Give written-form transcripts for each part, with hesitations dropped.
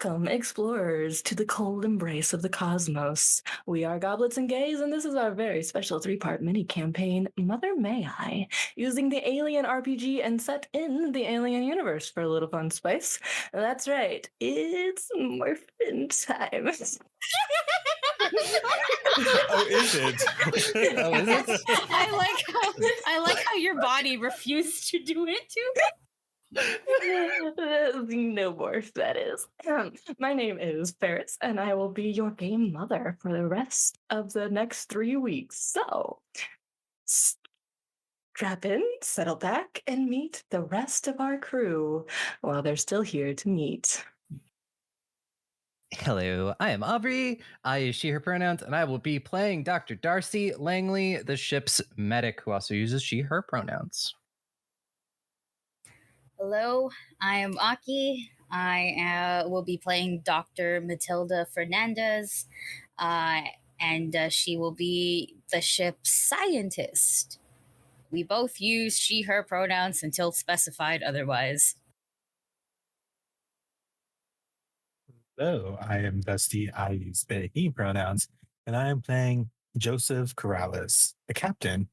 Welcome, explorers, to the cold embrace of the cosmos. We are Goblets and Gays, and this is our very special three-part mini-campaign, Mother May I, using the Alien RPG and set in the Alien universe for a little fun spice. That's right, it's Morphin time. Oh, is it? Oh, is it? I like how your body refused to do it too. Xenomorph, that is. My name is Farris, and I will be your game mother for the rest of the next 3 weeks. So, strap in, settle back, and meet the rest of our crew while they're still here to meet. Hello, I am Aubrey. I use she, her pronouns, and I will be playing Dr. Darcy Langley, the ship's medic, who also uses she, her pronouns. Hello, I am Aki. I will be playing Dr. Matilda Fernandez, and she will be the ship's scientist. We both use she, her pronouns until specified otherwise. Hello, I am Dusty. I use they, he pronouns, and I am playing Joseph Corrales, the captain,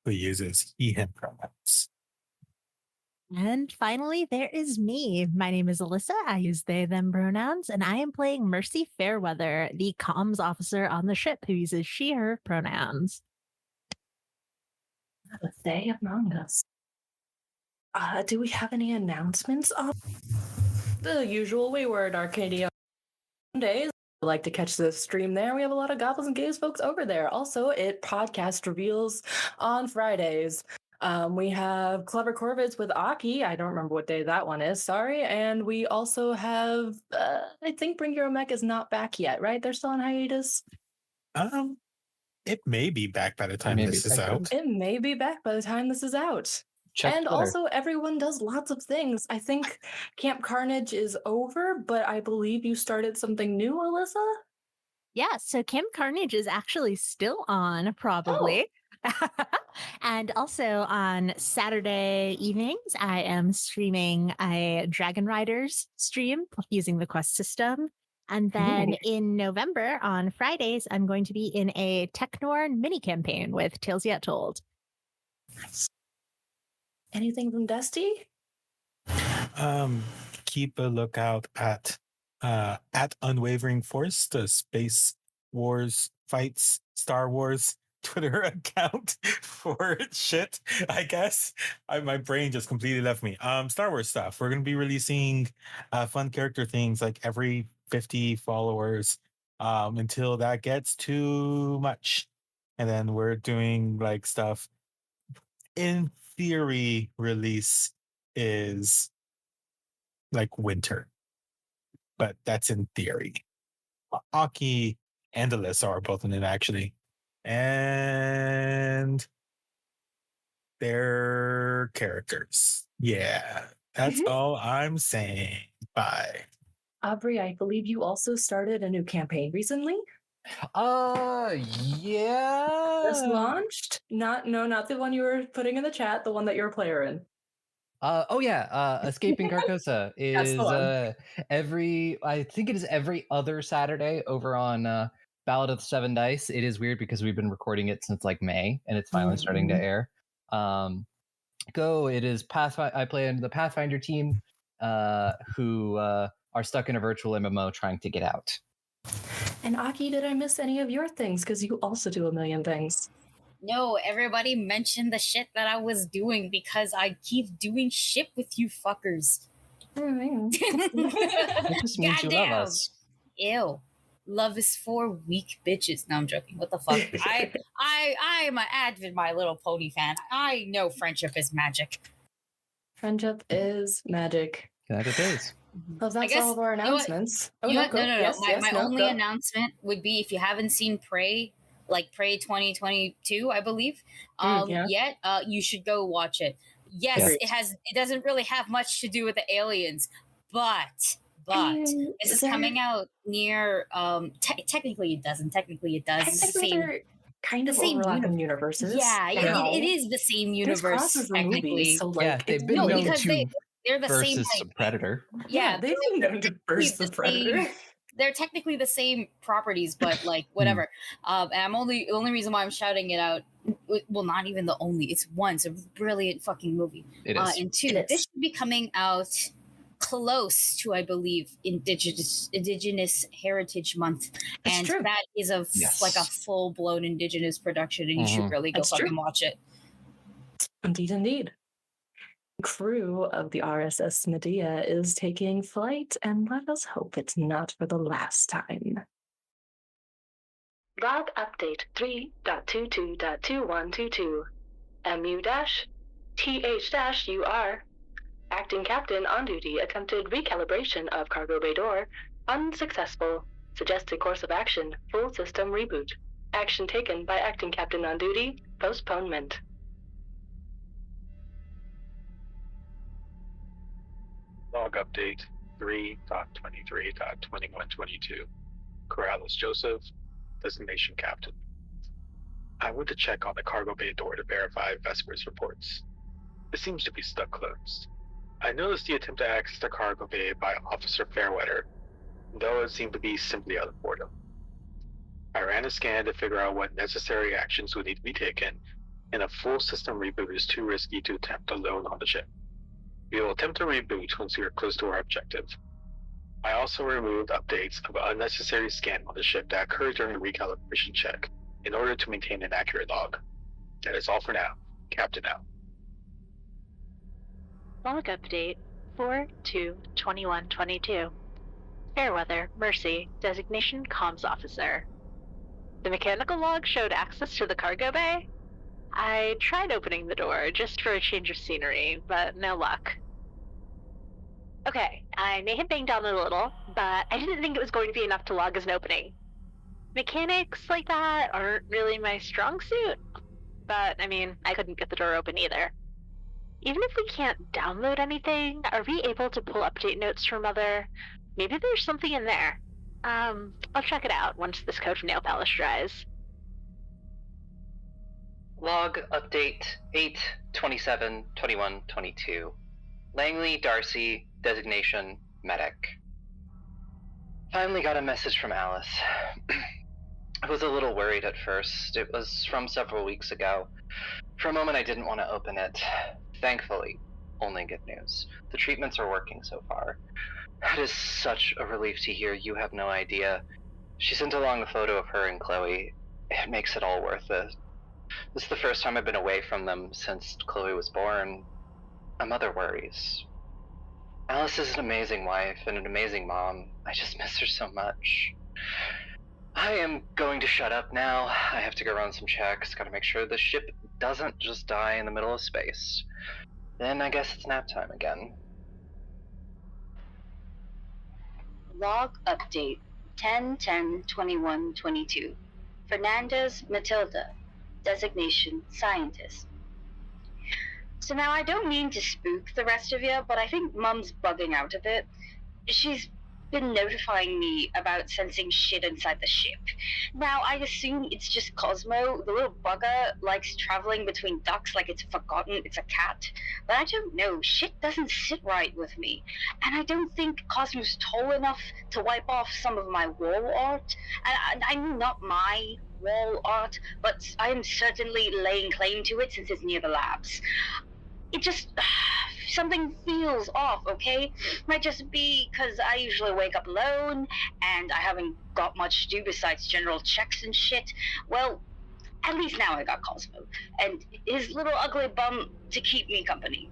who uses he, him pronouns. And finally, there is me. My name is Alyssa. I use they, them pronouns, and I am playing Mercy Fairweather, the comms officer on the ship who uses she, her pronouns. They among us. Do we have any announcements? The usual Wayward Arcadia days. I like to catch the stream there. We have a lot of Goblins and Gays folks over there. Also, it podcast reveals on Fridays. We have Clever Corvids with Aki. I don't remember what day that one is. Sorry. And we also have, I think Bring Your Own Mech is not back yet, right? They're still on hiatus. It may be back by the time this is out. It may be back by the time this is out. Check and Twitter. Also, everyone does lots of things. I think Camp Carnage is over, but I believe you started something new, Alyssa? Yeah, so Camp Carnage is actually still on, probably. And also on Saturday evenings, I am streaming a Dragon Riders stream using the Quest system. And then in November, on Fridays, I'm going to be in a Technorn mini campaign with Tales Yet Told. Nice. Anything from Dusty? Keep a lookout at Unwavering Force, the Space Wars Fights Star Wars Twitter account for shit, I guess. My brain just completely left me. Star Wars stuff. We're going to be releasing fun character things like every 50 followers until that gets too much. And then we're doing like stuff. In theory, release is like winter, but that's in theory. Aki and Alyssa are both in it actually. And their characters. Yeah, that's all I'm saying. Bye. Aubrey, I believe you also started a new campaign recently. Yeah. Just launched? Not the one you were putting in the chat, the one that you're a player in. Escaping Carcosa is I think it is every other Saturday over on Ballad of the Seven Dice. It is weird because we've been recording it since like May and it's finally starting to air. It is I play in the Pathfinder team who are stuck in a virtual MMO trying to get out. And Aki, did I miss any of your things? Because you also do a million things. No, everybody mentioned the shit that I was doing because I keep doing shit with you fuckers. It just means you love us. Ew. Love is for weak bitches. No, I'm joking. What the fuck? I'm an avid My Little Pony fan. I know friendship is magic. Friendship is magic. That it is. Well, that's all of our announcements. No. My only announcement would be if you haven't seen Prey, like Prey 2022, I believe, yet, you should go watch it. Yes, it doesn't really have much to do with the aliens, but this is coming out near. Technically, it doesn't. Technically, it does. They're kind of overlapping universes. Yeah, it is the same universe. Technically, movies, so like they've been known to they're the same versus like, Predator. Yeah, they've been known to burst the Predator. They're technically the same properties, but like whatever. And the only reason why I'm shouting it out, well, not even the only. It's one. It's a brilliant fucking movie. It is. And two, this should be coming out close to, I believe, Indigenous Heritage Month, and that is like a full blown Indigenous production, and you should really go fucking watch it. Indeed. Crew of the RSS Medea is taking flight, and let us hope it's not for the last time. Log update 3.22.2122. MU-TH-UR. Acting Captain on duty attempted recalibration of cargo bay door. Unsuccessful. Suggested course of action, full system reboot. Action taken by Acting Captain on duty, postponement. Log update 3.23.2122. Corrales Joseph, designation captain. I went to check on the cargo bay door to verify Vesper's reports. It seems to be stuck closed. I noticed the attempt to access the cargo bay by Officer Fairweather, though it seemed to be simply out of boredom. I ran a scan to figure out what necessary actions would need to be taken, and a full system reboot is too risky to attempt alone on the ship. We will attempt to reboot once we are close to our objective. I also removed updates of unnecessary scan on the ship that occurred during the recalibration check in order to maintain an accurate log. That is all for now. Captain out. Log update 4/2/2122. Fairweather, Mercy, designation comms officer. The mechanical log showed access to the cargo bay. I tried opening the door just for a change of scenery, but no luck. Okay, I may have banged on it a little, but I didn't think it was going to be enough to log as an opening. Mechanics like that aren't really my strong suit, but I mean, I couldn't get the door open either. Even if we can't download anything, are we able to pull update notes from Mother? Maybe there's something in there. I'll check it out once this coat of nail polish dries. Log update 8/27/2122. Langley Darcy, designation medic. Finally got a message from Alice. I was a little worried at first. It was from several weeks ago. For a moment I didn't want to open it. Thankfully, only good news. The treatments are working so far. It is such a relief to hear. You have no idea. She sent along a photo of her and Chloe. It makes it all worth it. This is the first time I've been away from them since Chloe was born. My mother worries. Alice is an amazing wife and an amazing mom. I just miss her so much. I am going to shut up now. I have to go run some checks. Gotta make sure the ship doesn't just die in the middle of space. Then I guess it's nap time again. Log update 10/10/2122. Fernandez Matilda, designation scientist. So now I don't mean to spook the rest of you, but I think Mum's bugging out a bit. She's been notifying me about sensing shit inside the ship. Now, I assume it's just Cosmo. The little bugger likes traveling between ducks like it's forgotten it's a cat. But I don't know. Shit doesn't sit right with me. And I don't think Cosmo's tall enough to wipe off some of my wall art. And I mean, not my wall art, but I'm certainly laying claim to it since it's near the labs. It just... something feels off, okay? Might just be because I usually wake up alone and I haven't got much to do besides general checks and shit. Well, at least now I got Cosmo and his little ugly bum to keep me company.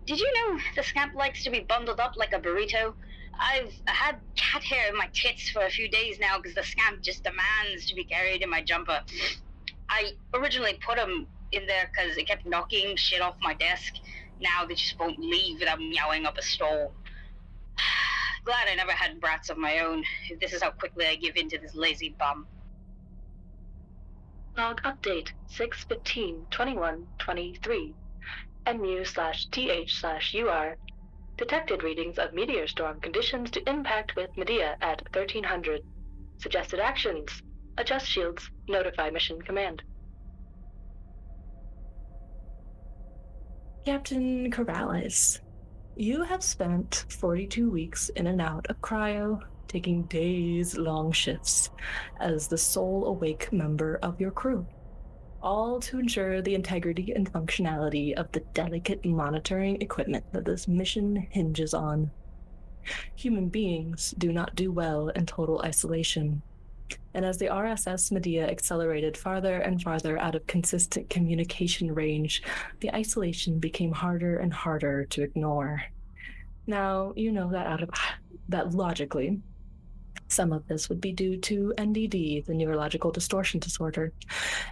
Did you know the scamp likes to be bundled up like a burrito? I've had cat hair in my tits for a few days now because the scamp just demands to be carried in my jumper. I originally put him in there because it kept knocking shit off my desk. Now they just won't leave without meowing up a stall. Glad I never had brats of my own, if this is how quickly I give in to this lazy bum. Log update 6/15/2123. MU/TH/UR. Detected readings of meteor storm conditions to impact with Medea at 1300. Suggested actions. Adjust shields. Notify mission command. Captain Corrales, You have spent 42 weeks in and out of cryo, taking days-long shifts as the sole awake member of your crew, all to ensure the integrity and functionality of the delicate monitoring equipment that this mission hinges on. Human beings do not do well in total isolation, and as the RSS Medea accelerated farther and farther out of consistent communication range, the isolation became harder and harder to ignore. Now, you know that logically, some of this would be due to NDD, the neurological distortion disorder,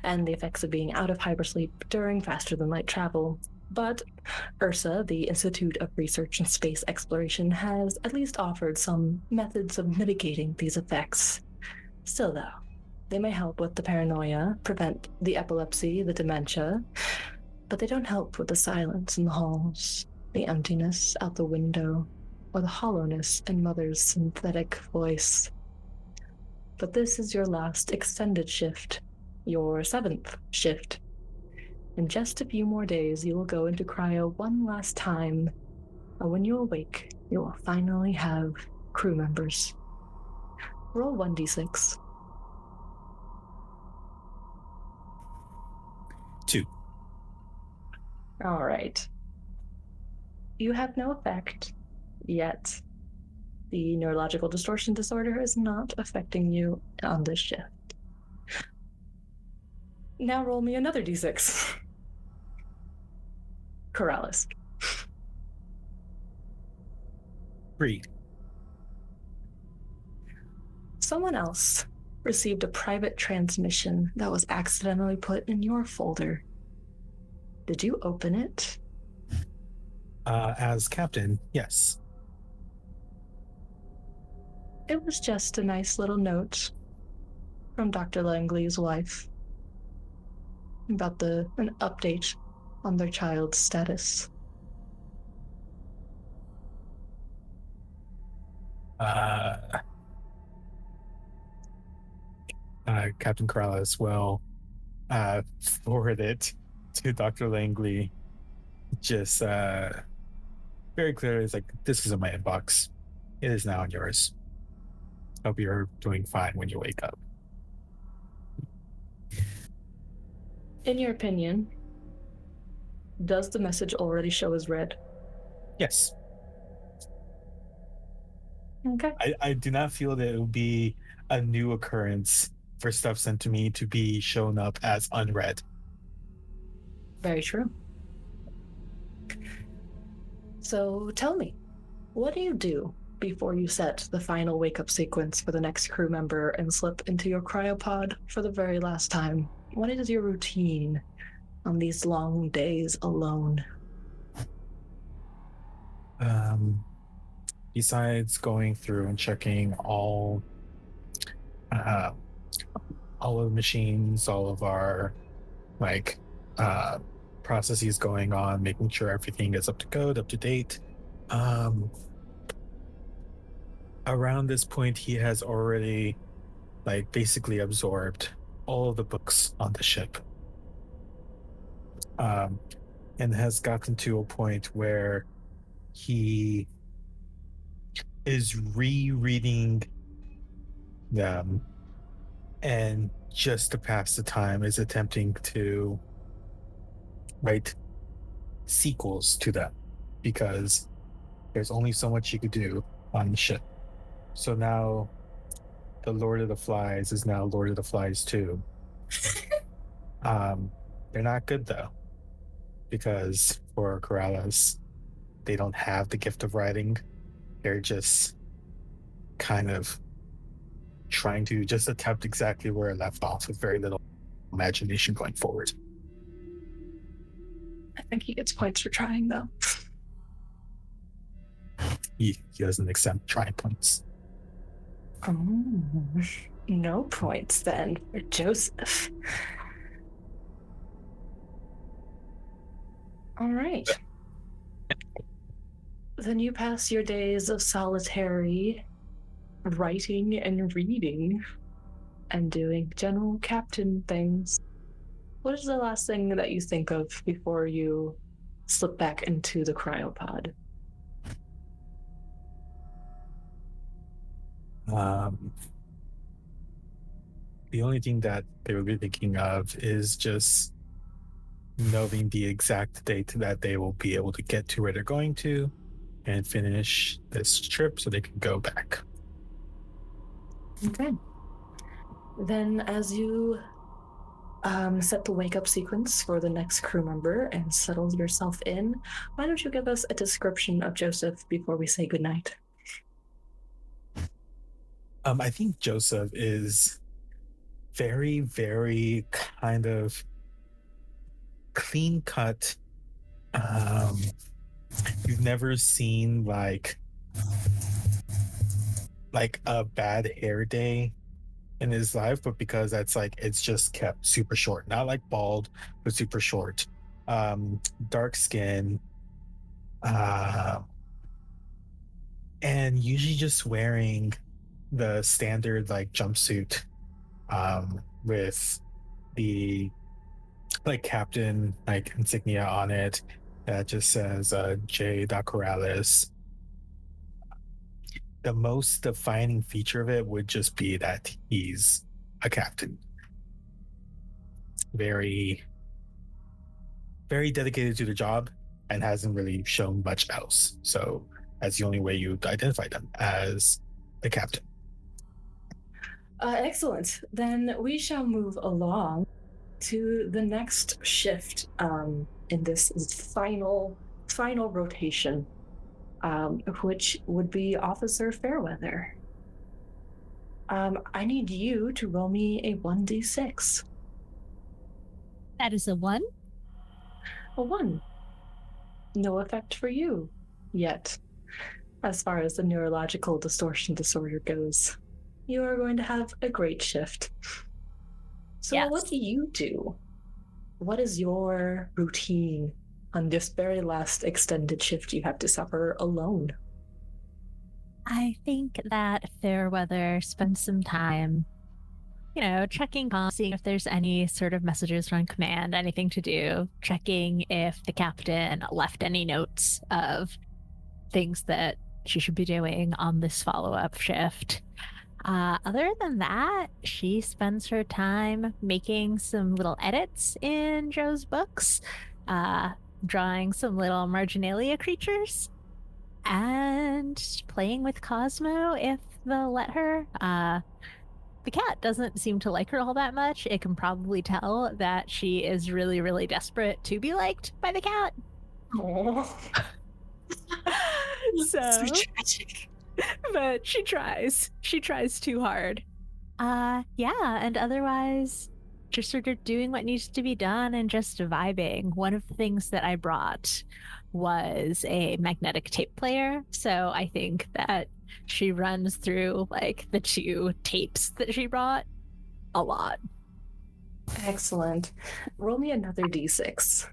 and the effects of being out of hypersleep during faster-than-light travel. But URSA, the Institute of Research in Space Exploration, has at least offered some methods of mitigating these effects. Still, though, they may help with the paranoia, prevent the epilepsy, the dementia, but they don't help with the silence in the halls, the emptiness out the window, or the hollowness in Mother's synthetic voice. But this is your last extended shift, your 7th shift. In just a few more days, you will go into cryo one last time, and when you awake, you will finally have crew members. Roll 1d6. 2. All right. You have no effect yet. The neurological distortion disorder is not affecting you on this shift. Now roll me another d6. Corrales. 3. Someone else received a private transmission that was accidentally put in your folder. Did you open it? As captain, yes. It was just a nice little note from Dr. Langley's wife about an update on their child's status. Captain Corrales will forward it to Dr. Langley. Just very clearly, it's like, this is in my inbox. It is now in yours. Hope you're doing fine when you wake up. In your opinion, does the message already show as read? Yes. Okay. I do not feel that it would be a new occurrence for stuff sent to me to be shown up as unread. Very true. So tell me, what do you do before you set the final wake-up sequence for the next crew member and slip into your cryopod for the very last time? What is your routine on these long days alone? Besides going through and checking all of the machines, all of our processes going on, making sure everything is up to code, up to date. Around this point, he has already basically absorbed all of the books on the ship, and has gotten to a point where he is rereading them, and just to pass the time is attempting to write sequels to them, because there's only so much you could do on the ship. So now the Lord of the Flies is now Lord of the Flies 2. They're not good though, because for Corrales, they don't have the gift of writing. They're just kind of trying to just attempt exactly where it left off with very little imagination going forward. I think he gets points for trying, though. He doesn't accept trying points. Oh, no points then for Joseph. All right. Then you pass your days of solitary writing and reading and doing general captain things. What is the last thing that you think of before you slip back into the cryopod? The only thing that they will be thinking of is just knowing the exact date that they will be able to get to where they're going to and finish this trip so they can go back. Okay. Then as you set the wake up sequence for the next crew member and settle yourself in, why don't you give us a description of Joseph before we say goodnight? I think Joseph is very, very kind of clean cut. You've never seen like a bad hair day in his life, but because that's like it's just kept super short, not like bald, but super short. Dark skin, and usually just wearing the standard like jumpsuit with the like captain like insignia on it that just says J. Corrales. The most defining feature of it would just be that he's a captain. Very, very dedicated to the job and hasn't really shown much else. So that's the only way you identify them, as the captain. Excellent. Then we shall move along to the next shift in this final rotation, which would be Officer Fairweather. I need you to roll me a 1d6. That is a 1? A 1. No effect for you yet, as far as the neurological distortion disorder goes. You are going to have a great shift. So yes. What do you do? What is your routine on this very last extended shift you have to suffer alone? I think that Fairweather spends some time, checking on, seeing if there's any sort of messages from command, anything to do, checking if the captain left any notes of things that she should be doing on this follow-up shift. Other than that, she spends her time making some little edits in Joe's books, drawing some little marginalia creatures, and playing with Cosmo if they'll let her. The cat doesn't seem to like her all that much. It can probably tell that she is really, really desperate to be liked by the cat. Aww. So tragic. But she tries. She tries too hard. And otherwise, just sort of doing what needs to be done and just vibing. One of the things that I brought was a magnetic tape player. So I think that she runs through like the 2 tapes that she brought a lot. Excellent. Roll me another d6.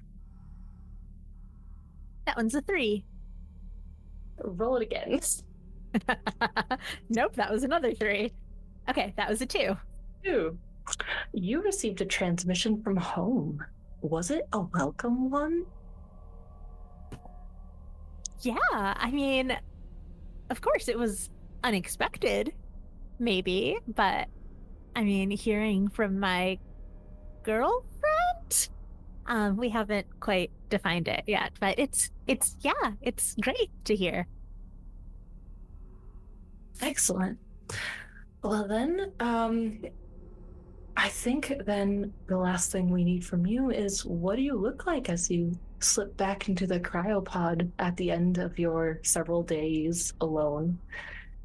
That one's a 3. Roll it again. Nope, that was another 3. Okay, that was a 2. 2. You received a transmission from home. Was it a welcome one? Yeah, I mean, of course it was unexpected, maybe, but I mean, hearing from my girlfriend, we haven't quite defined it yet, but it's great to hear. Excellent. Well then, I think then the last thing we need from you is, what do you look like as you slip back into the cryopod at the end of your several days alone,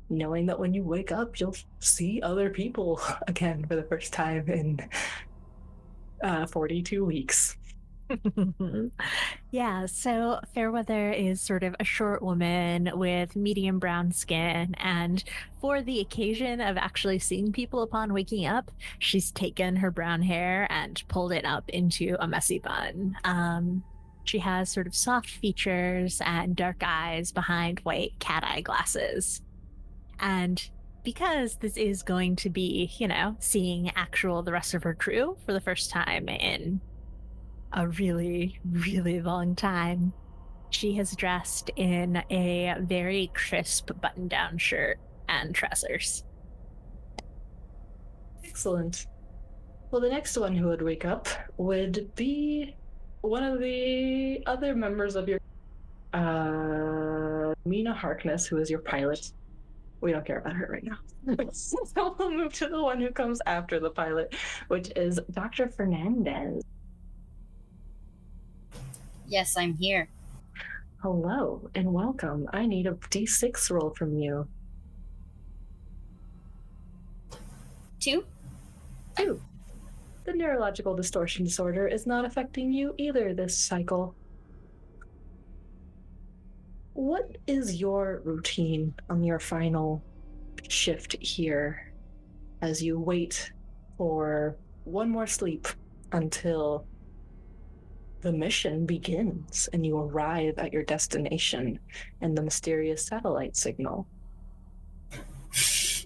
knowing that when you wake up, you'll see other people again for the first time in 42 weeks. Yeah, so Fairweather is sort of a short woman with medium brown skin, and for the occasion of actually seeing people upon waking up, she's taken her brown hair and pulled it up into a messy bun. She has sort of soft features and dark eyes behind white cat eye glasses. And because this is going to be, seeing the rest of her crew for the first time in a really, really long time, she has dressed in a very crisp button-down shirt and trousers. Excellent. Well, the next one who would wake up would be one of the other members of your Mina Harkness, who is your pilot. We don't care about her right now. So we'll move to the one who comes after the pilot, which is Dr. Fernandez. Yes, I'm here. Hello and welcome. I need a D6 roll from you. 2. The neurological distortion disorder is not affecting you either this cycle. What is your routine on your final shift here as you wait for one more sleep until the mission begins and you arrive at your destination and the mysterious satellite signal?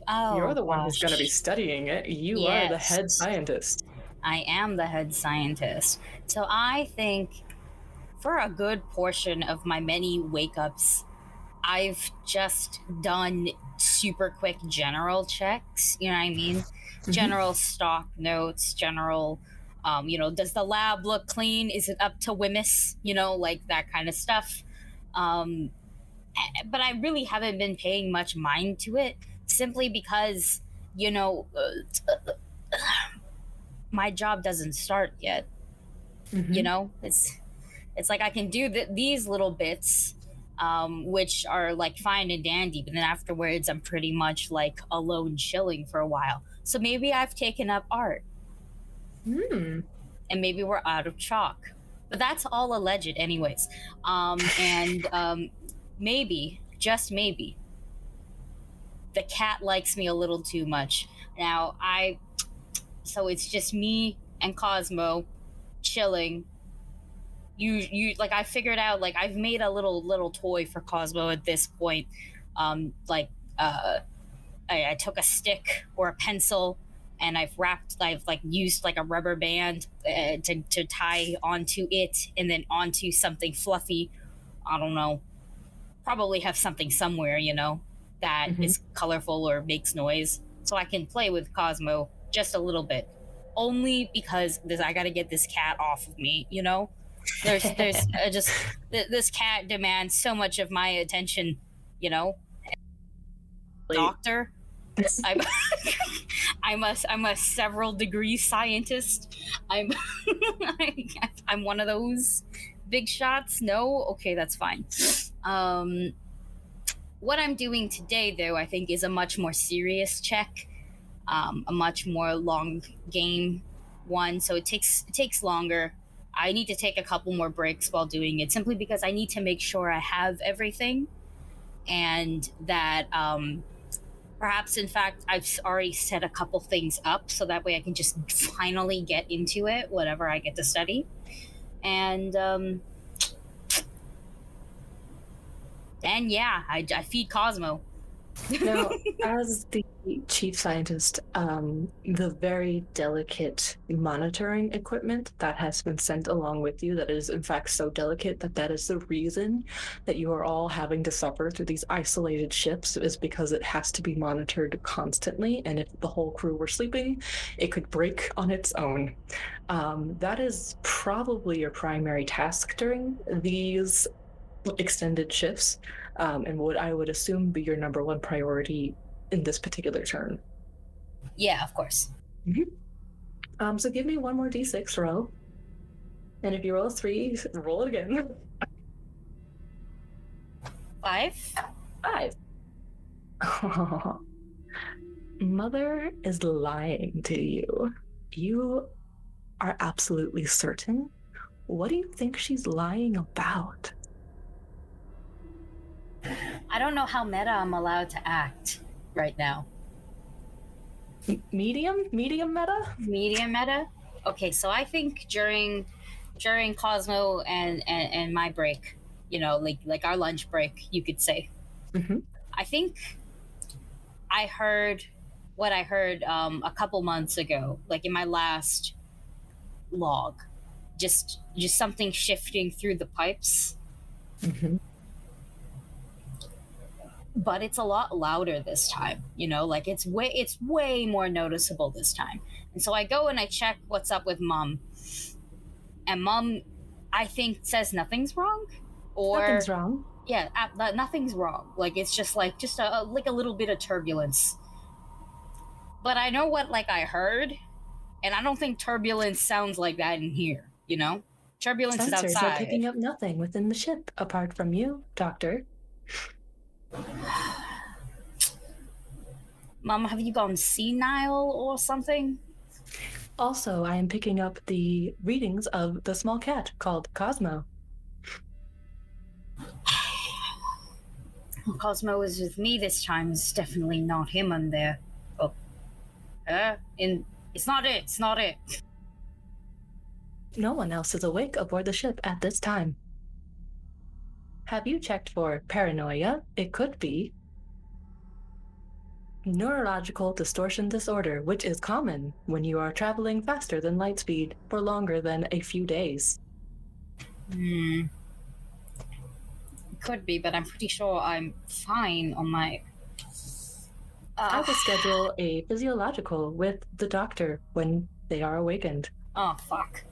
Oh, you're the one who's going to be studying it. You are the head scientist. I am the head scientist. So I think for a good portion of my many wake-ups, I've just done super quick general checks, you know what I mean? Mm-hmm. General stock notes, general, does the lab look clean? Is it up to Wimmis? Like that kind of stuff. But I really haven't been paying much mind to it, simply because, my job doesn't start yet. Mm-hmm. It's like I can do these little bits, which are like fine and dandy, but then afterwards I'm pretty much like alone chilling for a while. So maybe I've taken up art. And maybe we're out of chalk. But that's all alleged anyways. Maybe, just maybe, the cat likes me a little too much. Now, so it's just me and Cosmo chilling. You like, I figured out, like, I've made a little toy for Cosmo at this point. I took a stick or a pencil and I've used like a rubber band to tie onto it and then onto something fluffy. I don't know. Probably have something somewhere, that is colorful or makes noise, so I can play with Cosmo just a little bit. Only because I got to get this cat off of me, There's this cat demands so much of my attention, Doctor. I'm a several degree scientist. I'm one of those big shots. No, okay, that's fine. What I'm doing today, though, I think is a much more serious check, a much more long game one. So it takes longer. I need to take a couple more breaks while doing it, simply because I need to make sure I have everything, and that perhaps, in fact, I've already set a couple things up so that way I can just finally get into it, whatever I get to study. And yeah, I feed Cosmo. Now, as the chief scientist, the very delicate monitoring equipment that has been sent along with you, that is in fact so delicate that is the reason that you are all having to suffer through these isolated ships, is because it has to be monitored constantly, and if the whole crew were sleeping, it could break on its own. That is probably your primary task during these extended shifts, and what I would assume be your number one priority in this particular turn. Yeah, of course. Mm-hmm. So give me one more d6 roll, and if you roll a 3, roll it again. 5. Oh. Mother is lying to you. You are absolutely certain? What do you think she's lying about? I don't know how meta I'm allowed to act right now. Medium meta? Medium meta? Okay, so I think during Cosmo and my break, like our lunch break, you could say. Mm-hmm. I think I heard what I heard a couple months ago, like in my last log. Just something shifting through the pipes. Mm-hmm. but it's a lot louder this time. Like it's way more noticeable this time. And so I go and I check what's up with Mom, and Mom, I think, says nothing's wrong, or nothing's wrong. Yeah, nothing's wrong. Like it's just a little bit of turbulence. But I know what I heard, and I don't think turbulence sounds like that in here. Turbulence Sensors is outside. are picking up nothing within the ship apart from you, Doctor. Mom, have you gone senile or something? Also, I am picking up the readings of the small cat called Cosmo. Well, Cosmo is with me this time. It's definitely not him on there. Oh. It's not it. It's not it. No one else is awake aboard the ship at this time. Have you checked for paranoia? It could be neurological distortion disorder, which is common when you are traveling faster than light speed for longer than a few days. It could be, but I'm pretty sure I'm fine on my... I will schedule a physiological with the doctor when they are awakened. Oh, fuck.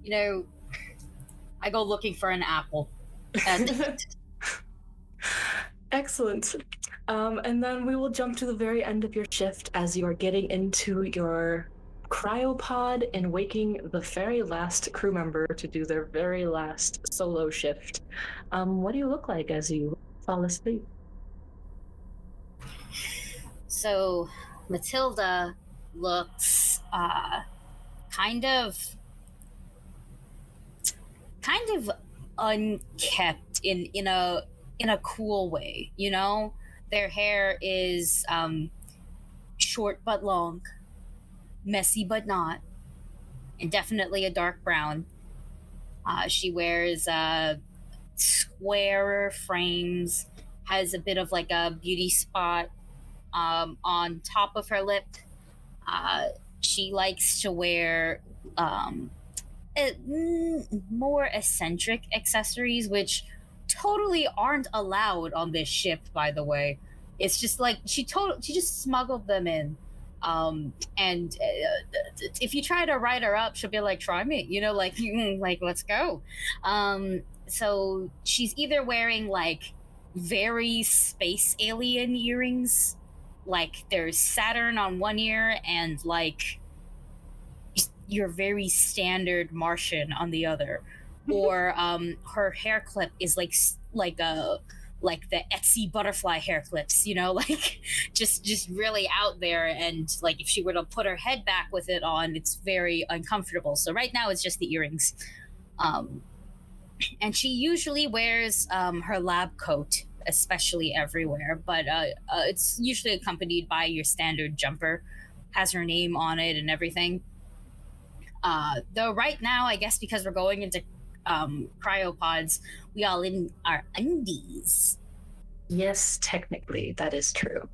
I go looking for an apple. Excellent. And then we will jump to the very end of your shift as you are getting into your cryopod and waking the very last crew member to do their very last solo shift. What do you look like as you fall asleep? So, Matilda looks kind of unkept in a cool way. Their hair is short but long, messy but not, and definitely a dark brown. She wears square frames, has a bit of a beauty spot on top of her lip. She likes to wear more eccentric accessories, which totally aren't allowed on this ship, by the way. It's just she just smuggled them in, and if you try to write her up, she'll be like, try me, let's go. So she's either wearing very space alien earrings, there's Saturn on one ear and your very standard Martian on the other, or her hair clip is the Etsy butterfly hair clips, just really out there, and if she were to put her head back with it on, it's very uncomfortable. So right now it's just the earrings, and she usually wears her lab coat, especially everywhere, but it's usually accompanied by your standard jumper, has her name on it and everything. Though right now, I guess because we're going into cryopods, we all in our undies. Yes, technically that is true.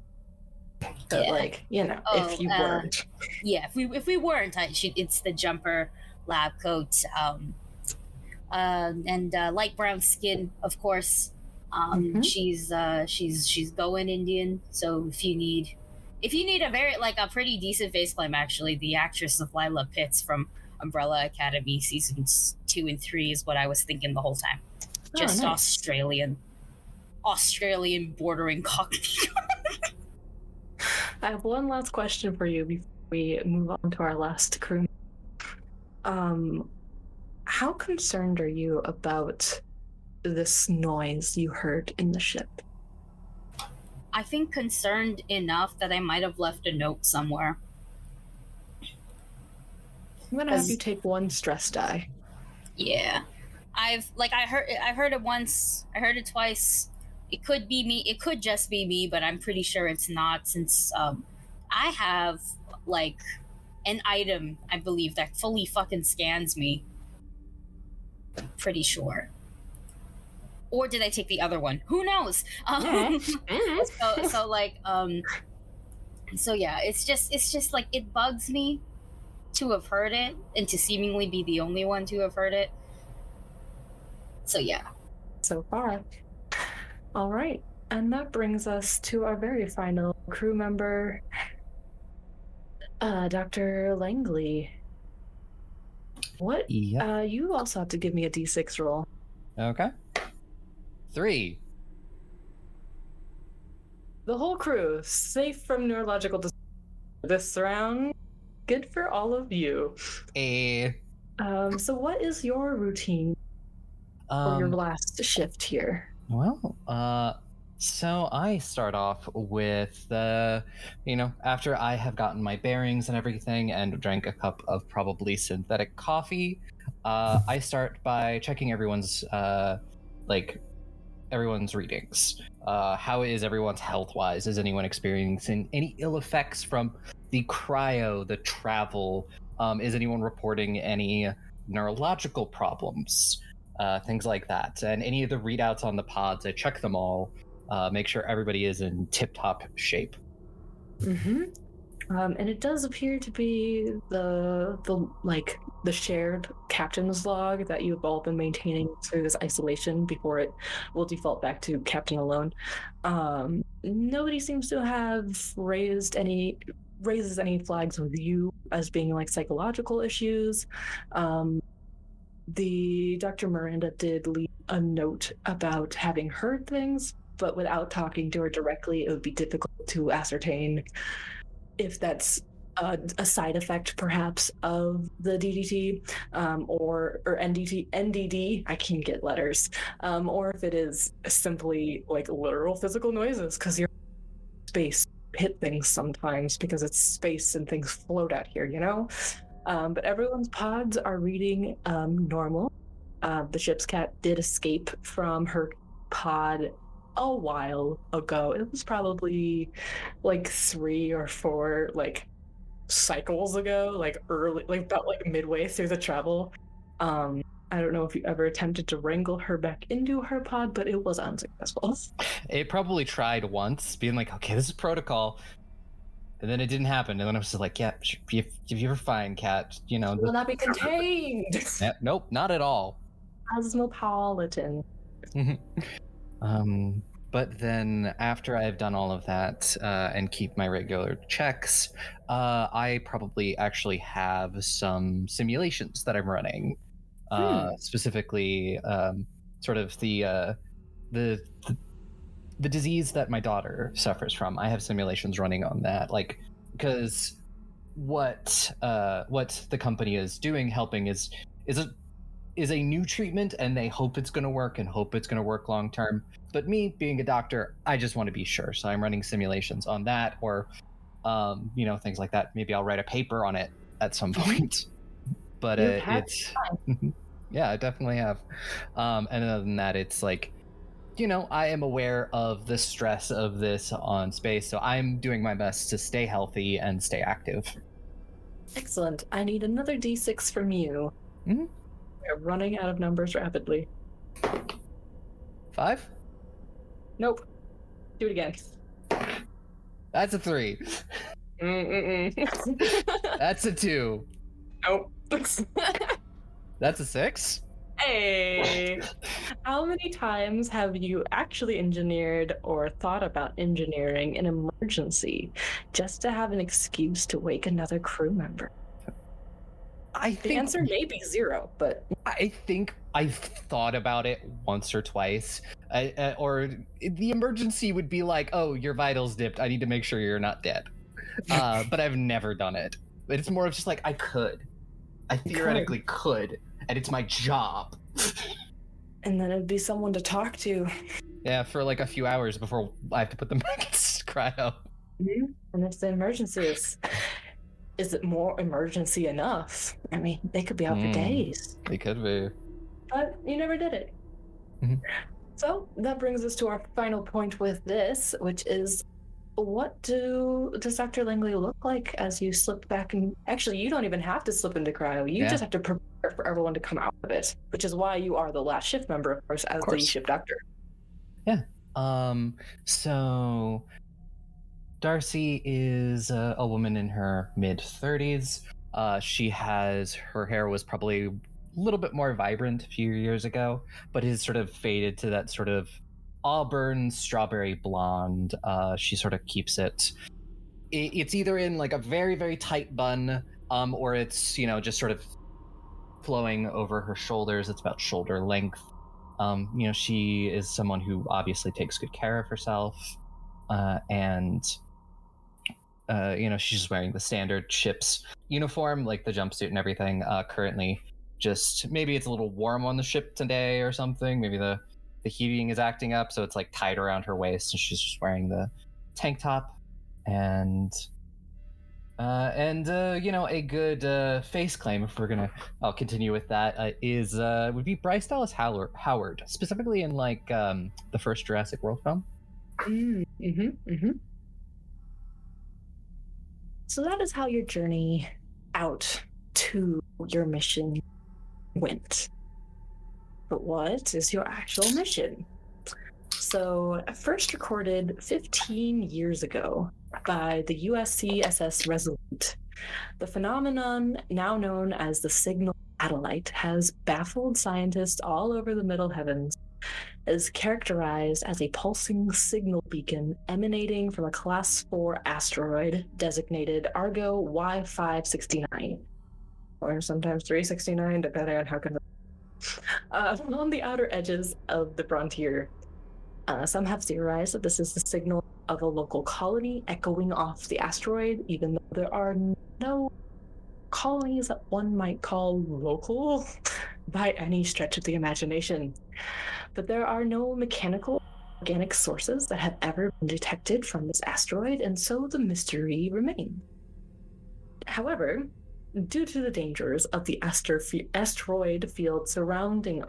But yeah. If you weren't. Yeah, if we weren't, it's the jumper, lab coat, and light brown skin, of course. She's going Indian, so if you need a very a pretty decent face climb, actually, the actress of Lila Pitts from Umbrella Academy seasons 2 and 3 is what I was thinking the whole time. Just nice. Australian bordering Cockney. I have one last question for you before we move on to our last crew. How concerned are you about this noise you heard in the ship? I think concerned enough that I might have left a note somewhere. I'm gonna have you take one stress die. Yeah, I heard it once. I heard it twice. It could be me. It could just be me, but I'm pretty sure it's not, since I have an item, I believe, that fully fucking scans me. Pretty sure. Or did I take the other one? Who knows? So yeah, it's just it bugs me to have heard it and to seemingly be the only one to have heard it. So yeah. So far. All right. And that brings us to our very final crew member, Dr. Langley. What? Yep. You also have to give me a D6 roll. Okay. 3. The whole crew, safe from neurological disorder this round. Good for all of you. So what is your routine for your last shift here? Well, so I start off with after I have gotten my bearings and everything and drank a cup of probably synthetic coffee, I start by checking everyone's readings. How is everyone's health-wise? Is anyone experiencing any ill effects from the cryo, the travel? Is anyone reporting any neurological problems? Things like that. And any of the readouts on the pods, I check them all, make sure everybody is in tip-top shape. Mm-hmm. And it does appear to be the shared captain's log that you've all been maintaining through this isolation before it will default back to captain alone. Nobody seems to have raises any flags with you as being like psychological issues. The Dr. Miranda did leave a note about having heard things, but without talking to her directly, it would be difficult to ascertain if that's a side effect, perhaps, of the DDT or NDD. I can't get letters, or if it is simply like literal physical noises, because your space hit things sometimes because it's space and things float out here, you know. But everyone's pods are reading normal. The ship's cat did escape from her pod a while ago. It was probably like 3 or 4 cycles ago, about midway through the travel. I don't know if you ever attempted to wrangle her back into her pod, but it was unsuccessful. It probably tried once, being like, okay, this is protocol. And then it didn't happen. And then I was just like, yeah, if you're fine, cat, will not be contained. Nope, not at all. Cosmopolitan. But then after I've done all of that and keep my regular checks, I probably actually have some simulations that I'm running. Specifically, sort of the disease that my daughter suffers from. I have simulations running on that, because what the company is doing, helping is a new treatment, and they hope it's going to work and hope it's going to work long term. But me being a doctor, I just want to be sure, so I'm running simulations on that, or things like that. Maybe I'll write a paper on it at some point. But it's yeah, I definitely have. And other than that, it's like, I am aware of the stress of this on space, so I'm doing my best to stay healthy and stay active. Excellent. I need another D6 from you. Mm-hmm. We're running out of numbers rapidly. 5? Nope. Do it again. That's a 3. That's a 2. Nope. That's a 6? Hey! How many times have you actually engineered or thought about engineering an emergency just to have an excuse to wake another crew member? The answer may be 0, but I think I've thought about it once or twice. Or the emergency would be like, oh, your vitals dipped. I need to make sure you're not dead. But I've never done it. But it's more of just like, I theoretically could, and it's my job. And then it'd be someone to talk to. Yeah, for like a few hours before I have to put them back in cryo. Mm-hmm. And if the emergency is it more emergency enough? I mean, they could be out for days. They could be. But you never did it. Mm-hmm. So that brings us to our final point with this, which is, what does Dr. Langley look like as you slip back in? Actually, you don't even have to slip into cryo. You just have to prepare for everyone to come out of it, which is why you are the last shift member, of course, as the ship doctor. Yeah. So Darcy is a woman in her mid-30s. Her hair was probably a little bit more vibrant a few years ago, but has sort of faded to that sort of auburn, strawberry blonde. She sort of keeps it. It's either in like a very, very tight bun, or it's, just sort of flowing over her shoulders. It's about shoulder length. She is someone who obviously takes good care of herself, and she's just wearing the standard ship's uniform, like the jumpsuit and everything. Currently, just maybe it's a little warm on the ship today or something. Maybe the heating is acting up, so it's like tied around her waist, and she's just wearing the tank top and a good face claim, if I'll continue with that, would be Bryce Dallas Howard, specifically in like the first Jurassic World film. So that is how your journey out to your mission went. But what is your actual mission? So, first recorded 15 years ago by the USCSS Resolute, the phenomenon now known as the signal satellite has baffled scientists all over the middle heavens. It is characterized as a pulsing signal beacon emanating from a Class 4 asteroid designated Argo Y569, or sometimes 369, depending on how on the outer edges of the frontier. Some have theorized that this is the signal of a local colony echoing off the asteroid, even though there are no colonies that one might call local by any stretch of the imagination. But there are no mechanical organic sources that have ever been detected from this asteroid, and so the mystery remains. However, due to the dangers of the asteroid field surrounding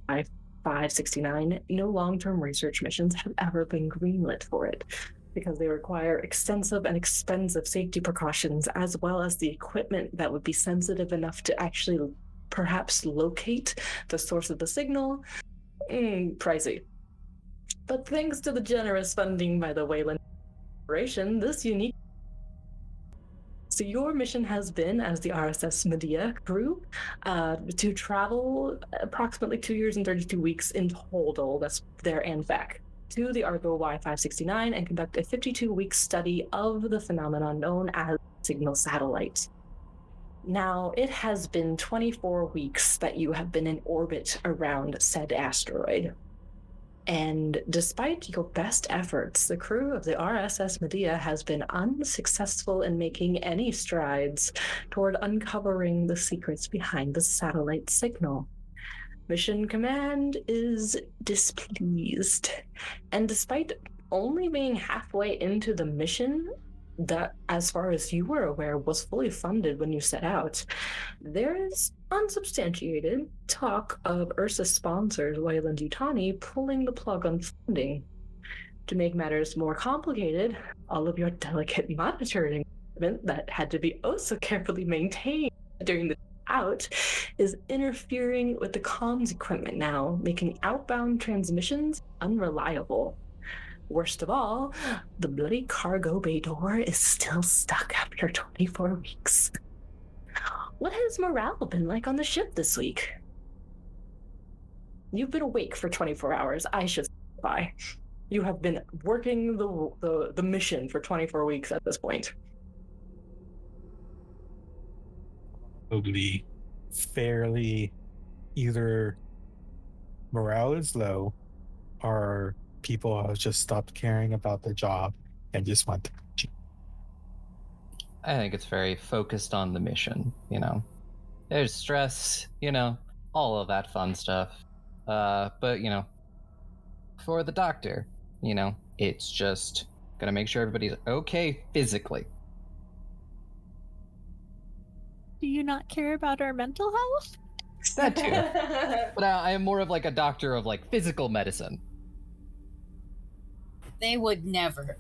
I-569, no long-term research missions have ever been greenlit for it, because they require extensive and expensive safety precautions, as well as the equipment that would be sensitive enough to actually perhaps locate the source of the signal. Pricey. But thanks to the generous funding by the Wayland Corporation, this unique. So your mission has been, as the RSS Medea crew, to travel approximately 2 years and 32 weeks in total, that's there and back, to the Argo Y569 and conduct a 52-week study of the phenomenon known as signal satellite. Now, it has been 24 weeks that you have been in orbit around said asteroid. And despite your best efforts, the crew of the RSS Medea has been unsuccessful in making any strides toward uncovering the secrets behind the satellite signal. Mission Command is displeased, and despite only being halfway into the mission, that, as far as you were aware, was fully funded when you set out, there is unsubstantiated talk of Ursa's sponsors, Wayland Yutani, pulling the plug on funding. To make matters more complicated, all of your delicate monitoring equipment that had to be oh so carefully maintained during the out is interfering with the comms equipment now, making outbound transmissions unreliable. Worst of all, the bloody cargo bay door is still stuck after 24 weeks. What has morale been like on the ship this week? You've been awake for 24 hours, I should say. You have been working the mission for 24 weeks at this point. Probably fairly either morale is low or people have just stopped caring about the job and just want to. I think it's very focused on the mission, There's stress, all of that fun stuff. But, for the doctor, it's just gonna make sure everybody's okay physically. Do you not care about our mental health? That too. But I am more of like a doctor of like physical medicine. They would never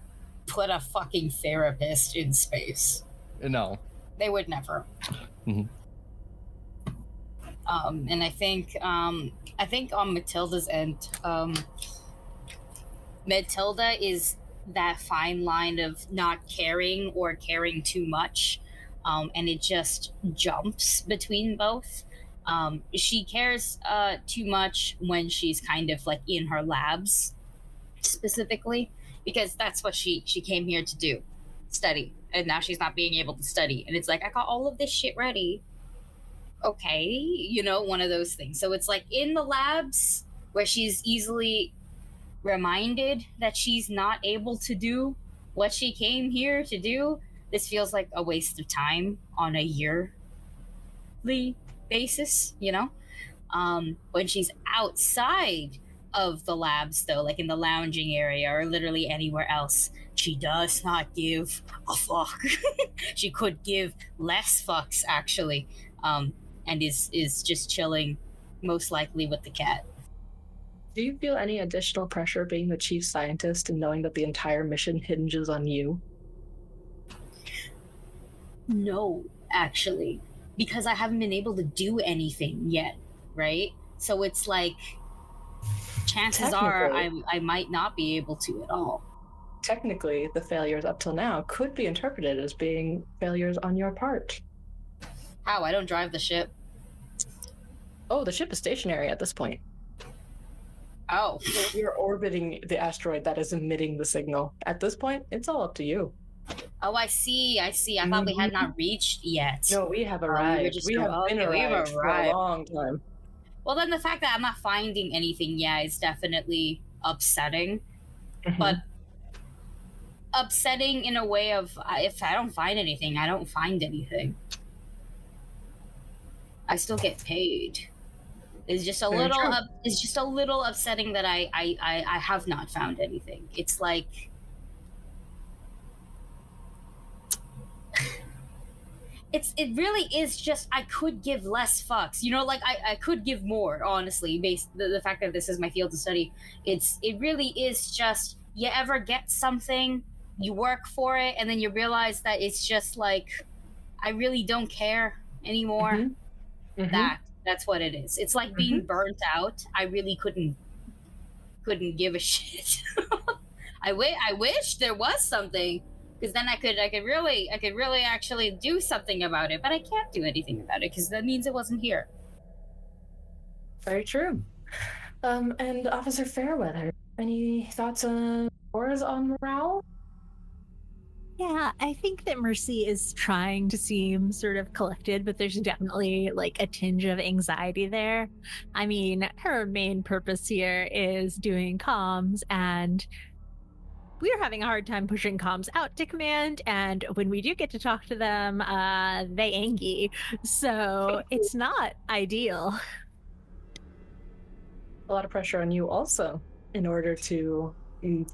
put a fucking therapist in space. No. They would never. Mm-hmm. And I think on Matilda's end, Matilda is that fine line of not caring or caring too much. And it just jumps between both. She cares too much when she's kind of like in her labs. specifically, because that's what she came here to do, study, and now she's not being able to study, and it's like, I got all of this shit ready. Okay, one of those things. So it's like in the labs where she's easily reminded that she's not able to do what she came here to do. This feels like a waste of time on a yearly basis, when she's outside of the labs, though, like in the lounging area or literally anywhere else, she does not give a fuck. She could give less fucks, actually, and is just chilling, most likely with the cat. Do you feel any additional pressure being the chief scientist and knowing that the entire mission hinges on you? No, actually, because I haven't been able to do anything yet, right? So it's like, chances are I might not be able to at all. Technically, the failures up till now could be interpreted as being failures on your part. How? I don't drive the ship. Oh, the ship is stationary at this point. Oh. You're orbiting the asteroid that is emitting the signal. At this point, it's all up to you. Oh, I see. I thought we had not reached yet. No, we have arrived. We have been arrived for a long time. Well, then the fact that I'm not finding anything, is definitely upsetting. Mm-hmm. But upsetting in a way of, if I don't find anything, I don't find anything. I still get paid. It's just a little. It's just a little upsetting that I have not found anything. It's like, it really is just, I could give less fucks. Like I could give more, honestly, based the fact that this is my field of study. It really is just, you ever get something, you work for it, and then you realize that it's just like, I really don't care anymore. Mm-hmm. Mm-hmm. That's what it is. It's like being burnt out. I really couldn't give a shit. I wish there was something, because then I could really actually do something about it. But I can't do anything about it because that means it wasn't here. Very true. And Officer Fairweather, any thoughts on morale? Yeah, I think that Mercy is trying to seem sort of collected, but there's definitely like a tinge of anxiety there. I mean, her main purpose here is doing comms, and we are having a hard time pushing comms out to command, and when we do get to talk to them, they angy. So it's not ideal. A lot of pressure on you also in order to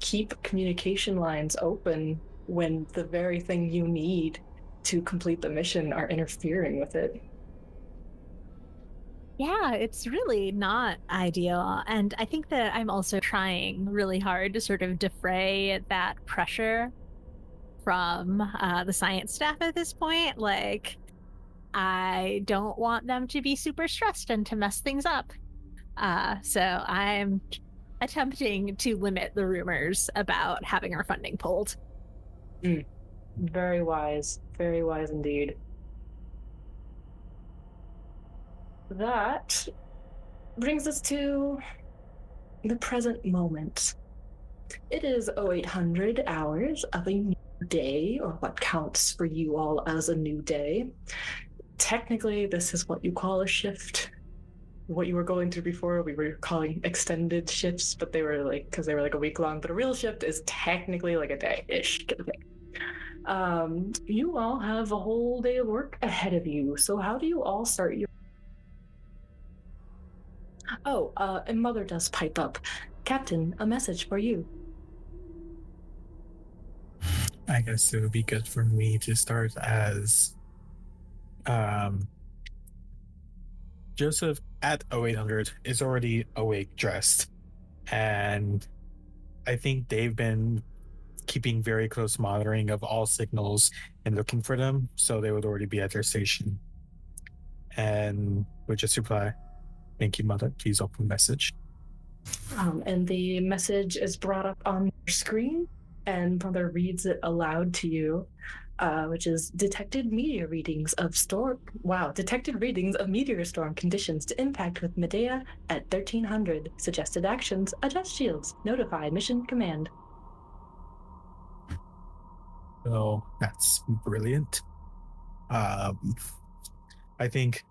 keep communication lines open when the very thing you need to complete the mission are interfering with it. Yeah, it's really not ideal. And I think that I'm also trying really hard to sort of defray that pressure from the science staff at this point. Like, I don't want them to be super stressed and to mess things up. So I'm attempting to limit the rumors about having our funding pulled. Very wise indeed. That brings us to the present moment. It is 0800 hours of a new day, or what counts for you all as a new day. Technically, this is what you call a shift. What you were going through before, we were calling extended shifts, but they were like, because they were like a week long, but a real shift is technically like a day-ish kind of thing. You all have a whole day of work ahead of you, so how do you all start your... and Mother does pipe up. Captain, a message for you. I guess it would be good for me to start as Joseph at 0800 is already awake, dressed, and I think they've been keeping very close monitoring of all signals and looking for them, so they would already be at their station. And would just reply, "Thank you, Mother. Please open message." And the message is brought up on your screen, and Mother reads it aloud to you. which is detected readings of meteor storm conditions to impact with Medea at 1300. Suggested actions: adjust shields, notify mission command. So that's brilliant. I think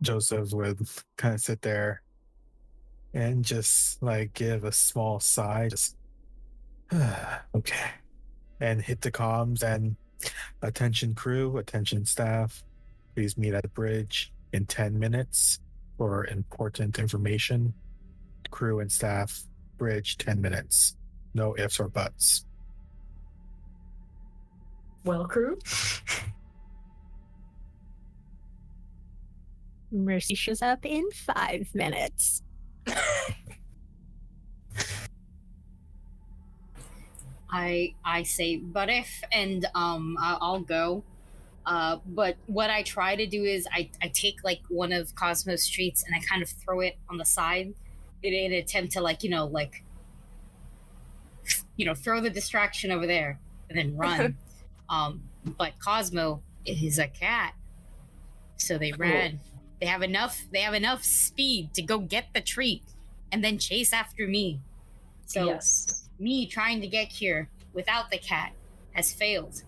Joseph would kind of sit there and just like give a small sigh, just okay, and hit the comms and attention crew, attention staff, please meet at the bridge in 10 minutes for important information. Crew and staff, bridge 10 minutes. No ifs or buts. Well, crew. Mercy shows up in 5 minutes. I say, but if, and I'll go. But what I try to do is I take like one of Cosmo's treats and I kind of throw it on the side in an attempt to throw the distraction over there and then run. But Cosmo is a cat, so they ran. They have enough speed to go get the treat and then chase after me. So yes. Me trying to get here without the cat has failed.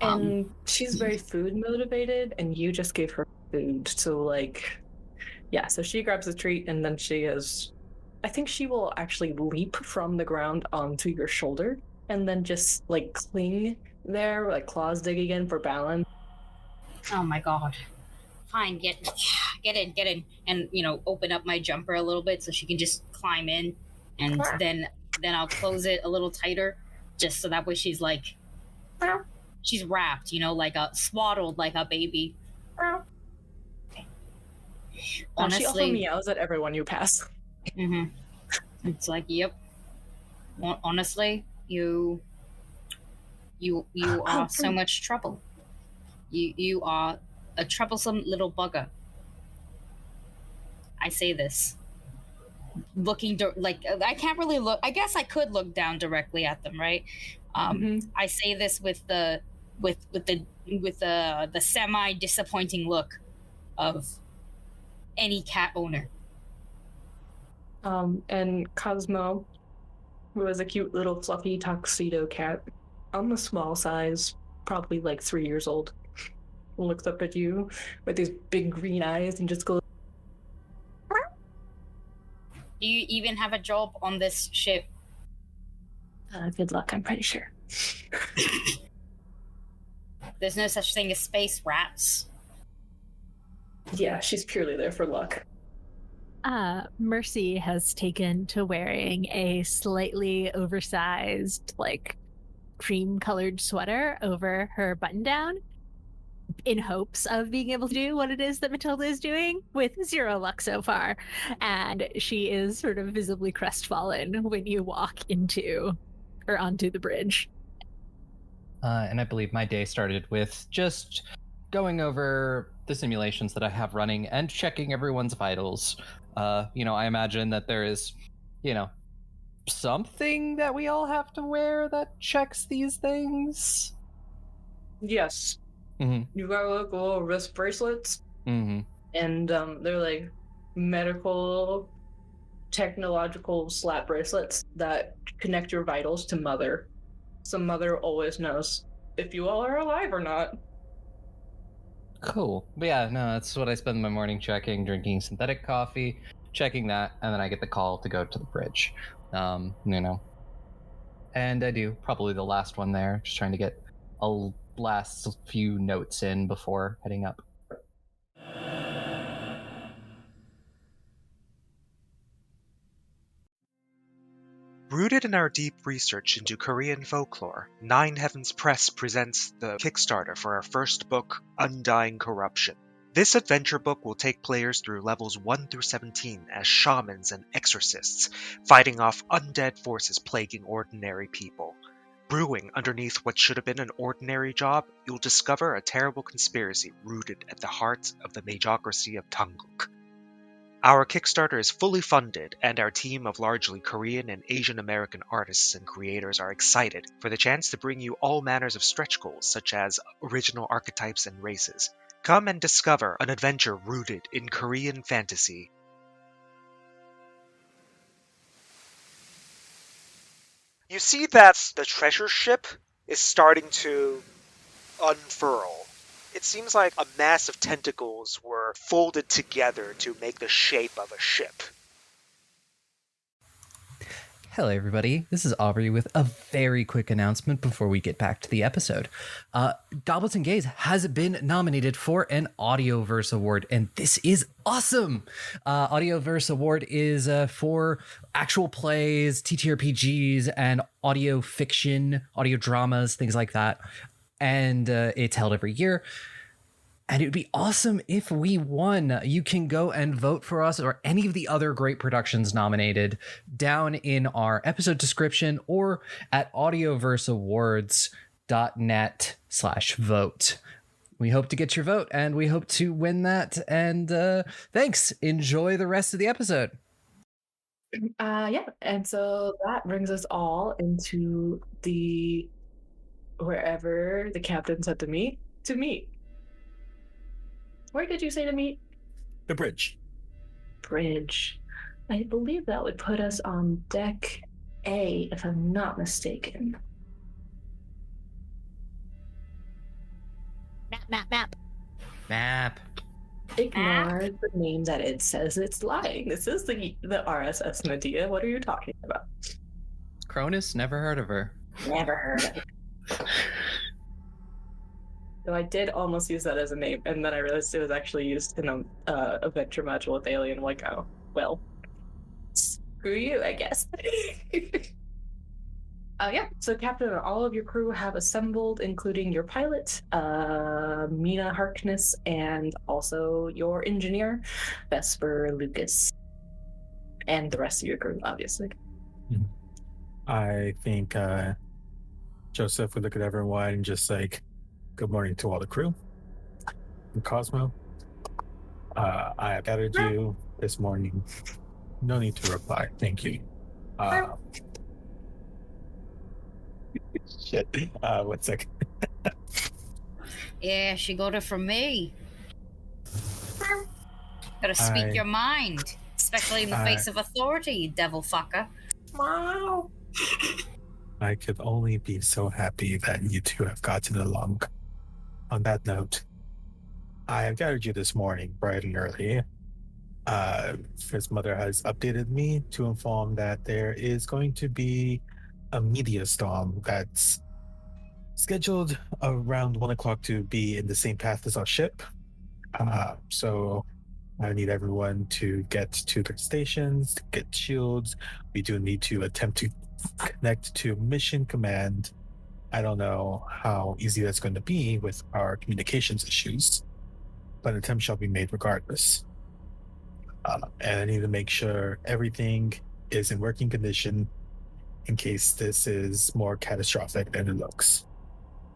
And she's very food motivated, and you just gave her food. So so she grabs the treat, and then I think she will actually leap from the ground onto your shoulder, and then just cling there, claws digging in for balance. Oh my god. Fine, get in, and open up my jumper a little bit so she can just climb in, and then I'll close it a little tighter, just so that way she's she's wrapped, swaddled like a baby. Honestly, she also meows at everyone you pass. Mm-hmm. It's like, yep. Honestly, you are so much trouble. You are a troublesome little bugger. I say this, looking I can't really look. I guess I could look down directly at them, right? I say this with the semi disappointing look of any cat owner. And Cosmo, who is a cute little fluffy tuxedo cat, on the small size, probably 3 years old, looks up at you with these big green eyes and just goes, do you even have a job on this ship? Good luck, I'm pretty sure. There's no such thing as space rats. Yeah, she's purely there for luck. Mercy has taken to wearing a slightly oversized, cream-colored sweater over her button-down in hopes of being able to do what it is that Matilda is doing, with 0 luck so far. And she is sort of visibly crestfallen when you walk onto the bridge. And I believe my day started with just going over the simulations that I have running and checking everyone's vitals. I imagine that there is, something that we all have to wear that checks these things. Yes. Mm-hmm. You got little wrist bracelets. Mm-hmm. And they're medical, technological slap bracelets that connect your vitals to Mother. So Mother always knows if you all are alive or not. Cool. But yeah, no, that's what I spend my morning checking, drinking synthetic coffee, checking that, and then I get the call to go to the bridge. And I do probably the last one there, just trying to get a last few notes in before heading up. Rooted in our deep research into Korean folklore, Nine Heavens Press presents the Kickstarter for our first book, Undying Corruption. This adventure book will take players through levels 1 through 17 as shamans and exorcists, fighting off undead forces plaguing ordinary people. Brewing underneath what should have been an ordinary job, you'll discover a terrible conspiracy rooted at the heart of the Majocracy of Tangguk. Our Kickstarter is fully funded, and our team of largely Korean and Asian American artists and creators are excited for the chance to bring you all manners of stretch goals, such as original archetypes and races. Come and discover an adventure rooted in Korean fantasy. You see that the treasure ship is starting to unfurl. It seems like a mass of tentacles were folded together to make the shape of a ship. Hello, everybody. This is Aubrey with a very quick announcement before we get back to the episode. Goblets and Gays has been nominated for an Audioverse Award, and this is awesome. Audioverse Award is for actual plays, TTRPGs, and audio fiction, audio dramas, things like that. And it's held every year. And it would be awesome if we won. You can go and vote for us or any of the other great productions nominated down in our episode description or at audioverseawards.net/vote. We hope to get your vote and we hope to win that. And thanks. Enjoy the rest of the episode. Yeah. And so that brings us all into the wherever the captain said to meet. Where did you say to meet? The bridge. Bridge. I believe that would put us on deck A, if I'm not mistaken. Map. Ignore the name that it says it's lying. This is the RSS Medea. What are you talking about? Cronus? Never heard of her. Never heard of it. So I did almost use that as a name, and then I realized it was actually used in a adventure module with Alien. I'm like, oh, well, screw you, I guess. Yeah, so Captain and all of your crew have assembled, including your pilot, Mina Harkness, and also your engineer, Vesper Lucas, and the rest of your crew, obviously. I think Joseph would look at everyone and just like, good morning to all the crew. I'm Cosmo. I have gathered you this morning. No need to reply. Thank you. Shit. 1 second. Yeah, she got it from me. Gotta speak your mind, especially in the face of authority, you devil fucker. Wow. I could only be so happy that you two have gotten along. On that note, I have gathered you this morning, bright and early. His mother has updated me to inform that there is going to be a media storm that's scheduled around 1 o'clock to be in the same path as our ship. So I need everyone to get to their stations, to get shields. We do need to attempt to connect to Mission Command. I don't know how easy that's going to be with our communications issues, but an attempt shall be made regardless. And I need to make sure everything is in working condition in case this is more catastrophic than it looks.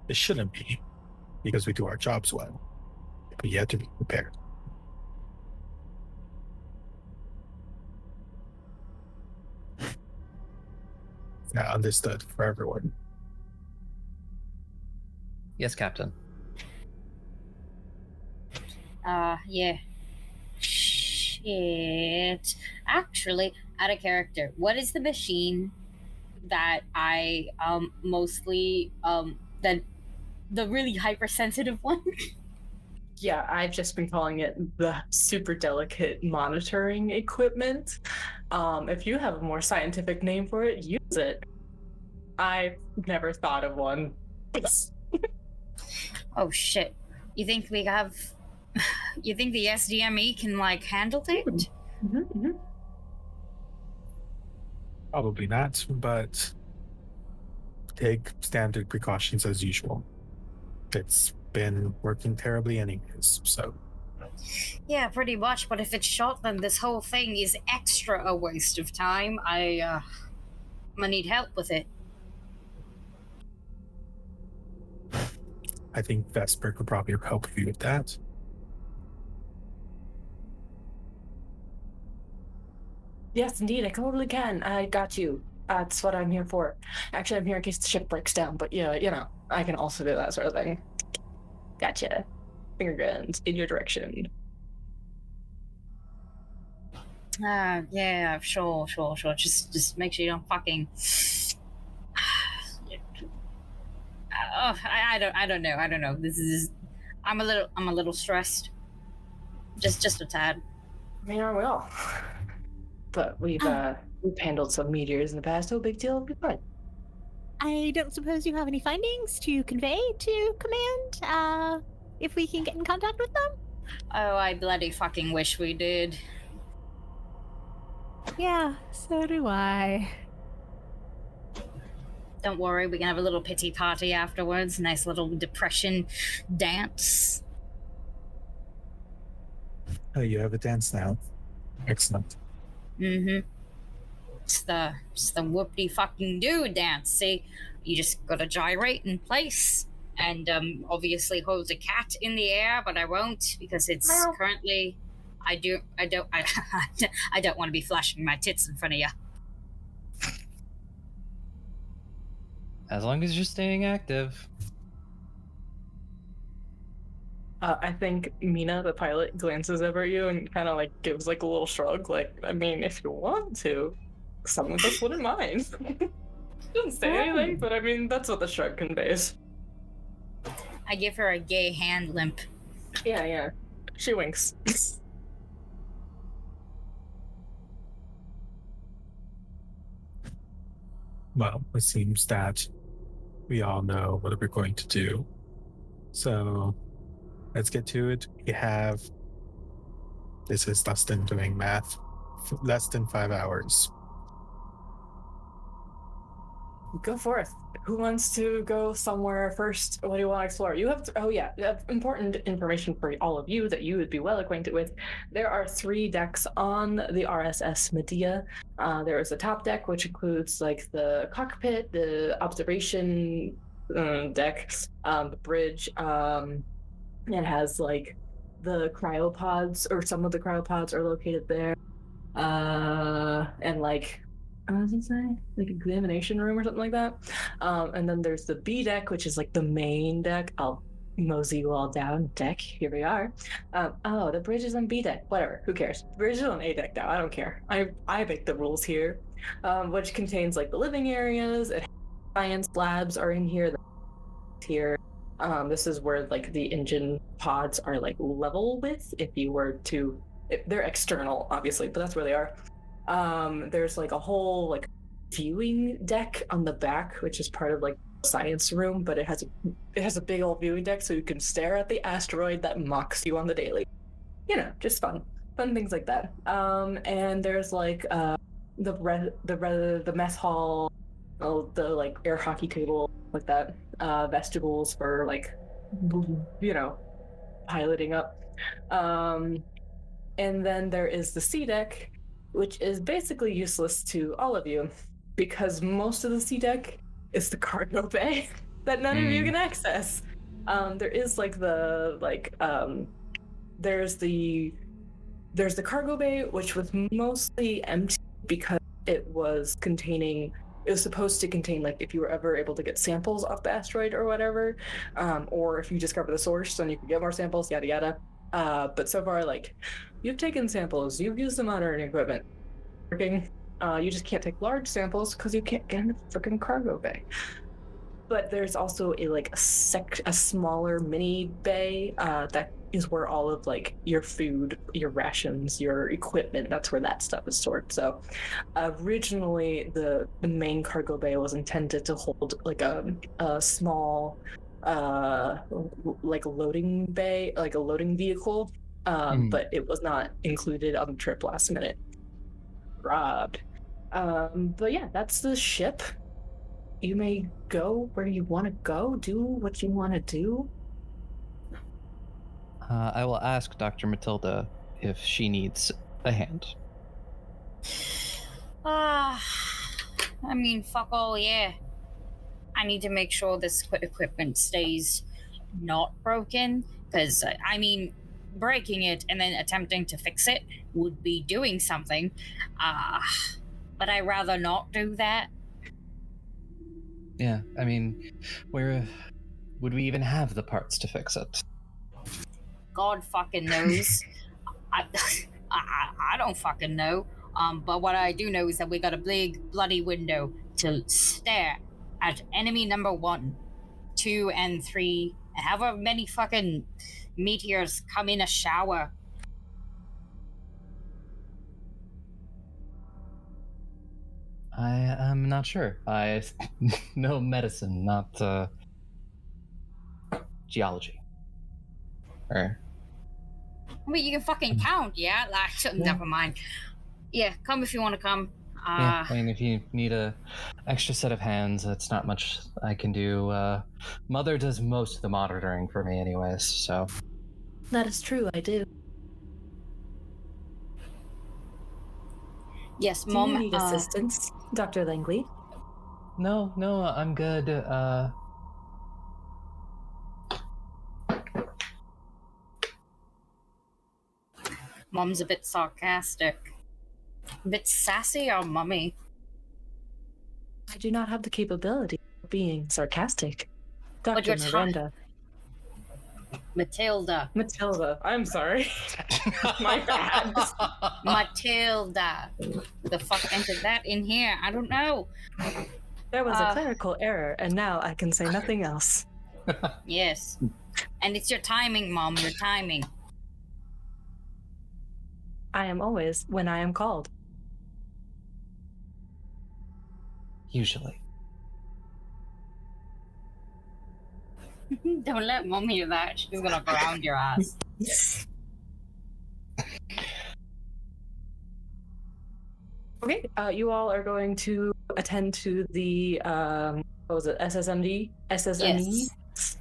It shouldn't be, because we do our jobs well, but you have to be prepared. Yeah, understood for everyone. Yes, Captain. Yeah. Shit. Actually, out of character, what is the machine that I mostly that the really hypersensitive one? Yeah, I've just been calling it the super delicate monitoring equipment. If you have a more scientific name for it, use it. I've never thought of one. Oh shit. You think we have you think the SDME can like handle it? Mm-hmm. Probably not, but take standard precautions as usual. It's been working terribly anyways, so. Yeah, pretty much, but if it's shot, then this whole thing is extra a waste of time. I'm gonna need help with it. I think Vesper could probably help you with that. Yes, indeed, I totally can. I got you. That's what I'm here for. Actually, I'm here in case the ship breaks down, but yeah, I can also do that sort of thing. Gotcha. Finger guns in your direction. Yeah, sure. Just make sure you don't fucking. I don't know. This is. I'm a little stressed. Just a tad. I mean, aren't we all? But we've handled some meteors in the past. No big deal. It'll be fine. I don't suppose you have any findings to convey to command. If we can get in contact with them. Oh, I bloody fucking wish we did. Yeah, so do I. Don't worry, we can have a little pity party afterwards. Nice little depression dance. Oh, you have a dance now. Excellent. Mm-hmm. It's the whoopty fucking do dance. See, you just gotta gyrate in place, and obviously hold a cat in the air, but I won't because it's currently. I don't want to be flashing my tits in front of you. As long as you're staying active. I think Mina, the pilot, glances over at you and kind of like gives like a little shrug. Like, I mean, if you want to, some of us wouldn't mind. Doesn't say anything, but I mean, that's what the shrug conveys. I give her a gay hand limp. Yeah. She winks. Well, it seems that we all know what we're going to do. So let's get to it. We have, this is Dustin doing math, less than 5 hours. Go forth. Who wants to go somewhere first? What do you want to explore? You have important information for all of you that you would be well acquainted with. There are 3 decks on the RSS Medea. There is a top deck, which includes like the cockpit, the observation deck, the bridge. It has like the cryopods, or some of the cryopods are located there. And like, what does it say? Like examination room or something like that. And then there's the B deck, which is like the main deck. I'll mosey you all down. Deck, here we are. The bridge is on B deck. Whatever, who cares? The bridge is on A deck now. I don't care. I make the rules here. Which contains like the living areas. Science labs are in here. Here. This is where like the engine pods are like level with. If you were to, they're external, obviously, but that's where they are. There's like a whole like viewing deck on the back, which is part of like the science room, but it has a big old viewing deck so you can stare at the asteroid that mocks you on the daily. Just fun things like that. And there's like the mess hall, the like air hockey table, like that, vestibules for like piloting up. And then there is the C deck, which is basically useless to all of you because most of the C deck is the cargo bay that none of you can access. There is like there's the cargo bay, which was mostly empty because it was supposed to contain like if you were ever able to get samples off the asteroid or whatever, or if you discover the source then you can get more samples, yada yada. But so far, like, you've taken samples, you've used the modern equipment working. You just can't take large samples because you can't get in the freaking cargo bay. But there's also a smaller mini bay that is where all of like your food, your rations, your equipment, that's where that stuff is stored. So originally the main cargo bay was intended to hold like a small like loading bay, like a loading vehicle, but it was not included on the trip last minute. Robbed. But yeah, that's the ship. You may go where you want to go, do what you want to do. I will ask Dr. Matilda if she needs a hand. I mean, fuck all, yeah. I need to make sure this equipment stays not broken, because, I mean, breaking it and then attempting to fix it would be doing something. But I'd rather not do that. Yeah, I mean, where would we even have the parts to fix it? God fucking knows. I don't fucking know. But what I do know is that we got a big bloody window to stare at enemy number 1, 2, and 3, and however many fucking meteors come in a shower. I am not sure. I know medicine, not geology. Or I mean, you can fucking count, yeah? Like, never mind. Yeah, come if you want to come. yeah, I mean, if you need a extra set of hands, it's not much I can do. Mother does most of the monitoring for me anyways, so. That is true, I do. Yes, Do Mom. you need assistance, Dr. Langley? No, I'm good. Mom's a bit sarcastic. A bit sassy, or Mummy? I do not have the capability of being sarcastic. But Dr. you're Miranda. Matilda. I'm sorry. My bad. Matilda. Who the fuck entered that in here? I don't know. There was a clerical error, and now I can say nothing else. Yes. And it's your timing, Mom, your timing. I am always when I am called. Usually. Don't let Mom hear that. She's gonna ground your ass. Okay, you all are going to attend to the, what was it, SSMD? SSME? Yes.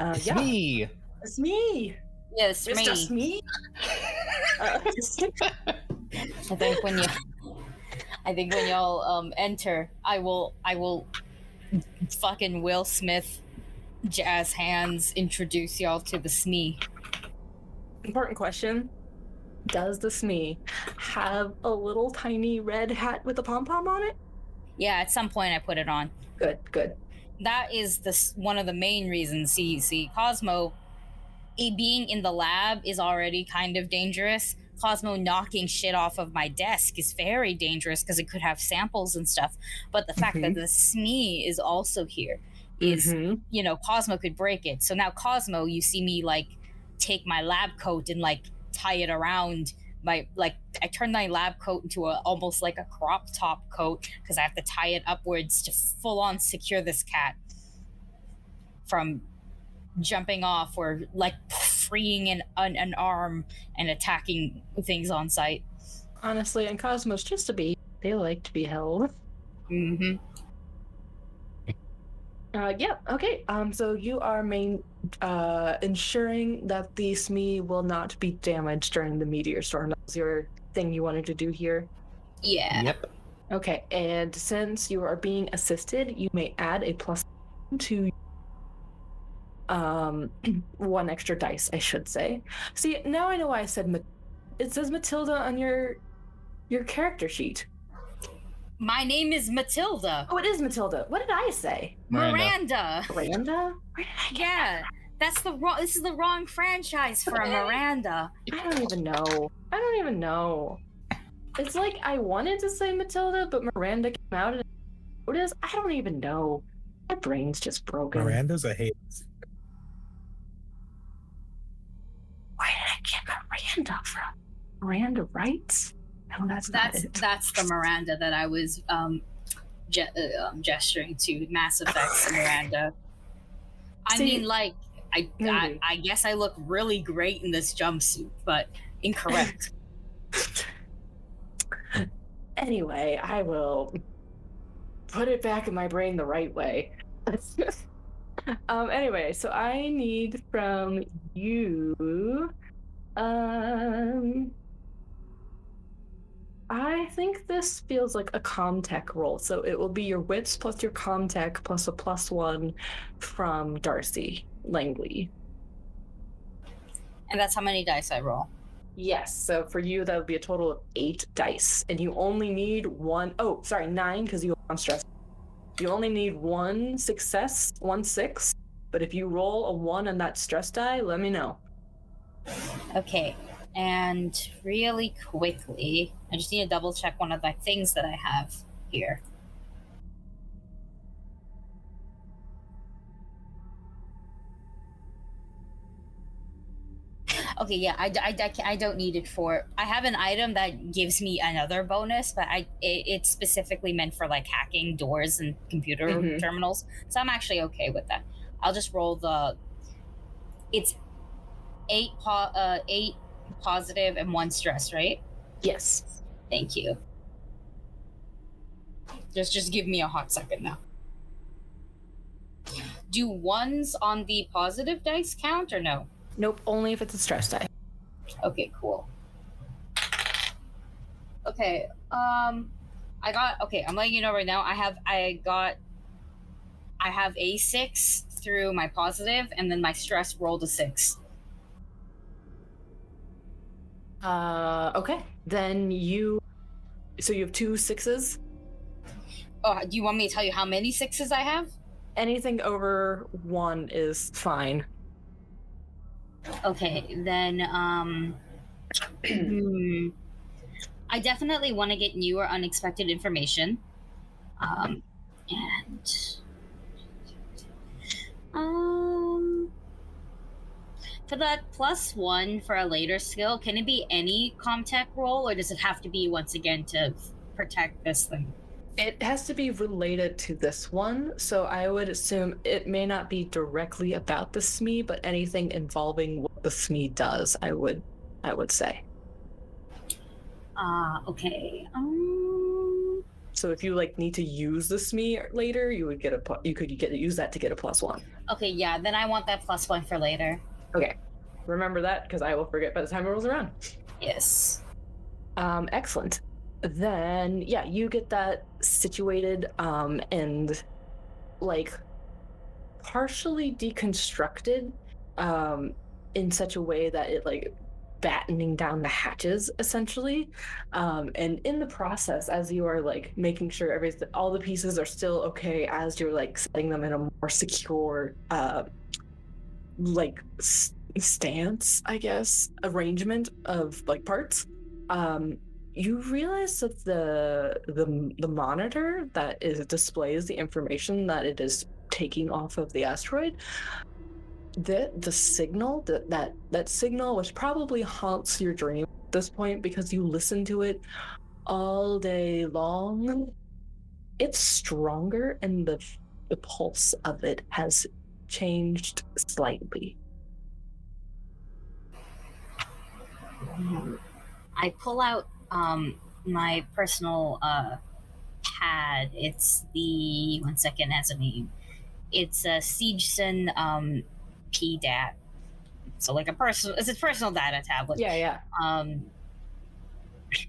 It's yeah. me! It's me! Yes, It's me. just me? I think when y'all enter, I will fucking Will Smith jazz hands introduce y'all to the SME. Important question. Does the SME have a little tiny red hat with a pom-pom on it? Yeah, at some point I put it on. Good. That is one of the main reasons. See, Cosmo, being in the lab is already kind of dangerous. Cosmo knocking shit off of my desk is very dangerous because it could have samples and stuff. But the fact that the SME is also here is, Cosmo could break it. So now Cosmo, you see me like take my lab coat and like tie it around my, like, I turned my lab coat into almost like a crop top coat because I have to tie it upwards to full on secure this cat from jumping off or like freeing an arm and attacking things on site. Honestly, and Cosmos just a bee. They like to be held. Mm-hmm. Yeah, okay. So you are ensuring that the SME will not be damaged during the meteor storm. That was your thing you wanted to do here? Yeah. Yep. Okay, and since you are being assisted, you may add a plus to one extra dice, I should say. See, now I know why I said it says Matilda on your character sheet. My name is Matilda. Oh, it is Matilda. What did I say? Miranda. Miranda? Where did I get that? This is the wrong franchise for a Miranda. I don't even know. It's like I wanted to say Matilda, but Miranda came out and what is? I don't even know. My brain's just broken. Miranda's a hate. Where did I get Miranda from? Miranda Wrights? No, that's not it. That's the Miranda that I was gesturing to. Mass Effect's Miranda. I mean, like, I guess I look really great in this jumpsuit, but incorrect. Anyway, I will put it back in my brain the right way. Anyway, so I need from you, I think this feels like a Comtech roll, so it will be your wits plus your Comtech plus a +1 from Darcy Langley. And that's how many dice I roll? Yes. So for you, that would be a total of 8 dice. And you only need 9 because you have stress. You only need 1 success, 1 6. But if you roll a 1 on that stress die, let me know. Okay. And really quickly, I just need to double check one of the things that I have here. Okay, yeah, I don't need it for. I have an item that gives me another bonus, but it's specifically meant for like hacking doors and computer terminals. So I'm actually okay with that. I'll just roll the. It's 8 positive and 1 stress, right? Yes. Thank you. Just give me a hot second now. Do 1s on the positive dice count or no? Nope, only if it's a stress die. Okay, cool. Okay, I'm letting you know right now. I have a 6 through my positive, and then my stress rolled a 6. Okay. Then you have 2 6s? Oh, do you want me to tell you how many 6s I have? Anything over 1 is fine. Okay, then I definitely want to get new or unexpected information. For that +1 for a later skill, can it be any Comtech roll, or does it have to be once again to protect this thing? It has to be related to this one, so I would assume it may not be directly about the SME, but anything involving what the SME does, I would say. Okay. So if you need to use the SME later, you could use that to get a +1. Okay, yeah, then I want that +1 for later. Okay, remember that because I will forget by the time it rolls around. Yes. Excellent. Then yeah, you get that situated and partially deconstructed in such a way that it battening down the hatches essentially, and in the process, as you are making sure all the pieces are still okay, as you're setting them in a more secure stance, I guess, arrangement of parts, you realize that the monitor that displays the information that it is taking off of the asteroid, the signal that signal, which probably haunts your dream at this point because you listen to it all day long, it's stronger, and the pulse of it has changed slightly. I pull out my personal pad. It's the 1 second, has a name. It's a Siegeson PDAT. So it's a personal data tablet. Yeah. And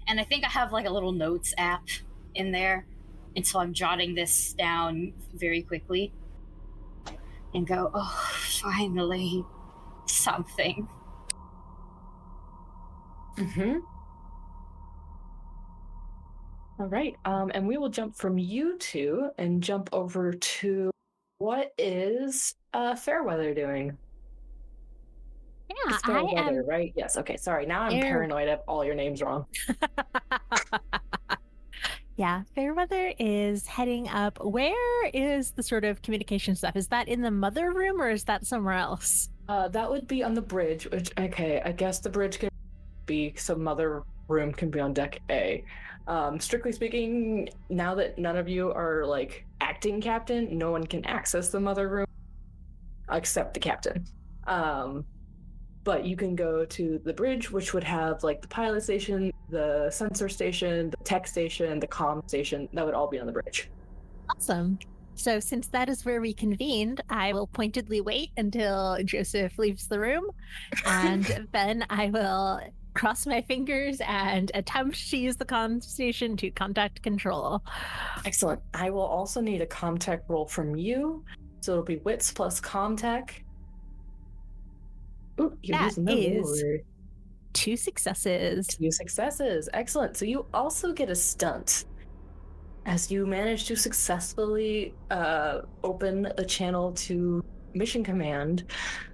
I think I have a little notes app in there, and so I'm jotting this down very quickly and go, oh, finally something. All right, and we will jump from you two and jump over to what is Fairweather doing? Yeah, it's Fairweather, right? Yes. Okay. Sorry. Now I'm paranoid. I have all your names wrong. Yeah, Fairweather is heading up. Where is the sort of communication stuff? Is that in the mother room or is that somewhere else? That would be on the bridge, which, okay, I guess the bridge can be, so mother room can be on deck A. Strictly speaking, now that none of you are acting captain, no one can access the mother room except the captain. But you can go to the bridge, which would have the pilot station, the sensor station, the tech station, the comm station. That would all be on the bridge. Awesome. So since that is where we convened, I will pointedly wait until Joseph leaves the room, and then I will cross my fingers and attempt to use the comm station to contact control. Excellent. I will also need a comm-tech roll from you. So it'll be wits plus comm-tech. Ooh, you're That using the is word. 2 successes. 2 successes. Excellent. So you also get a stunt as you manage to successfully open a channel to Mission Command.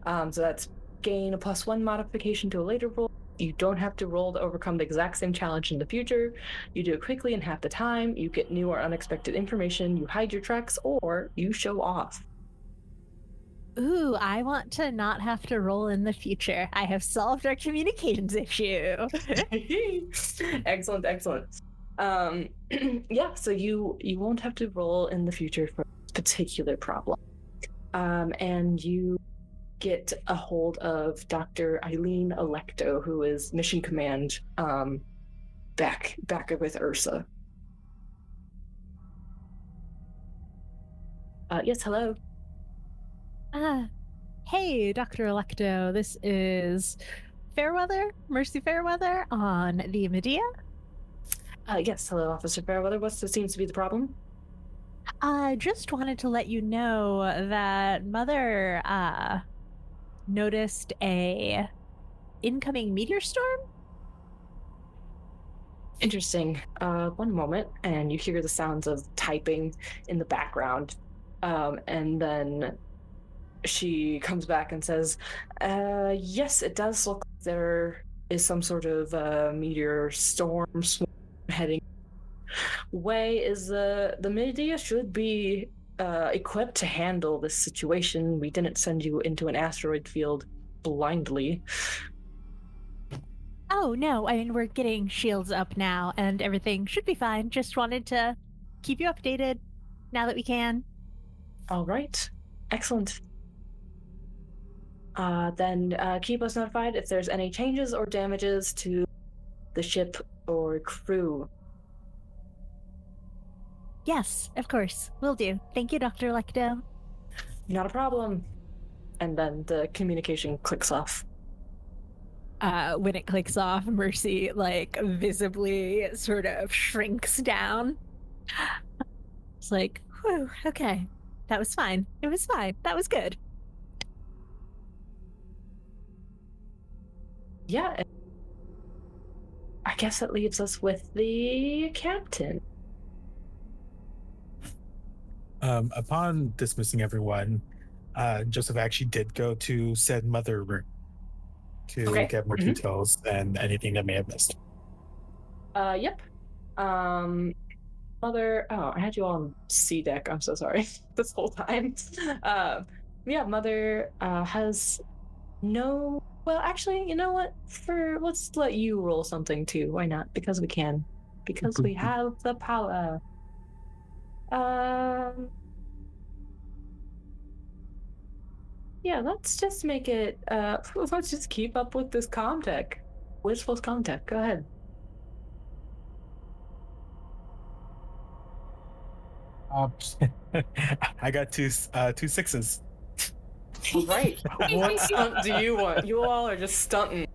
So that's gain a +1 modification to a later roll. You don't have to roll to overcome the exact same challenge in the future. You do it quickly in half the time. You get new or unexpected information. You hide your tracks, or you show off. Ooh, I want to not have to roll in the future. I have solved our communications issue. Excellent, excellent. Yeah, so you won't have to roll in the future for this particular problem. And you get a hold of Dr. Eileen Electo, who is Mission Command, back with Ursa. Yes, hello. Hey, Dr. Electo, this is Fairweather, Mercy Fairweather on the Medea. Yes, hello, Officer Fairweather. What seems to be the problem? I just wanted to let you know that Mother noticed a incoming meteor storm. Interesting. One moment, and you hear the sounds of typing in the background, and then she comes back and says, yes, it does look like there is some sort of meteor storm heading way. Is the Medea should be equipped to handle this situation. We didn't send you into an asteroid field blindly. Oh, no, I mean, we're getting shields up now and everything should be fine. Just wanted to keep you updated now that we can. All right. Excellent. Then keep us notified if there's any changes or damages to the ship or crew. Yes, of course. Will do. Thank you, Dr. Electo. Not a problem. And then the communication clicks off. When it clicks off, Mercy, like, visibly sort of shrinks down. It's like, whew, okay. That was fine. It was fine. That was good. Yeah. I guess that leaves us with the captain. Upon dismissing everyone, Joseph actually did go to said mother room to get more details than anything that may have missed. Yep. Mother, I had you on C deck. I'm so sorry this whole time. Yeah, Mother has no. Well, actually, you know what? Let's let you roll something too. Why not? Because we can. Because we have the power. Yeah, let's just make it. Let's just keep up with this comtech. Wishful comtech. Go ahead. I got two sixes. Right. What stunt do you want? You all are just stunting.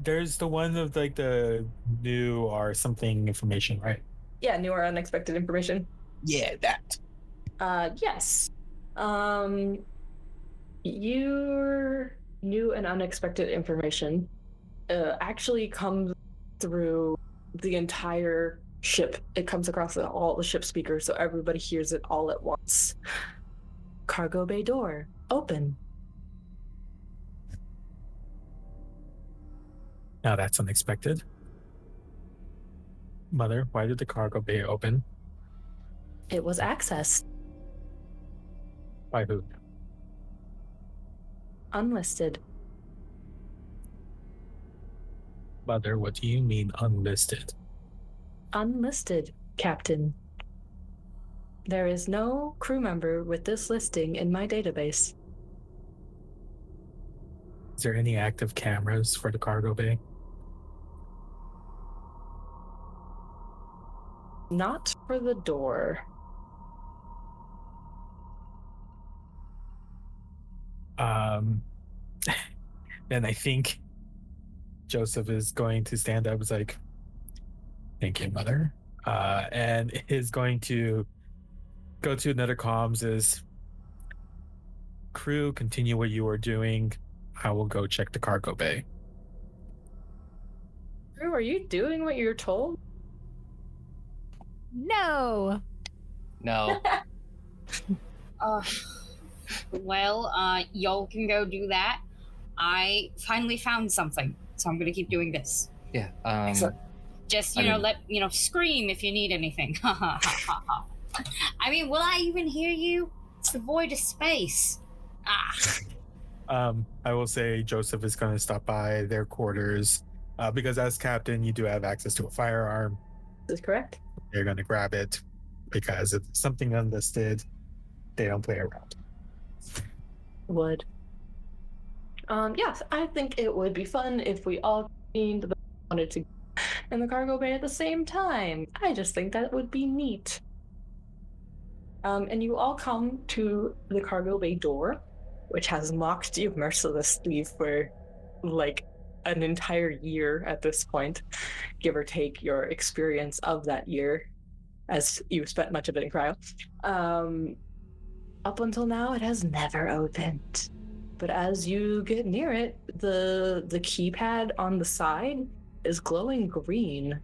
There's the one of like the new or something information, right? Yeah, new or unexpected information. Yeah, that. Yes. Your new and unexpected information actually comes through the entire ship. It comes across all the ship speakers, so everybody hears it all at once. Cargo bay door open. Now that's unexpected. Mother, why did the cargo bay open? It was accessed. By who? Unlisted. Mother, what do you mean unlisted? Unlisted, Captain. There is no crew member with this listing in my database. Is there any active cameras for the cargo bay? Not for the door. Then I think Joseph is going to stand up. It's like, thank you, Mother. And is going to go to another comms. Is crew continue what you are doing. I will go check the cargo bay. Crew, are you doing what you're told? No. No. Y'all can go do that. I finally found something, so I'm gonna keep doing this. Yeah. Just scream if you need anything. I mean, will I even hear you? It's the void of space. I will say Joseph is going to stop by their quarters because as captain, you do have access to a firearm. Is correct? You're going to grab it because if it's something unlisted, they don't play around. Would. Yes, I think it would be fun if we all wanted to in the cargo bay at the same time. I just think that would be neat. And you all come to the cargo bay door, which has mocked you mercilessly for like an entire year at this point, give or take your experience of that year, as you spent much of it in cryo. Up until now, it has never opened. But as you get near it, the keypad on the side is glowing green,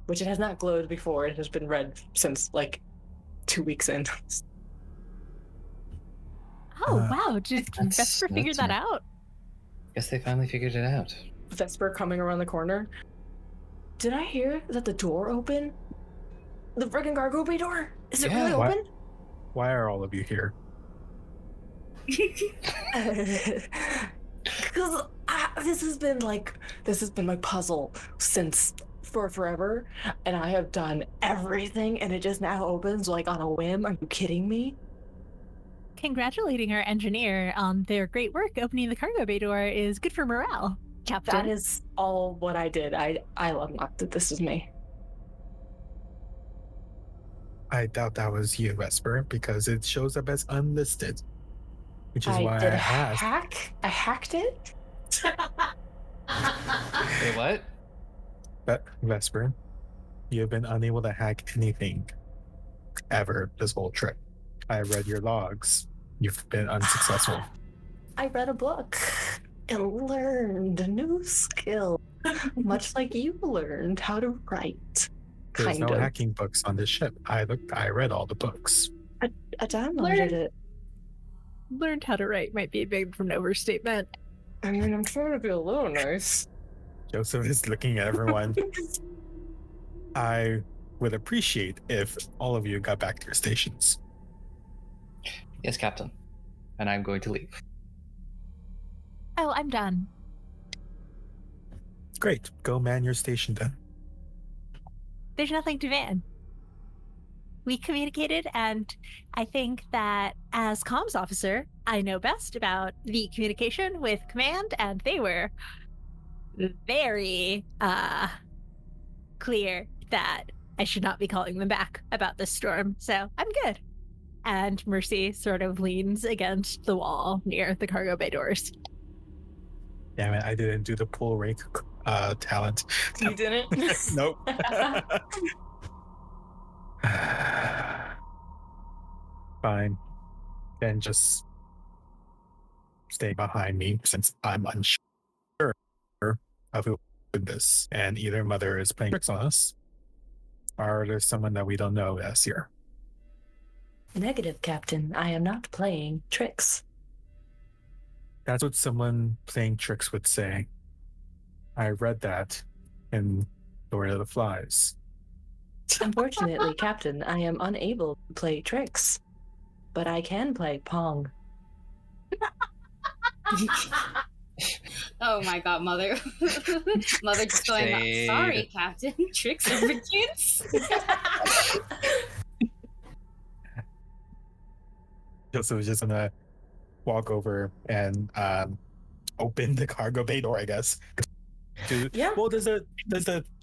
which it has not glowed before. It has been red since like 2 weeks in. Oh, wow. Did Vesper figure that out? Guess they finally figured it out. Vesper coming around the corner. Did I hear that the door opened? The friggin' cargo bay door? Is it really open? Why are all of you here? Because this has been my puzzle since for forever, and I have done everything, and it just now opens like on a whim. Are you kidding me? Congratulating our engineer on their great work opening the cargo bay door is good for morale, Captain. That is all what I did. I unlocked it. This is me. I doubt that was you, Vesper, because it shows up as unlisted, which is why I asked. I hacked it? Wait, what? Vesper, you have been unable to hack anything ever this whole trip. I read your logs. You've been unsuccessful. I read a book and learned a new skill, much like you learned how to write. There's no hacking books on this ship. I read all the books. I downloaded it. Learned how to write might be a bit of an overstatement. I mean, I'm trying to be a little nice. Joseph is looking at everyone. I would appreciate if all of you got back to your stations. Yes, Captain. And I'm going to leave. Oh, I'm done. Great. Go man your station then. There's nothing to man. We communicated, and I think that as comms officer, I know best about the communication with command, and they were very clear that I should not be calling them back about this storm, so I'm good. And Mercy sort of leans against the wall near the cargo bay doors. Damn it, I didn't do the pull rank talent. You didn't? Nope. Fine. Then just stay behind me since I'm unsure of who did this. And either Mother is playing tricks on us, or there's someone that we don't know that's here. Negative, Captain. I am not playing tricks. That's what someone playing tricks would say. I read that in Lord of the Flies. Unfortunately, Captain, I am unable to play tricks, but I can play Pong. Oh my god, Mother. Mother just going, sorry, Captain. Tricks are for kids. Joseph was just gonna walk over and open the cargo bay door, I guess. Yeah. Well, does the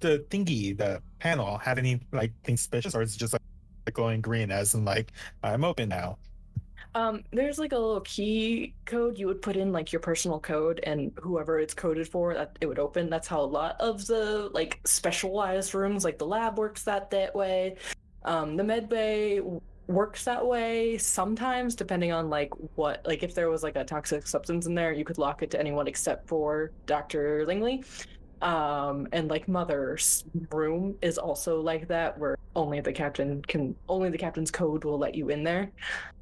thingy, the panel, have any like things suspicious, or is it just like glowing green as in like I'm open now? There's like a little key code you would put in, like your personal code, and whoever it's coded for, that it would open. That's how a lot of the like specialized rooms, like the lab, works that way. The med bay works that way sometimes, depending on like what, like if there was like a toxic substance in there, you could lock it to anyone except for Dr. Lingley. And like Mother's room is also like that, where only the captain's code will let you in there.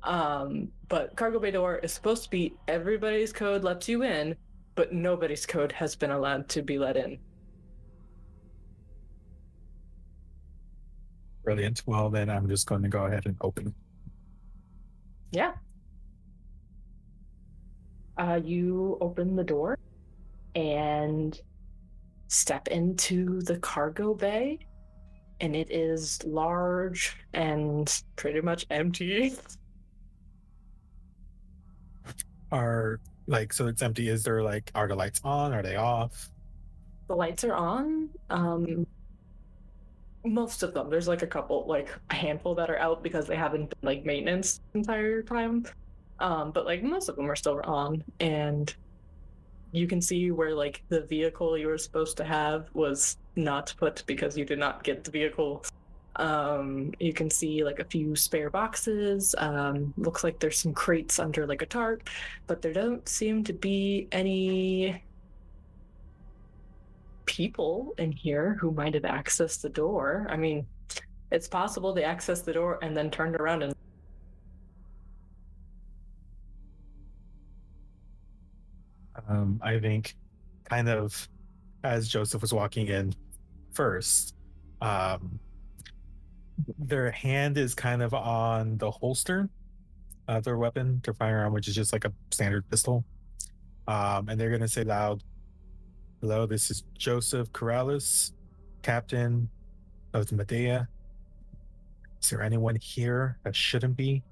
But cargo bay door is supposed to be everybody's code lets you in, but nobody's code has been allowed to be let in. Brilliant. Well, then I'm just going to go ahead and open. Yeah. You open the door and step into the cargo bay, and it is large and pretty much empty. So it's empty. Is there like, are the lights on? Are they off? The lights are on. Most of them. There's like a handful that are out because they haven't been like maintenance the entire time. But like most of them are still on, and you can see where like the vehicle you were supposed to have was not put because you did not get the vehicle. You can see like a few spare boxes. Looks like there's some crates under like a tarp, but there don't seem to be any people in here who might have accessed the door. I mean, it's possible they accessed the door and then turned around and I think kind of as Joseph was walking in first, their hand is kind of on the holster of their weapon, their firearm, which is just like a standard pistol. And they're going to say loud, "Hello, this is Joseph Corrales, captain of the Medea. Is there anyone here that shouldn't be?"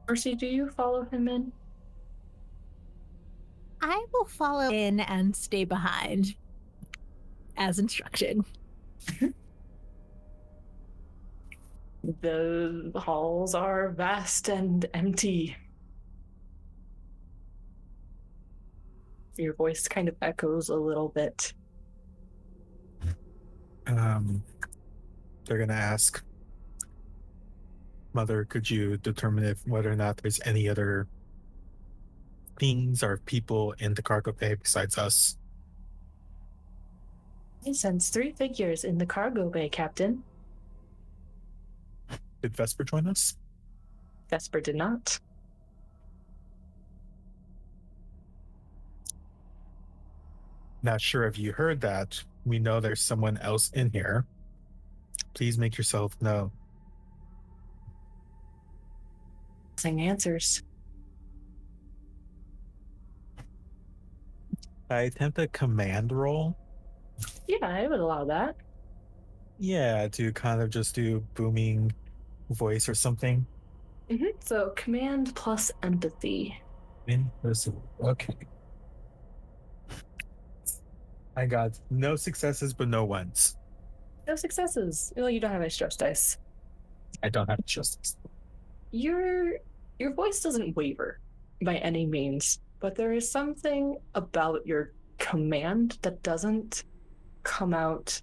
Mercy, do you follow him in? I will follow in and stay behind, as instructed. The halls are vast and empty. Your voice kind of echoes a little bit. They're going to ask, "Mother, could you determine whether or not there's any other things or people in the cargo bay besides us?" I sense 3 figures in the cargo bay, Captain. Did Vesper join us? Vesper did not. Not sure if you heard that. We know there's someone else in here. Please make yourself known. Sing answers. I attempt a command roll. Yeah, I would allow that. Yeah, to kind of just do booming voice or something. Mm-hmm. So command plus empathy. Okay. I got no successes, but no ones. No successes. Well, you don't have any stress dice. I don't have justice. Your voice doesn't waver by any means, but there is something about your command that doesn't come out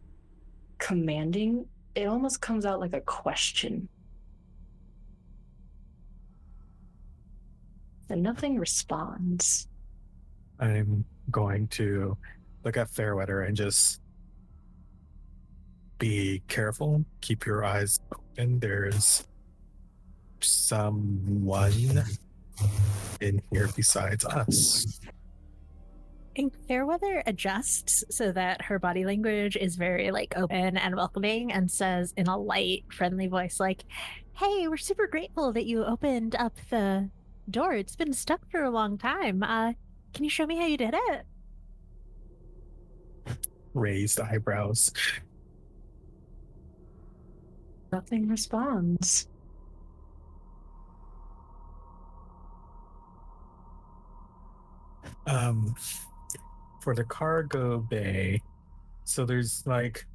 commanding. It almost comes out like a question. And nothing responds. I'm going to look at Fairweather and just be careful. Keep your eyes open. There's someone in here besides us. And Fairweather adjusts so that her body language is very like open and welcoming, and says in a light, friendly voice, like, "Hey, we're super grateful that you opened up the door. It's been stuck for a long time. Can you show me how you did it?" Raised eyebrows. Nothing responds. For the cargo bay, so there's like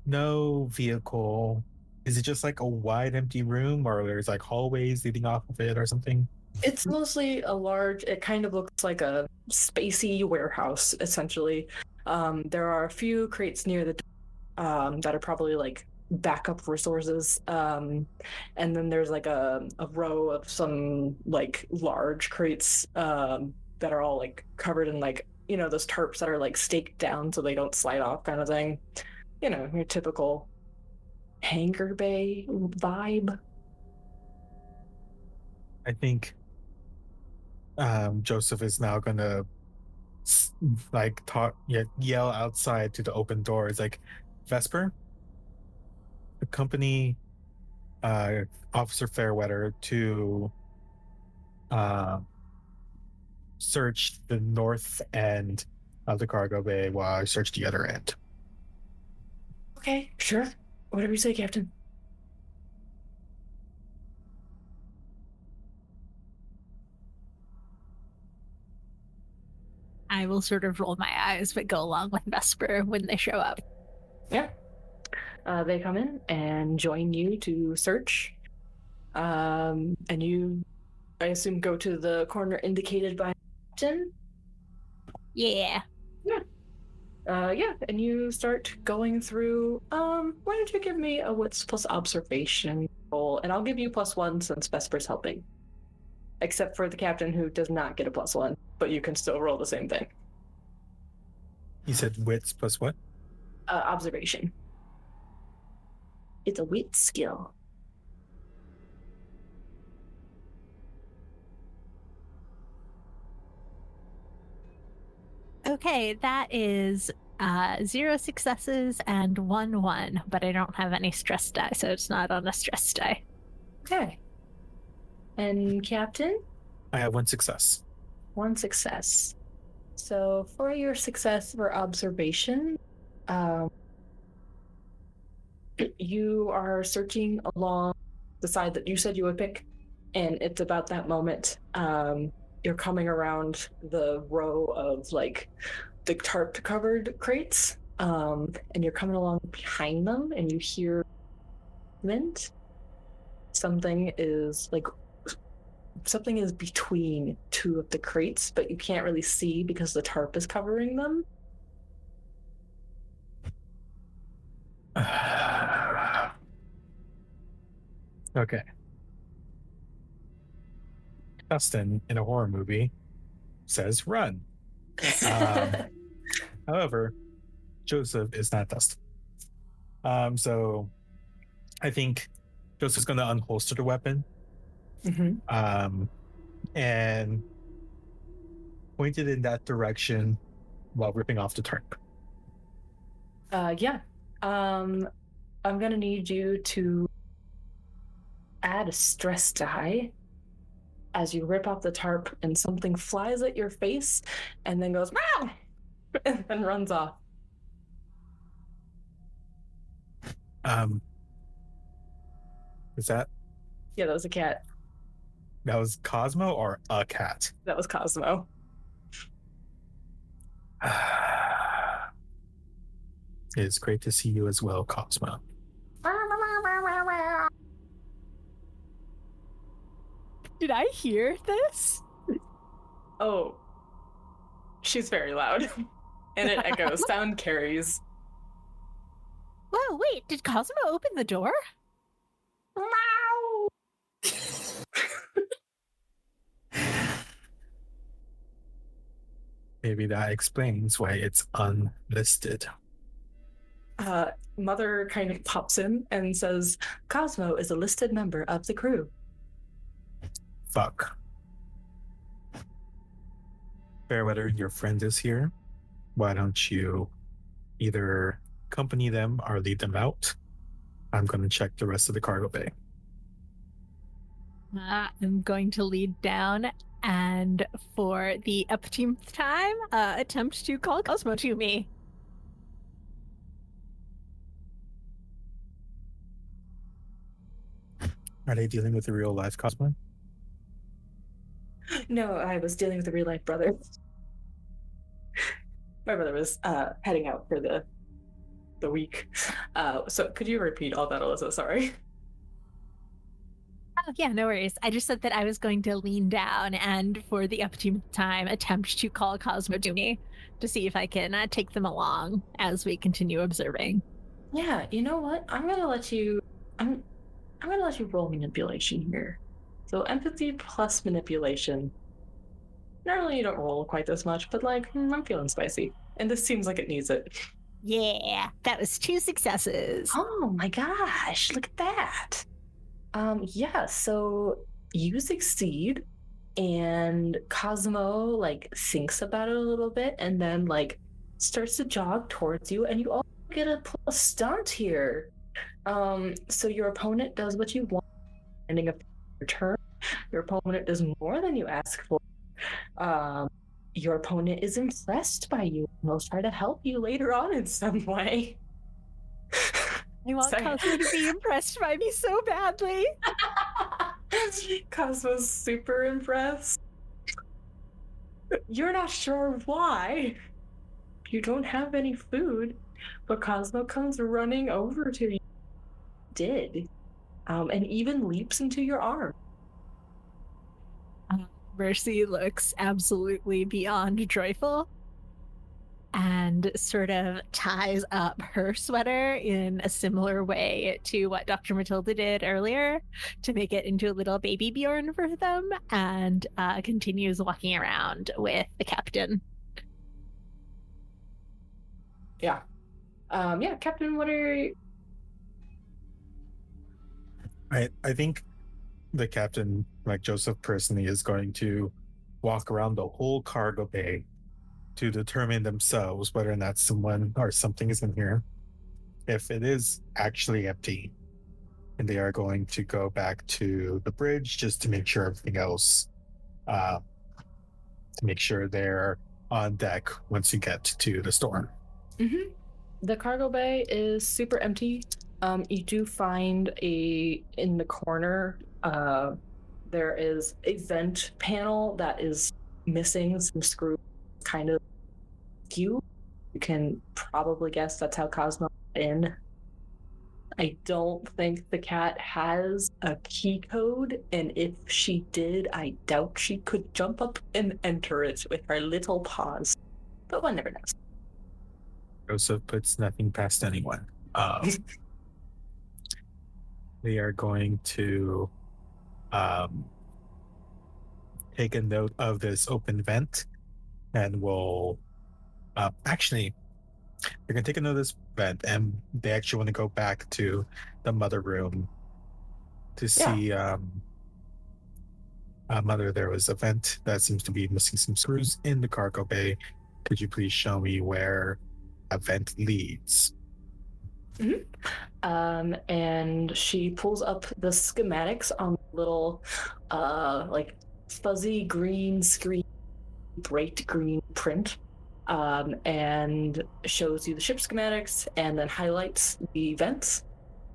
no vehicle. Is it just like a wide empty room, or there's like hallways leading off of it or something? It's mostly it kind of looks like a spacey warehouse, essentially. There are a few crates near the door, that are probably like backup resources. And then there's like a row of some like large crates that are all like covered in like, you know, those tarps that are like staked down so they don't slide off kind of thing. You know, your typical hangar bay vibe. I think Joseph is now gonna like yell outside to the open doors, like, Vesper, accompany Officer Fairweather to search the north end of the cargo bay while I search the other end. Okay, sure. Whatever you say, Captain. I will sort of roll my eyes, but go along with Vesper when they show up. Yeah. They come in and join you to search. And you, I assume, go to the corner indicated by Captain? Yeah. Yeah. Yeah, and you start going through. Why don't you give me a wits plus observation roll, and I'll give you +1 since Vesper's helping. Except for the captain, who does not get a +1, but you can still roll the same thing. You said wits plus what? Observation. It's a wit skill. Okay, that is 0 successes and 1 1, but I don't have any stress die, so it's not on a stress die. Okay. And Captain? I have 1 success. 1 success. So for your success for observation, you are searching along the side that you said you would pick, and it's about that moment. You're coming around the row of like the tarp covered crates, and you're coming along behind them, and you hear movement. Something is between 2 of the crates, but you can't really see because the tarp is covering them. Okay. Dustin in a horror movie says run. However, Joseph is not Dustin. So I think Joseph's going to unholster the weapon. And point it in that direction while ripping off the tarp. Yeah. I'm going to need you to add a stress die as you rip off the tarp and something flies at your face and then goes, meow, and then runs off. Is that? Yeah, that was a cat. That was Cosmo or a cat? That was Cosmo. It's great to see you as well, Cosmo. Did I hear this? Oh, she's very loud. And it echoes. Sound carries. Whoa, wait, did Cosmo open the door? Maybe that explains why it's unlisted. Mother kind of pops in and says, Cosmo is a listed member of the crew. Fuck. Fairweather, your friend is here. Why don't you either accompany them or lead them out? I'm going to check the rest of the cargo bay. I'm going to lead down, and for the upteenth time, attempt to call Cosmo to me. Are they dealing with the real life Cosmo? No, I was dealing with a real life brother. My brother was heading out for the week. So could you repeat all that, Alyssa? Sorry. Oh, yeah, no worries. I just said that I was going to lean down and for the upteenth time attempt to call Cosmo to me to see if I can take them along as we continue observing. Yeah, you know what? I'm gonna let you roll manipulation here. So empathy plus manipulation. Normally you don't roll quite this much, but like, I'm feeling spicy. And this seems like it needs it. Yeah, that was 2 successes. Oh my gosh, look at that. Yeah, so you succeed, and Cosmo like thinks about it a little bit and then like starts to jog towards you, and you all get a plus stunt here. So your opponent does what you want, ending a turn. Your opponent does more than you ask for. Your opponent is impressed by you and will try to help you later on in some way. I want Cosmo to be impressed by me so badly. Cosmo's super impressed. You're not sure why. You don't have any food, but Cosmo comes running over to you. Did. And even leaps into your arm. Mercy looks absolutely beyond joyful and sort of ties up her sweater in a similar way to what Dr. Matilda did earlier to make it into a little baby Bjorn for them, and continues walking around with the captain. Yeah. Yeah, Captain, what are you... I think the captain, like Joseph personally, is going to walk around the whole cargo bay to determine themselves whether or not someone or something is in here. If it is actually empty, and they are going to go back to the bridge just to make sure everything else, to make sure they're on deck once you get to the storm. Mm-hmm. The cargo bay is super empty. You do find in the corner, there is a vent panel that is missing some screws, kind of skew. You can probably guess that's how Cosmo got in. I don't think the cat has a key code, and if she did, I doubt she could jump up and enter it with her little paws. But one never knows. Joseph puts nothing past anyone. They are going to take a note of this open vent, and will actually, they're going to take a note of this vent, and they actually want to go back to the mother room to see mother. There was a vent that seems to be missing some screws in the cargo bay. Could you please show me where a vent leads? Mm-hmm. And she pulls up the schematics on the little like fuzzy green screen, bright green print, and shows you the ship schematics, and then highlights the vents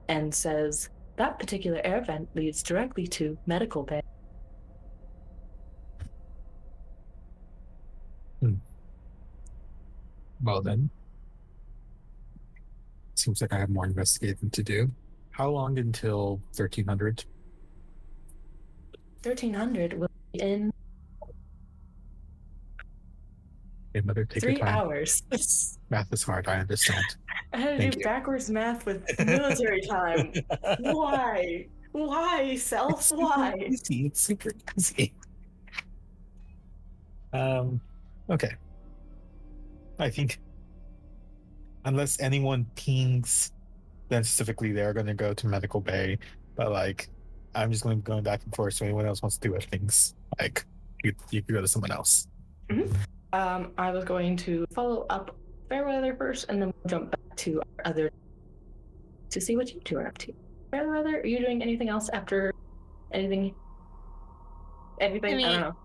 and says that particular air vent leads directly to medical bay. Well then, seems like I have more investigating to do. How long until 1300? 1300 will be in Mother, take 3 your time. hours. Math is hard, I understand. I had to do backwards math with military time. Why? Why, self? Why? Easy. It's super easy. Okay. I think unless anyone pings, then specifically they're going to go to medical bay. But like, I'm just going to be going back and forth. So anyone else wants to do other things, like you can go to someone else. Mm-hmm. I was going to follow up Fairweather first, and then we'll jump back to our other to see what you two are up to. Fairweather, are you doing anything else after anything? Anything? I don't know.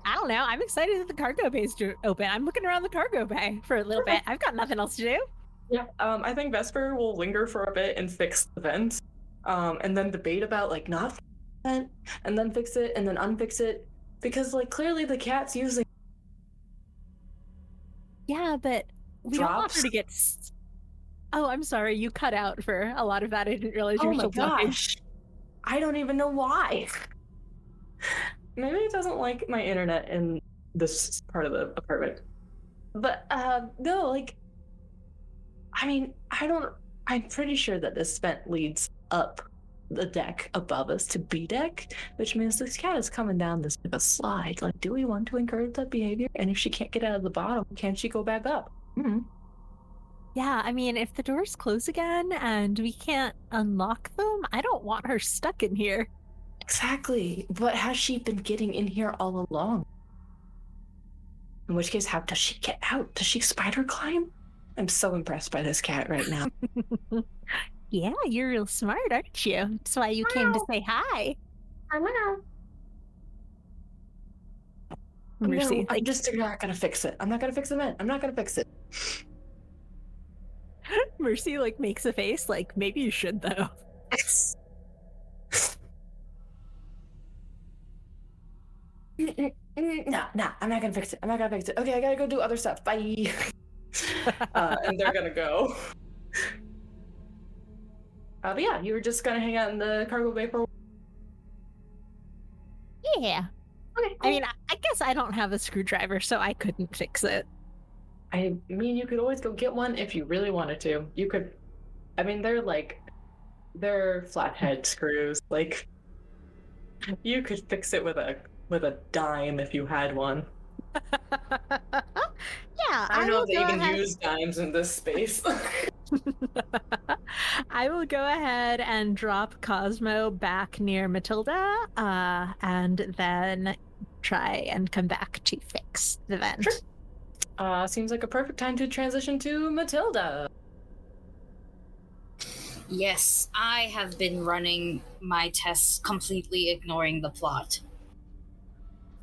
I don't know. I'm excited that the cargo bay is open. I'm looking around the cargo bay for a little bit. I've got nothing else to do. Yeah. I think Vesper will linger for a bit and fix the vent, and then debate about like not vent, and then fix it, and then unfix it, because like clearly the cat's using. Yeah, but we don't want her to get. Oh, I'm sorry. You cut out for a lot of that. I didn't realize you were still talking. I don't even know why. Maybe it doesn't like my internet in this part of the apartment. But no, like, I mean, I don't I'm pretty sure that this vent leads up the deck above us to B deck, which means this cat is coming down this bit of a slide. Like, do we want to encourage that behavior? And if she can't get out of the bottom, can she go back up? Yeah, I mean, if the doors close again and we can't unlock them, I don't want her stuck in here. Exactly. But has she been getting in here all along? In which case, how does she get out? Does she spider climb? I'm so impressed by this cat right now. Yeah, you're real smart, aren't you? That's why you came to say hi. I know. Mercy, No, I'm just not gonna fix it. I'm not gonna fix the vent. I'm not gonna fix it. Mercy makes a face maybe you should though. No, I'm not gonna fix it. I'm not gonna fix it. Okay, I gotta go do other stuff. Bye. And they're gonna go. But yeah, you were just gonna hang out in the cargo bay for a while? Yeah. Okay, cool. I mean, I guess I don't have a screwdriver, so I couldn't fix it. I mean, you could always go get one if you really wanted to. You could. I mean, they're flathead screws. You could fix it with a dime if you had one. Yeah, I don't know if they even use dimes in this space. I will go ahead and drop Cosmo back near Matilda, and then try and come back to fix the vent. Sure. Seems like a perfect time to transition to Matilda. Yes, I have been running my tests completely ignoring the plot.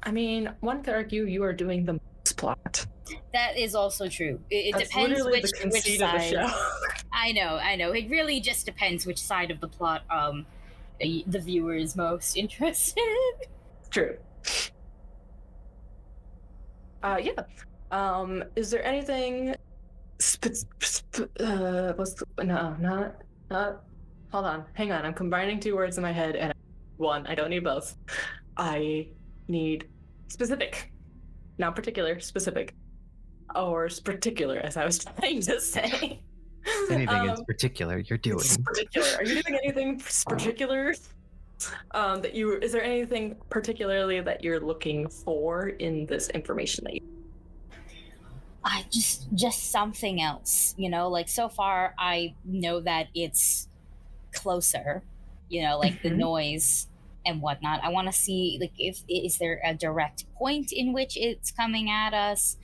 I mean, one could argue you are doing the plot. That is also true. It depends which side. Of the show. I know. It really just depends which side of the plot the viewer is most interested in. True. Yeah. Is there anything? Hold on. Hang on. I'm combining two words in my head, and one. I don't need both. I need specific, not particular. Specific, or particular, as I was trying to say. Anything is particular you're doing. Particular. Are you doing anything particular? Is there anything particularly that you're looking for in this information that you? Just something else, so far I know that it's closer, the noise and whatnot. I want to see is there a direct point in which it's coming at us?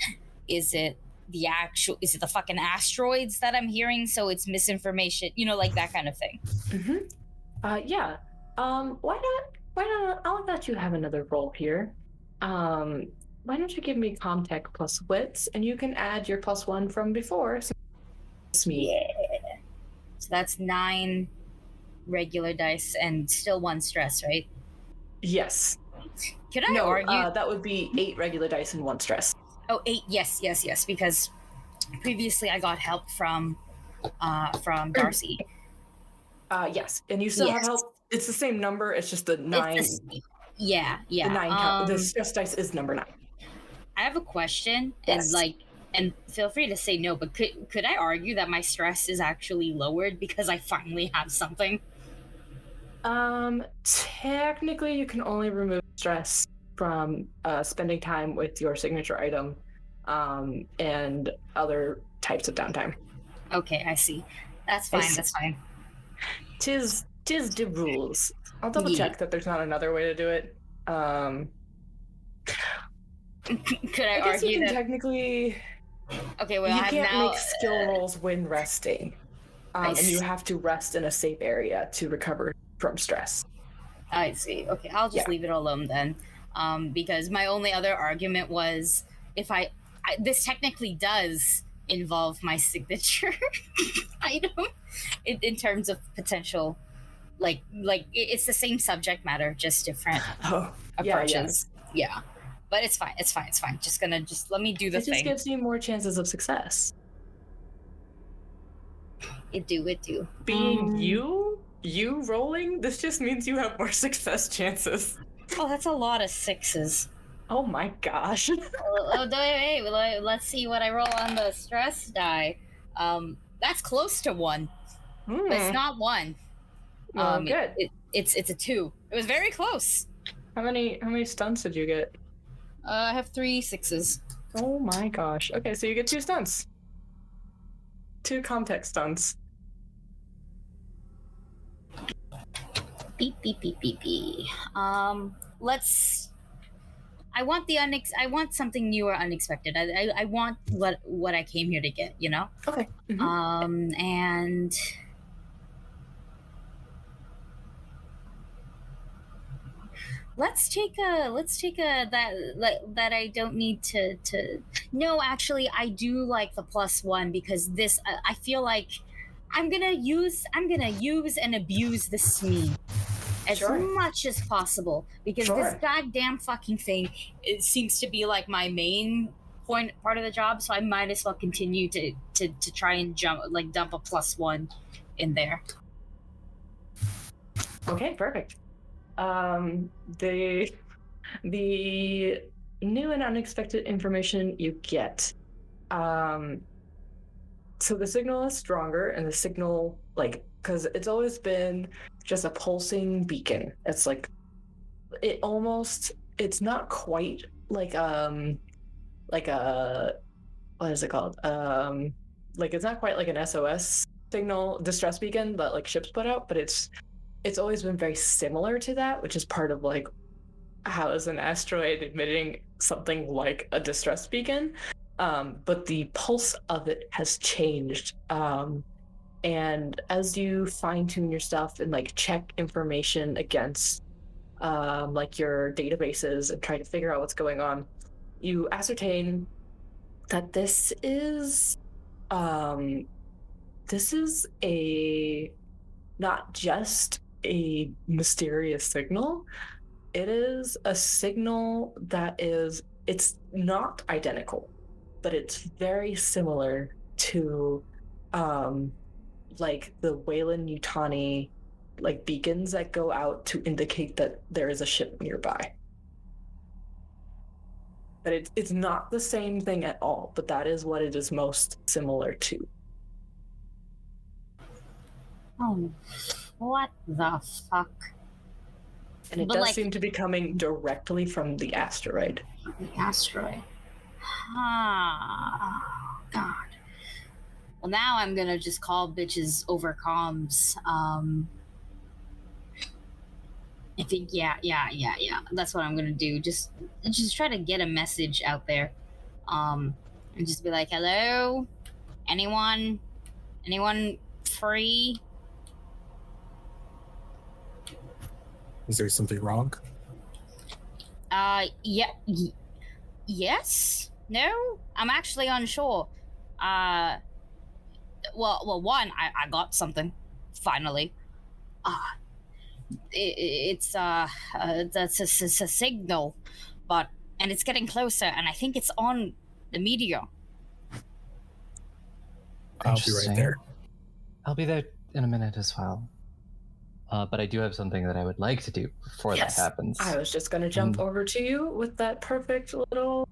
Is it the fucking asteroids that I'm hearing, so it's misinformation, that kind of thing? Yeah. Why not I'll let you have another role here. Why don't you give me Comtech plus wits, and you can add your +1 from before. So it's me. Yeah. So that's 9 regular dice and still 1 stress, right? Yes. Could I argue? That would be 8 regular dice and 1 stress. Oh, 8. Yes. Because previously I got help from Darcy. Yes, and you still have help. It's the same number. It's just the 9. Yeah. The 9. The stress dice is number 9. I have a question, yes. and feel free to say no, but could I argue that my stress is actually lowered because I finally have something? Technically, you can only remove stress from spending time with your signature item, and other types of downtime. Okay, I see. That's fine. That's fine. Tis the rules. I'll double check that there's not another way to do it. Could I guess argue you can that technically? Okay, well, you I can't now make skill rolls when resting, and you have to rest in a safe area to recover from stress. I see. Okay, I'll just leave it alone then, because my only other argument was if I this technically does involve my signature item in terms of potential, like it's the same subject matter, just different approaches. Yeah. But it's fine. Just let me do the thing. It just gives you more chances of success. It do. Being you rolling, this just means you have more success chances. Oh, that's a lot of 6s. Oh my gosh. Wait, let's see what I roll on the stress die. That's close to 1. But it's not 1. Well, good. It's a 2. It was very close. How many stunts did you get? I have 3 6s. Oh my gosh. Okay, so you get 2 stunts. 2 context stunts. Beep beep beep beep beep. Let's. I want something new or unexpected. I want what I came here to get. You know. Okay. Mm-hmm. And. Let's take a that I don't need to. No, actually, I do like the +1 because this I feel like I'm gonna use and abuse the SME as much as possible because this goddamn fucking thing, it seems to be like my main part of the job, so I might as well continue to try and dump a +1 in there. Okay, perfect. The new and unexpected information you get. So the signal is stronger, and the signal, because it's always been just a pulsing beacon. It's it's not quite like a what is it called? It's not quite like an SOS signal, distress beacon that ships put out, but it's always been very similar to that, which is part of how is an asteroid emitting something like a distress beacon. But the pulse of it has changed. And as you fine-tune your stuff and check information against your databases and try to figure out what's going on, you ascertain that this is not just a mysterious signal. It is a signal that it's not identical, but it's very similar to the Weyland-Yutani beacons that go out to indicate that there is a ship nearby. But it's not the same thing at all, but that is what it is most similar to. Oh, what the fuck? And it does seem to be coming directly from the asteroid. The asteroid. Ah, God. Well, now I'm gonna just call bitches over comms. I think, yeah. That's what I'm gonna do. Just try to get a message out there. And just be like, hello? Anyone free? Is there something wrong? Yes? No? I'm actually unsure. Well, one, I got something. Finally. It's a signal, and it's getting closer, and I think it's on the meteor. I'll be right there. I'll be there in a minute as well. But I do have something that I would like to do before that happens. I was just going to jump over to you with that perfect little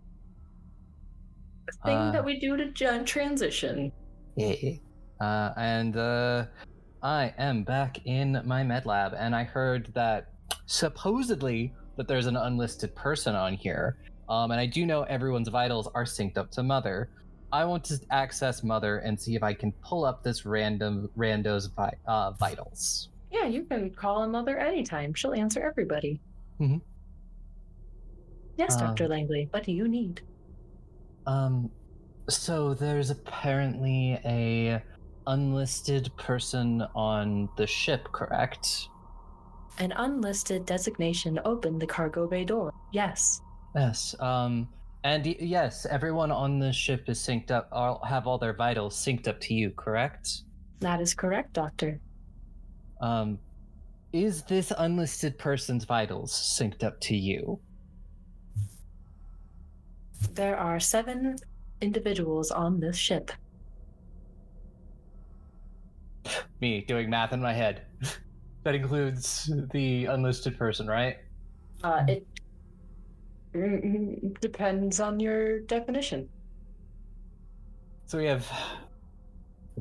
thing that we do to transition. Yeah. I am back in my med lab, and I heard that supposedly that there's an unlisted person on here. And I do know everyone's vitals are synced up to Mother. I want to access Mother and see if I can pull up this rando's vitals. Yeah, you can call on Mother anytime. She'll answer everybody. Mm-hmm. Yes, Dr. Langley, what do you need? So there's apparently a unlisted person on the ship, correct? An unlisted designation opened the cargo bay door. Yes. Yes. And yes, everyone on the ship is synced up, have all their vitals synced up to you, correct? That is correct, Doctor. Is this unlisted person's vitals synced up to you? There are 7 individuals on this ship. Me doing math in my head. That includes the unlisted person, right? It depends on your definition. So we have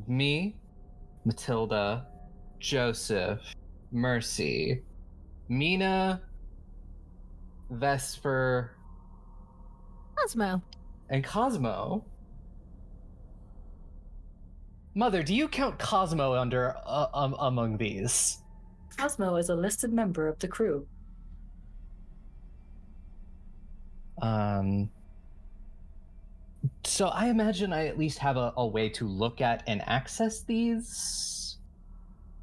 me, Matilda, Joseph, Mercy, Mina, Vesper, Cosmo. and Cosmo. Mother, do you count Cosmo under among these? Cosmo is a listed member of the crew. So I imagine I at least have a way to look at and access these.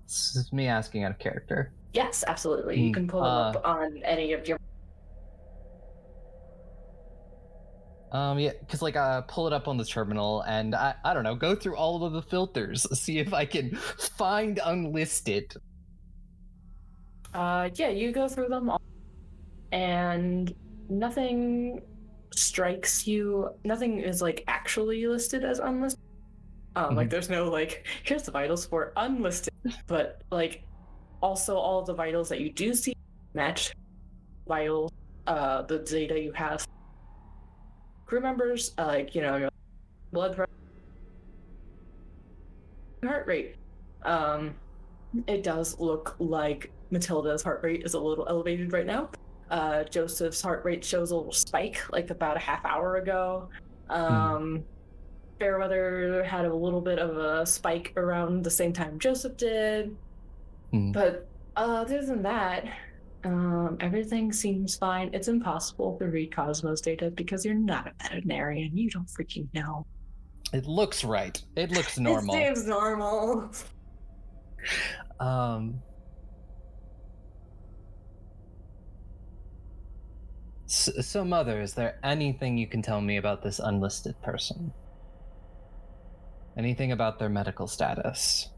This is me asking out of character. Yes, absolutely. You can pull them up on any of your... Yeah, because pull it up on the terminal and I don't know, go through all of the filters, see if I can find unlisted. Yeah, you go through them all, and nothing strikes you. Nothing is actually listed as unlisted. There's no here's the vitals for unlisted, but also all of the vitals that you do see match vitals, the data you have. Crew members, your blood pressure, heart rate. It does look like Matilda's heart rate is a little elevated right now. Joseph's heart rate shows a little spike about a half hour ago. Fairweather had a little bit of a spike around the same time Joseph did. But other than that, everything seems fine. It's impossible to read Cosmo's data because you're not a veterinarian. You don't freaking know. It looks right. It looks normal. It seems normal. So, Mother, is there anything you can tell me about this unlisted person? Anything about their medical status?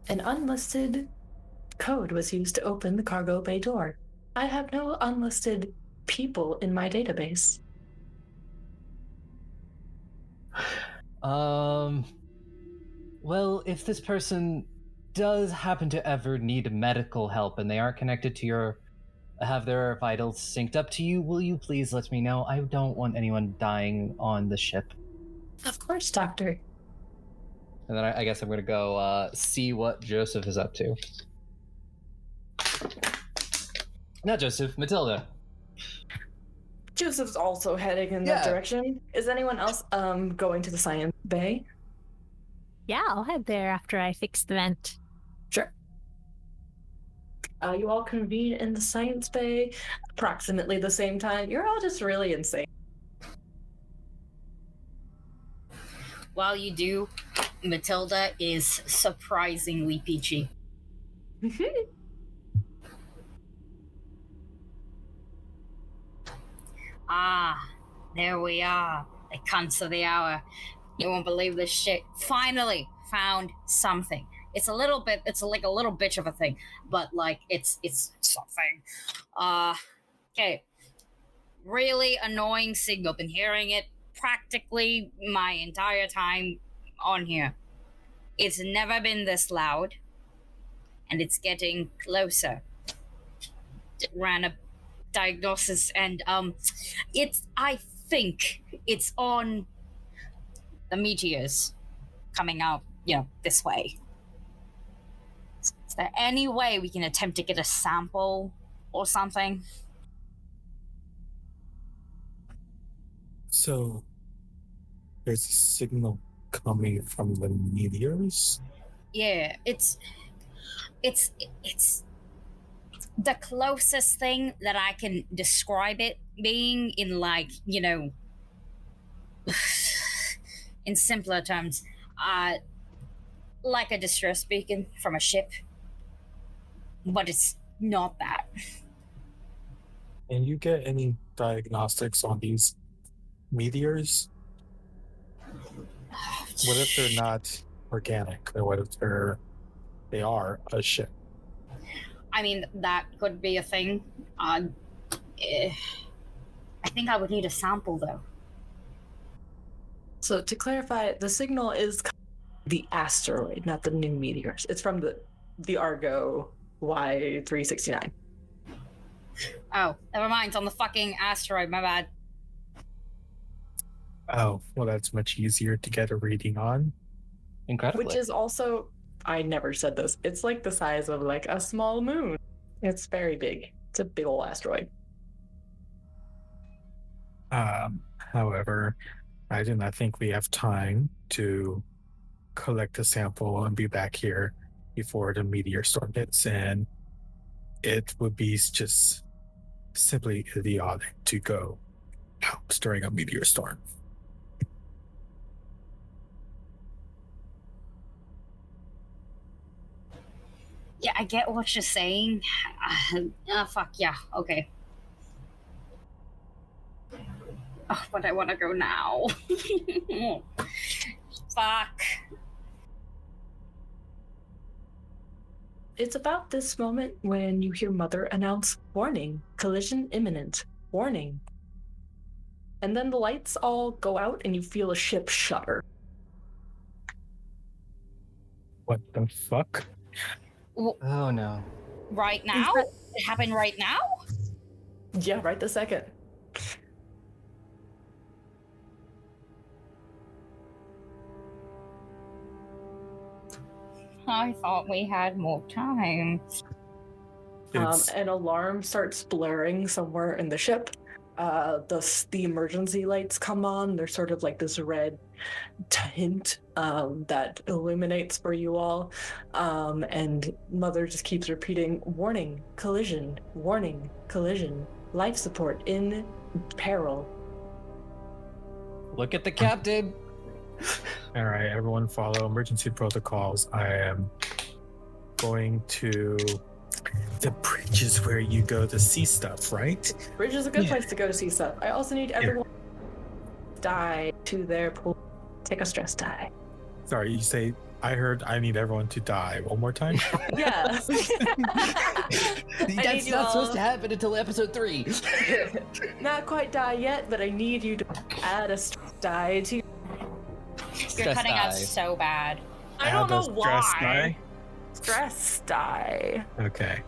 An unlisted code was used to open the cargo bay door. I have no unlisted people in my database. Well, if this person does happen to ever need medical help and they are connected to have their vitals synced up to you, will you please let me know? I don't want anyone dying on the ship. Of course, Doctor. And then I guess I'm going to go see what Joseph is up to. Not Joseph, Matilda. Joseph's also heading in that direction. Is anyone else going to the science bay? Yeah, I'll head there after I fix the vent. Sure. You all convene in the science bay approximately the same time. You're all just really insane. While you do, Matilda is surprisingly peachy. There we are. The cunts of the hour. You won't believe this shit. Finally found something. It's a little bitch of a thing, but it's something. Okay. Really annoying signal. Been hearing it practically my entire time on here. It's never been this loud, and it's getting closer. Ran a diagnosis, and I think it's on the meteors coming out, this way. Is there any way we can attempt to get a sample or something? So there's a signal coming from the meteors? Yeah, it's the closest thing that I can describe it being in in simpler terms, like a distress beacon from a ship, but it's not that. Can you get any diagnostics on these meteors? What if they're not organic, or what if they are a ship? I mean, that could be a thing. I think I would need a sample, though. So to clarify, the signal is the asteroid, not the new meteors. It's from the Argo Y369. Oh, never mind. It's on the fucking asteroid. My bad. Oh, well, that's much easier to get a reading on. Incredibly. Which is also, I never said this, it's like the size of like a small moon. It's very big. It's a big old asteroid. However, I do not think we have time to collect a sample and be back here before the meteor storm hits, and it would be just simply idiotic to go out during a meteor storm. Yeah, I get what you're saying. Fuck yeah, okay. Oh, but I want to go now. Fuck. It's about this moment when you hear Mother announce, warning, collision imminent, warning. And then the lights all go out and you feel a ship shudder. What the fuck? Oh no. Right now? It happened right now? Yeah, right this second. I thought we had more time. An alarm starts blaring somewhere in the ship. The emergency lights come on. They're sort of like this red tint that illuminates for you all. And Mother just keeps repeating, warning, collision, life support in peril. Look at the captain. All right, everyone follow emergency protocols. I am going to... The bridge is where you go to see stuff, right? Bridge is a good place to go to see stuff. I also need everyone to die to their pool. Take a stress die. Sorry, you say, I heard I need everyone to die. One more time? Yeah. That's not supposed to happen until episode 3. Not quite die yet, but I need you to add a stress die to... You're cutting out so bad. I don't know why. Stress die? Stress die. Okay.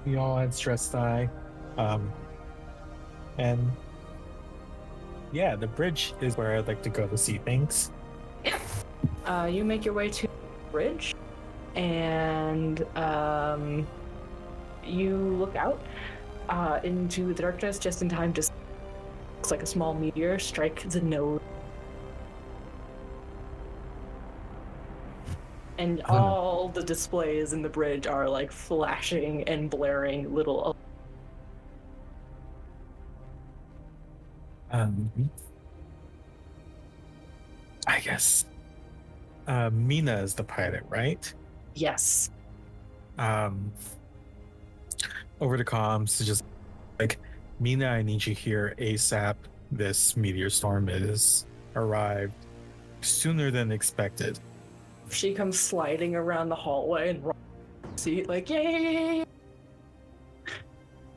We all had stress die. And yeah, the bridge is where I'd like to go to see things. Yeah. You make your way to the bridge, and you look out into the darkness just in time to see, looks like a small meteor strike the node. And all the displays in the bridge are like flashing and blaring little... I guess Mina is the pilot, right? Yes. Over the comms, just like, Mina, I need you here ASAP. This meteor storm is arrived sooner than expected. She comes sliding around the hallway and seat like, yay!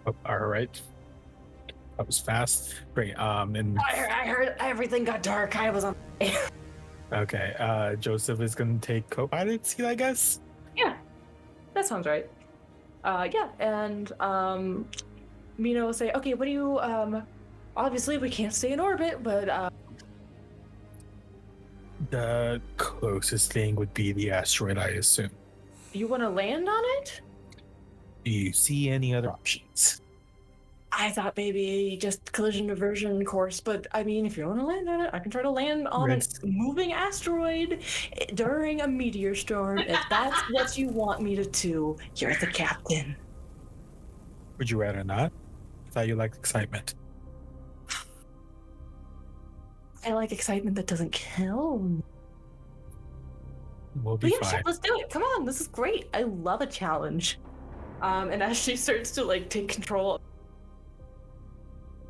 Oh, all right. That was fast. Great. And I heard everything got dark. I was on. Okay. Joseph is going to take co-pilot seat, I guess. Yeah, that sounds right. Yeah, and Mina will say, okay, what do you? Obviously, we can't stay in orbit, but the closest thing would be the asteroid, I assume. You want to land on it? Do you see any other options? I thought maybe just collision aversion course, but I mean, if you want to land on it, I can try to land on a moving asteroid during a meteor storm. If that's what you want me to do, you're the captain. Would you rather not? I thought you liked excitement. I like excitement that doesn't kill. We'll be fine. Sure, let's do it. Come on, this is great. I love a challenge. And as she starts to like take control,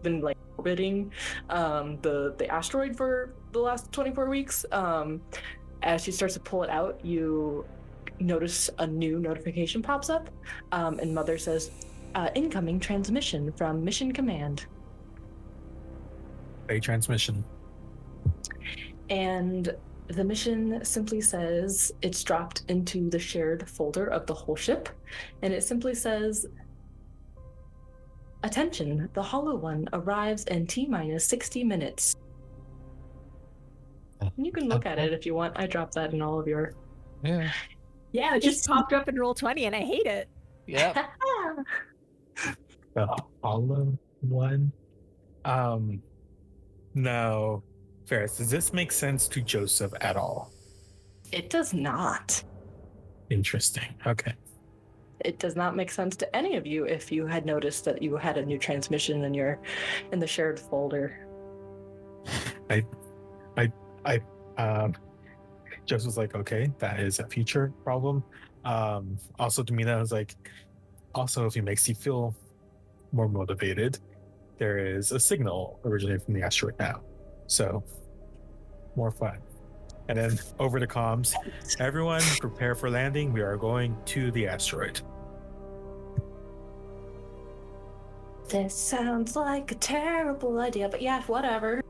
been like orbiting the asteroid for the last 24 weeks. As she starts to pull it out, you notice a new notification pops up, and Mother says, "Incoming transmission from Mission Command." A transmission. And the mission simply says it's dropped into the shared folder of the whole ship, and it simply says, "Attention, the Hollow One arrives in T-minus 60 minutes. You can look at it if you want. I dropped that in all of your. Yeah. Yeah, it just popped up in Roll20 and I hate it. Yep. The hollow one. No, Farris, does this make sense to Joseph at all? It does not. Interesting. Okay. It does not make sense to any of you if you had noticed that you had a new transmission in the shared folder. Joseph was like, okay, that is a future problem. Also, Domina was like, also, if it makes you feel more motivated, there is a signal originating from the asteroid now. So, more fun. And then over the comms, everyone prepare for landing. We are going to the asteroid. This sounds like a terrible idea, but yeah, whatever.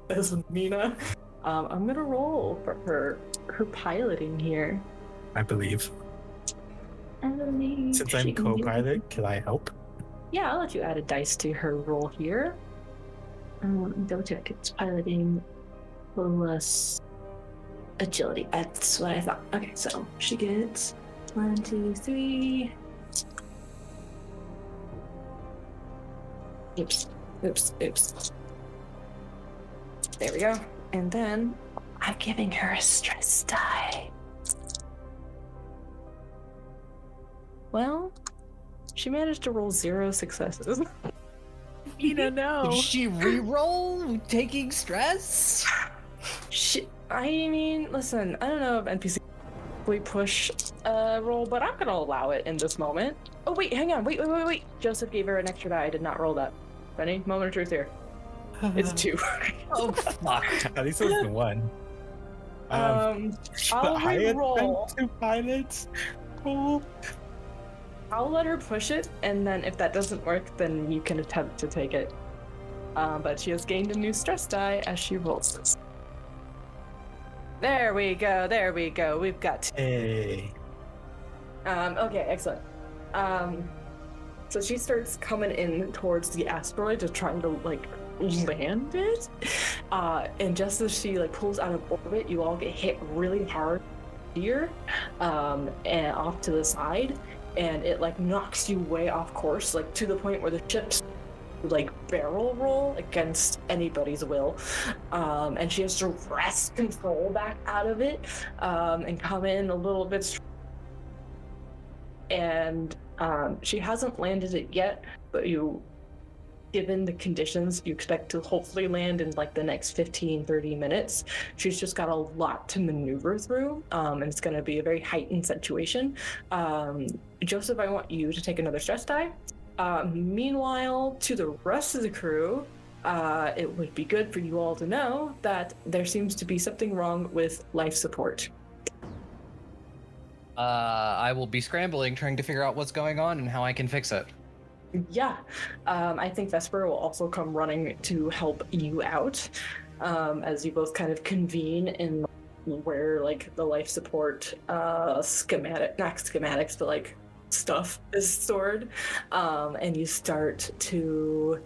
This is Mina. I'm gonna roll for her piloting here. I believe. Since I'm co-pilot, can I help? Yeah, I'll let you add a dice to her roll here. Double check. It's piloting plus agility. That's what I thought. Okay, so she gets 1, 2, 3. Oops. There we go. And then I'm giving her a stress die. Well, she managed to roll 0 successes. No. Did she re-roll taking stress? I mean, listen, I don't know if NPC we push roll, but I'm gonna allow it in this moment. Oh wait, hang on, wait. Joseph gave her an extra die. I did not roll that. Benny, moment of truth here. It's 2. Oh fuck! At least it was the 1. I'll re-roll. 2 pilots. Cool. I'll let her push it, and then if that doesn't work, then you can attempt to take it. But she has gained a new stress die as she rolls this. There we go. We've got 2. Hey. Okay, excellent. So she starts coming in towards the asteroid to try to land it. And just as she pulls out of orbit, you all get hit really hard here, and off to the side, and it knocks you way off course, to the point where the ship's barrel roll against anybody's will, and she has to wrest control back out of it, and come in a little bit and she hasn't landed it yet, but given the conditions, you expect to hopefully land in the next 15-30 minutes. She's just got a lot to maneuver through, and it's going to be a very heightened situation. Joseph, I want you to take another stress die. Meanwhile, to the rest of the crew, it would be good for you all to know that there seems to be something wrong with life support. I will be scrambling, trying to figure out what's going on and how I can fix it. Yeah, I think Vesper will also come running to help you out, as you both kind of convene in where the life support not schematics, but stuff is stored, and you start to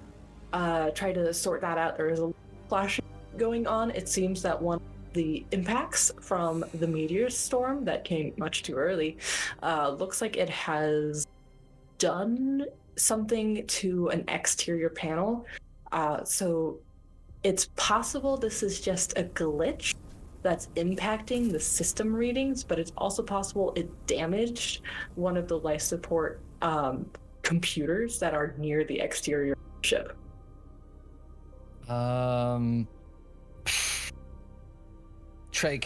try to sort that out. There is a flash going on. It seems that one of the impacts from the meteor storm that came much too early looks like it has done something to an exterior panel, so it's possible this is just a glitch that's impacting the system readings, but it's also possible it damaged one of the life support computers that are near the exterior ship. Can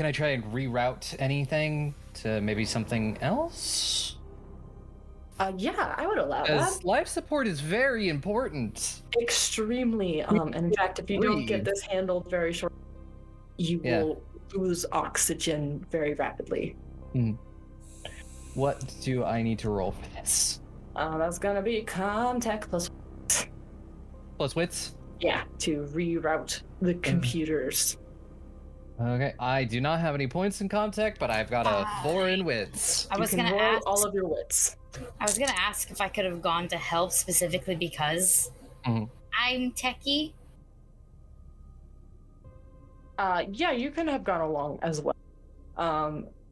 I try and reroute anything to maybe something else? Yeah, I would allow that. Because life support is very important. Extremely. And in fact, if you don't get this handled very short, you will lose oxygen very rapidly. What do I need to roll for this? That's gonna be Comtech plus wits? Yeah, to reroute the computers. Okay, I do not have any points in Comtech, but I've got a 4 in wits. I was gonna ask all of your wits. I was gonna ask if I could have gone to help specifically because I'm techie. Yeah, you can have gone along as well.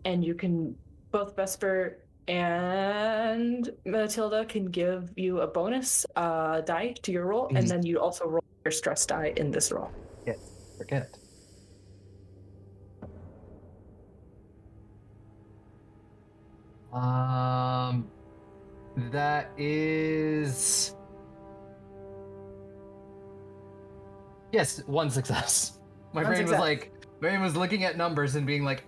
And you can, both Vesper and Matilda can give you a bonus die to your roll, and then you also roll your stress die in this roll. Yeah, forget it. That is... Yes, one success. My brain was looking at numbers and being like,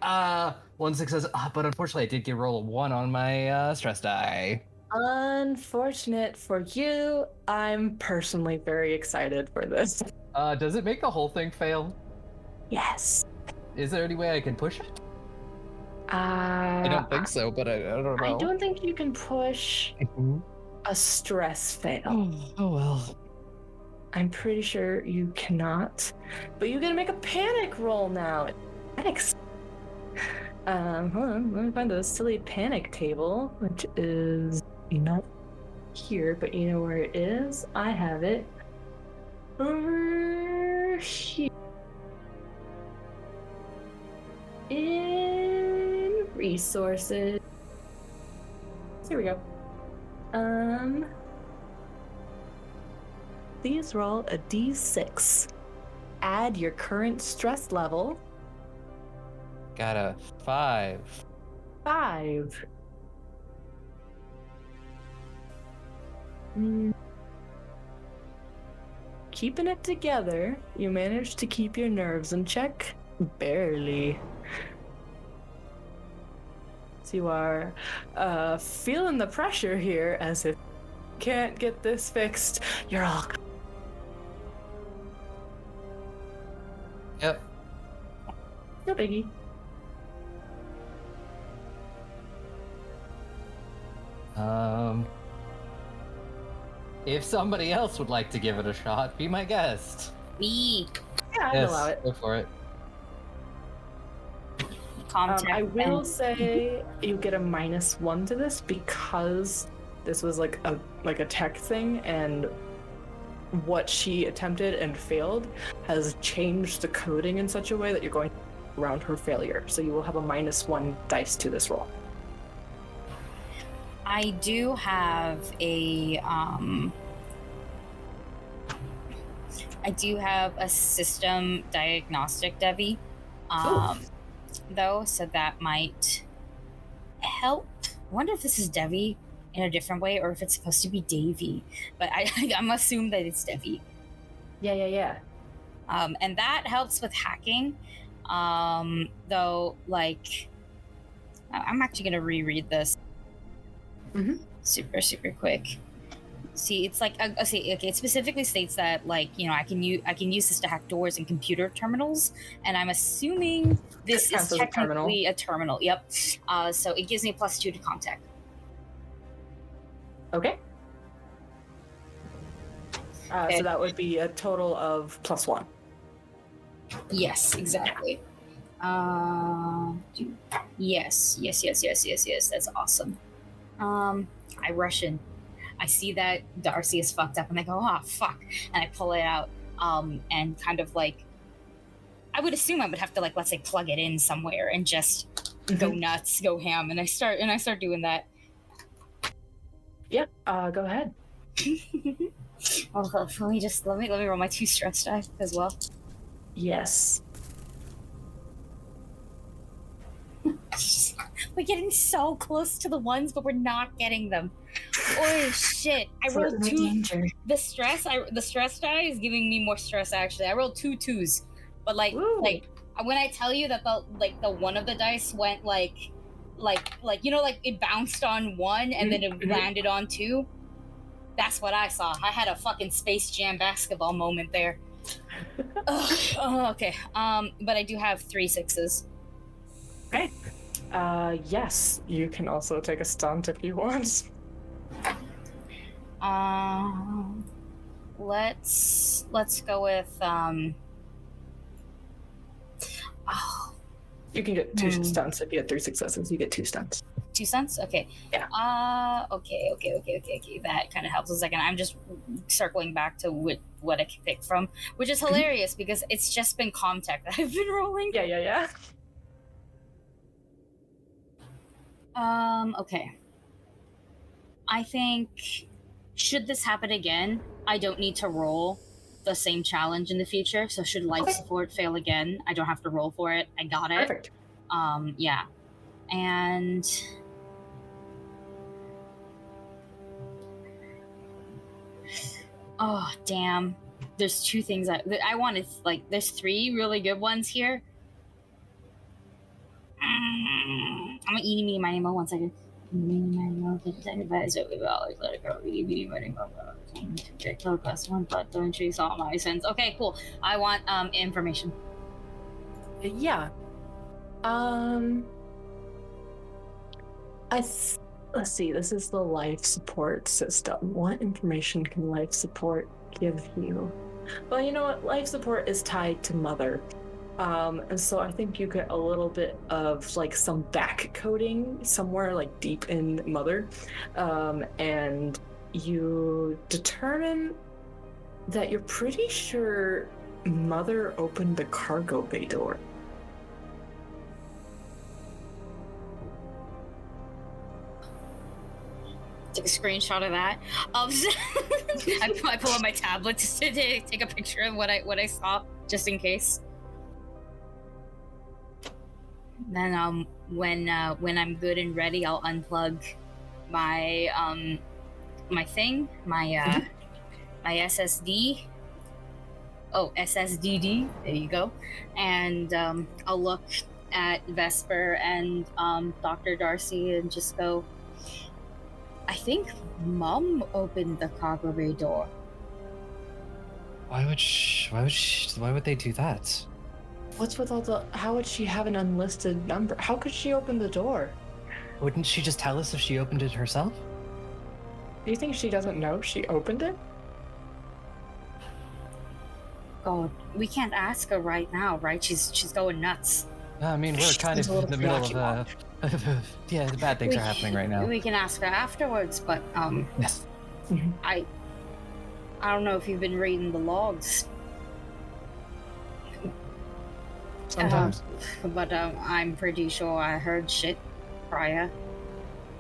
one success. But unfortunately, I did get roll a 1 on my stress die. Unfortunate for you. I'm personally very excited for this. Does it make the whole thing fail? Yes. Is there any way I can push it? I don't think so, but I don't know. I don't think you can push a stress fail. Oh well. I'm pretty sure you cannot, but you gotta make a panic roll now. Panics. Hold on, let me find the silly panic table, which is not here, but you know where it is. I have it over here in resources. Here we go. Please roll a d6. Add your current stress level. Got a 5. 5. Keeping it together, you managed to keep your nerves in check. Barely. So you are feeling the pressure here as if you can't get this fixed. You're all... Yep. No biggie. If somebody else would like to give it a shot, be my guest. Me. Yeah, I'd allow it. Go for it. I will say you get a -1 to this because this was like a tech thing, and what she attempted and failed has changed the coding in such a way that you're going around her failure. So you will have a -1 dice to this roll. I do have a system diagnostic Devi, though, so that might help. I wonder if this is Devi in a different way or if it's supposed to be Davy, but I'm assuming that it's Devi. Yeah. And that helps with hacking, though, like, I'm actually gonna reread this super quick. See, it's like it specifically states that, like, you know, I can use this to hack doors and computer terminals, and I'm assuming this is technically a terminal. Yep. So it gives me +2 to contact. Okay. So that would be a total of +1. Yes, exactly. Yes. That's awesome. I rush in. I see that Darcy is fucked up, and I go, "Oh fuck!" and I pull it out, and kind of like, I would assume I would have to, like, let's say, plug it in somewhere and just go nuts, go ham, and I start doing that. Yep. Go ahead. Oh, let me roll my 2 stress die as well. Yes. We're getting so close to the ones, but we're not getting them. Oh shit! I rolled 2. Danger. The stress die is giving me more stress. Actually, I rolled 2 2s, but like when I tell you that the one of the dice went like you know, like it bounced on 1 and then it landed on 2. That's what I saw. I had a fucking Space Jam basketball moment there. Okay. But I do have 3 6s. Okay. Yes, you can also take a stunt if you want. Let's go with You can get 2 stunts if you get 3 successes. You get 2 stunts. 2 cents? Okay. Yeah. Okay. That kind of helps a second. I'm just circling back to what I picked from, which is hilarious because it's just been Comtech that I've been rolling. Yeah. Okay. I think, should this happen again, I don't need to roll the same challenge in the future. So should life support fail again, I don't have to roll for it. I got it. Perfect. Yeah. And oh damn, there's 2 things I wanted. Like, there's 3 really good ones here. I'm gonna eat me my name. 1 second. My sense. Okay, cool. I want information. Yeah. Let's see. This is the life support system. What information can life support give you? Well, you know what? Life support is tied to mother. And so I think you get a little bit of like some back coding somewhere like deep in mother. And you determine that you're pretty sure mother opened the cargo bay door. Take a screenshot of that. I pull out my tablet to take a picture of what I saw, just in case. Then when I'm good and ready, I'll unplug my my thing, my SSD. Oh, SSDD. There you go. And I'll look at Vesper and Dr. Darcy and just go, I think Mom opened the cargo bay door. Why would they do that? What's with all the... How would she have an unlisted number? How could she open the door? Wouldn't she just tell us if she opened it herself? Do you think she doesn't know she opened it? God, we can't ask her right now, right? She's going nuts. I mean, we're kind of in the middle of yeah, the bad things are happening right now. We can ask her afterwards, but yes. I don't know if you've been reading the logs. Sometimes. But I'm pretty sure I heard shit prior.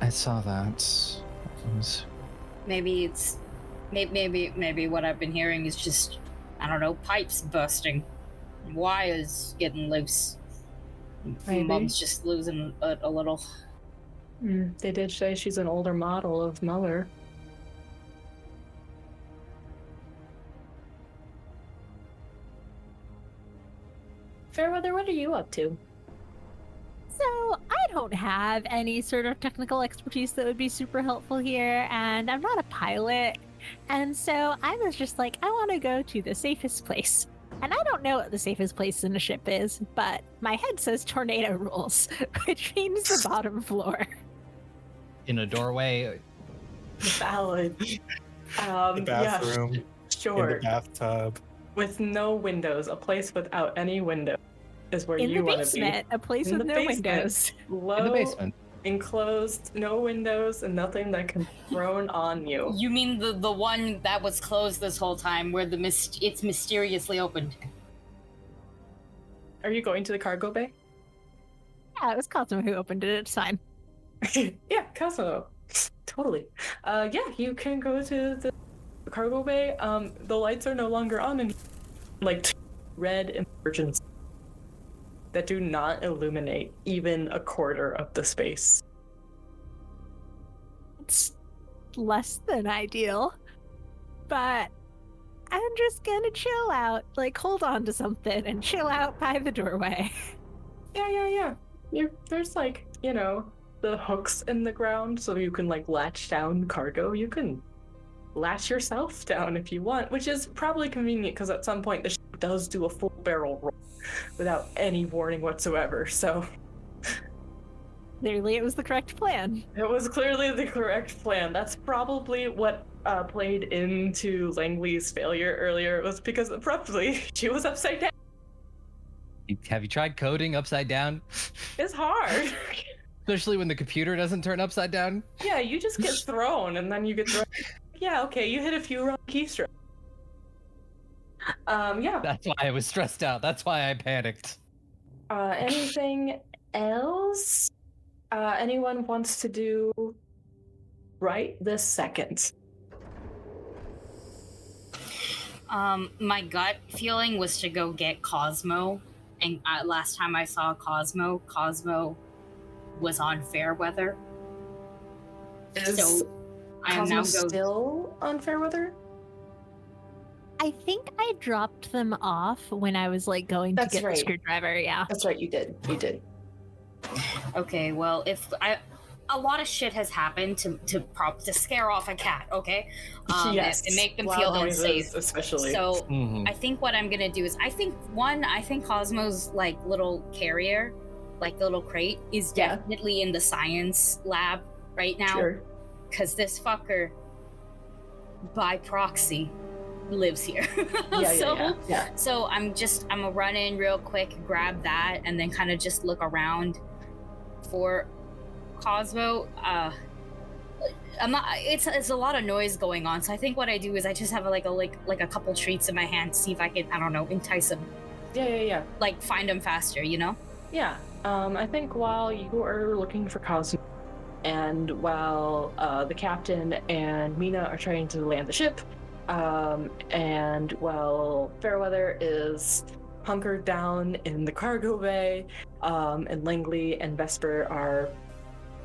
I saw that. Maybe it's maybe what I've been hearing is just, I don't know, pipes bursting, wires getting loose. Maybe. Mom's just losing a little. They did say she's an older model of mother. Fairweather, what are you up to? So I don't have any sort of technical expertise that would be super helpful here, and I'm not a pilot. And so I was just like, I want to go to the safest place. And I don't know what the safest place in a ship is, but my head says tornado rules, which means the bottom floor. In a doorway? Valid. The bathroom. Yeah, sure. In the bathtub. With no windows, a place without any window is where in you want to be. In the basement, a place with no windows. Low, in the basement. Enclosed, no windows, and nothing that can be thrown on you. You mean the one that was closed this whole time, where it's mysteriously opened? Are you going to the cargo bay? Yeah, it was Cosmo who opened it. It's fine. Yeah, Cosmo. Totally. Yeah, you can go to the cargo bay. The lights are no longer on, and like red emergency that do not illuminate even a quarter of the space. It's less than ideal, but I'm just gonna chill out, like hold on to something and chill out by the doorway. Yeah. There's like, the hooks in the ground so you can like latch down cargo. You can latch yourself down if you want, which is probably convenient because at some point the ship does do a full barrel roll without any warning whatsoever, so... Clearly it was the correct plan. It was clearly the correct plan. That's probably what played into Langley's failure earlier. It was because abruptly she was upside down. Have you tried coding upside down? It's hard. Especially when the computer doesn't turn upside down. Yeah, you just get thrown, and then you get thrown. Yeah, okay, you hit a few wrong keystrokes. Yeah. That's why I was stressed out. That's why I panicked. Anything else? Anyone wants to do right this second? My gut feeling was to go get Cosmo, and last time I saw Cosmo was on Fairweather. So I am now still on Fairweather. I think I dropped them off when I was like going to get the screwdriver. Yeah, that's right. You did. You did. Okay. Well, a lot of shit has happened to scare off a cat. Okay. Yes. And make them feel unsafe, especially. So I think what I'm gonna do is I think Cosmo's like little carrier, like the little crate, is definitely in the science lab right now. Sure. Because this fucker, by proxy, lives here. So I'm gonna run in real quick, grab that, and then kind of just look around for Cosmo. It's a lot of noise going on, so I think what I do is I just have like a couple treats in my hand, see if I can, I don't know, entice him. Yeah. Like find him faster, you know? Yeah. I think while you are looking for Cosmo, and while the captain and Mina are trying to land the ship, and while Fairweather is hunkered down in the cargo bay, and Langley and Vesper are,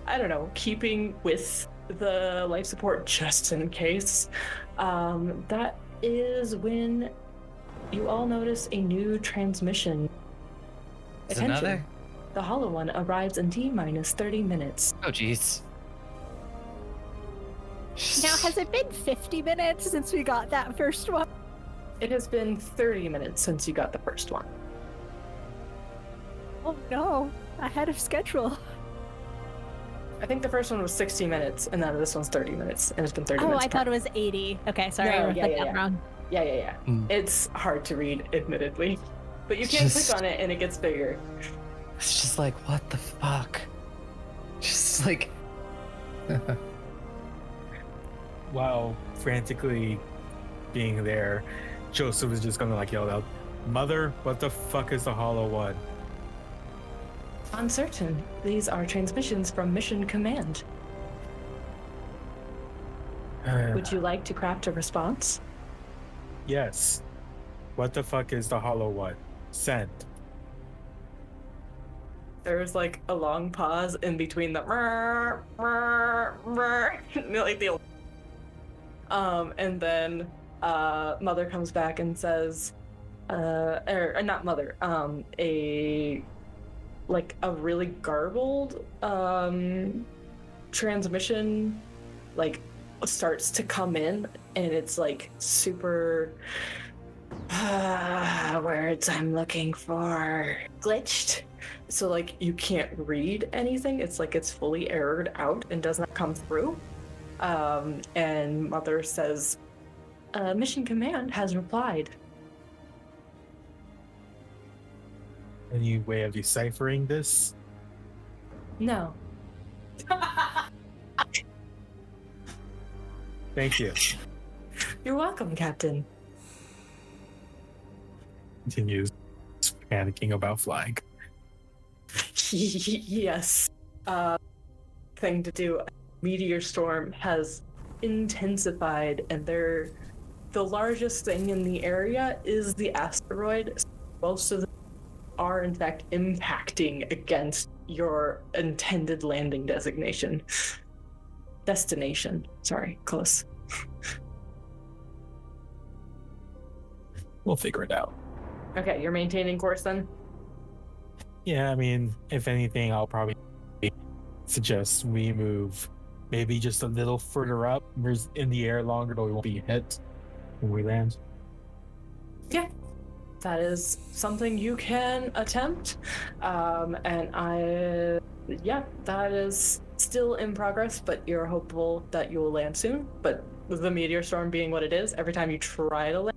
I don't know, keeping with the life support just in case, that is when you all notice a new transmission. Attention. Another? The hollow one arrives in T-minus 30 minutes. Oh, jeez. Now, has it been 50 minutes since we got that first one? It has been 30 minutes since you got the first one. Oh no, ahead of schedule. I think the first one was 60 minutes, and then this one's 30 minutes, and it's been 30 minutes. Oh, I thought it was 80. Okay, sorry, I read that wrong. Yeah. It's hard to read, admittedly. But you can click on it, and it gets bigger. It's just like, what the fuck? Just like... While frantically being there, Joseph is just gonna like yell out, "Mother, what the fuck is the Hollow One?" Uncertain. These are transmissions from Mission Command. Would you like to craft a response? Yes. What the fuck is the Hollow One? Send. There's like a long pause in between the like the and then Mother comes back and says or not Mother, a really garbled transmission like starts to come in, and it's like super words I'm looking for glitched, so like you can't read anything. It's like it's fully errored out and does not come through. And Mother says, Mission Command has replied. Any way of deciphering this? No. Thank you. You're welcome, Captain. Continues panicking about flying. Yes. Thing to do. Meteor storm has intensified, and the largest thing in the area is the asteroid. Most of them are in fact impacting against your intended landing destination. Sorry, close. We'll figure it out. Okay, you're maintaining course then? Yeah, I mean, if anything, I'll probably suggest we move maybe just a little further up. We're in the air longer, but we won't be hit when we land. Yeah, that is something you can attempt. That is still in progress, but you're hopeful that you will land soon. But the meteor storm being what it is, every time you try to land,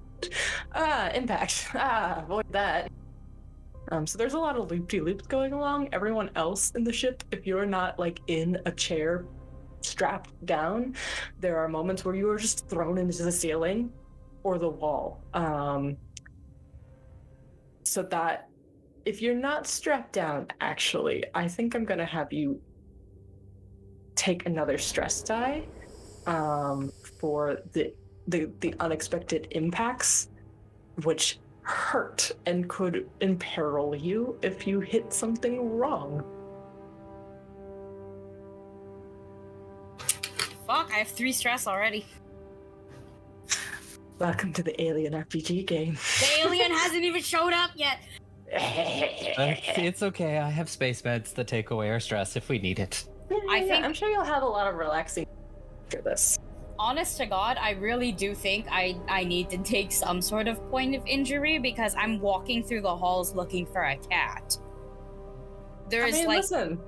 impact, avoid that. So there's a lot of loop-de-loops going along. Everyone else in the ship, if you're not like in a chair strapped down, there are moments where you are just thrown into the ceiling or the wall. So that if you're not strapped down, actually, I think I'm gonna have you take another stress die for the unexpected impacts, which hurt and could imperil you if you hit something wrong. Fuck, I have 3 stress already. Welcome to the Alien RPG game. The alien hasn't even showed up yet. It's okay. I have space meds that take away our stress if we need it. I'm sure you'll have a lot of relaxing after this. Honest to God, I really do think I need to take some sort of point of injury because I'm walking through the halls looking for a cat. Listen.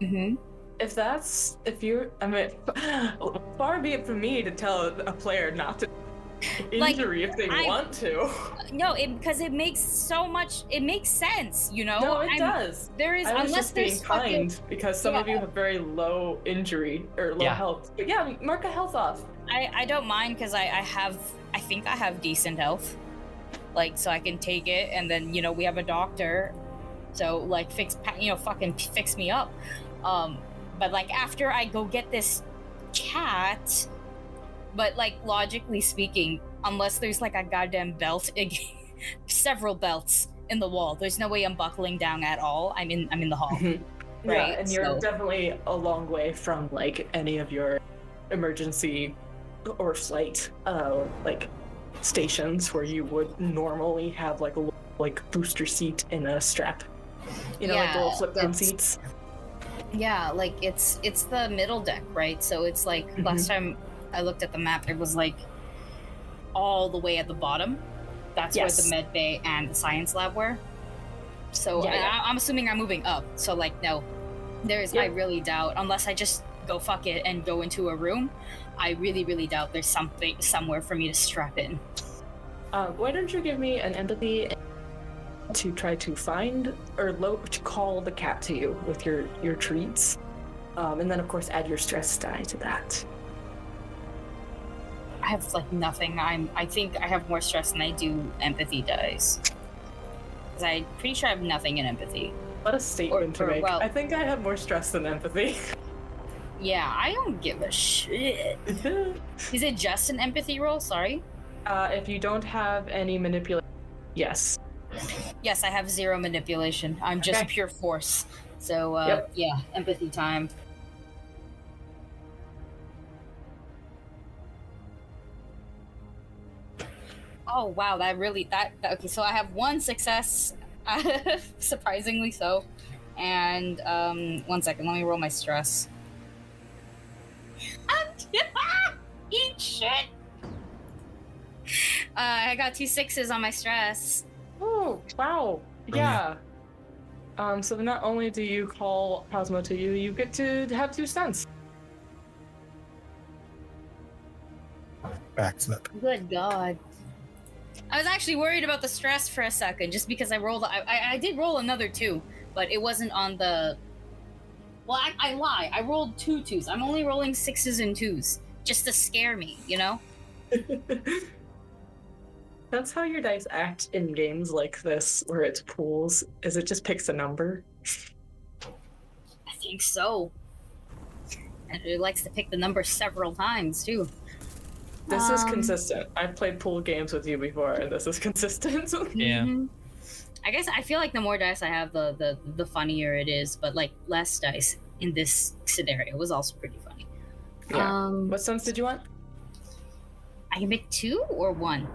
Mm-hmm. Far be it from me to tell a player not to injury if they want to. No, because it makes sense, you know? No, it does. There is, I was unless just being kind because some of you have very low injury or low health. But yeah, mark a health off. I don't mind because I think I have decent health. Like, so I can take it and then, we have a doctor. So like fucking fix me up. But like after I go get this cat, but like logically speaking, unless there's like a goddamn belt, several belts in the wall, there's no way I'm buckling down at all. I'm in the hall. Right? Yeah, and you're So definitely a long way from like any of your emergency or flight like stations where you would normally have like a booster seat in a strap. Like the little flip down seats. Yeah, like it's the middle deck, right? So it's like last time I looked at the map, it was like all the way at the bottom. That's where the med bay and the science lab were. So I'm assuming I'm moving up. So like no, I really doubt, unless I just go fuck it and go into a room, I really, really doubt there's something somewhere for me to strap in. Why don't you give me an empathy to try to find or to call the cat to you with your treats, and then of course add your stress die to that. I have like nothing. I think I have more stress than I do empathy dice. Because I'm pretty sure I have nothing in empathy. What a statement to make. I think I have more stress than empathy. Yeah, I don't give a shit. Is it just an empathy roll? Sorry? If you don't have any manipulation, yes. Yes, I have 0 manipulation. I'm just pure force. So, yeah, empathy time. Oh, wow, okay, so I have 1 success, surprisingly so. And, 1 second, let me roll my stress. Eat shit! I got 2 6s on my stress. Oh, wow. Yeah. So not only do you call Cosmo to you, you get to have 2 stunts. Backflip. Good God. I was actually worried about the stress for a second, just because I rolled... I did roll another 2, but it wasn't on the... Well, I lie. I rolled 2 2s. I'm only rolling 6s and 2s, just to scare me, you know? That's how your dice act in games like this, where it's pools, is it just picks a number. I think so. And it likes to pick the number several times, too. This is consistent. I've played pool games with you before, and this is consistent. Yeah. Mm-hmm. I guess I feel like the more dice I have, the funnier it is, but like less dice in this scenario was also pretty funny. Yeah. What stunts did you want? I can pick 2 or 1.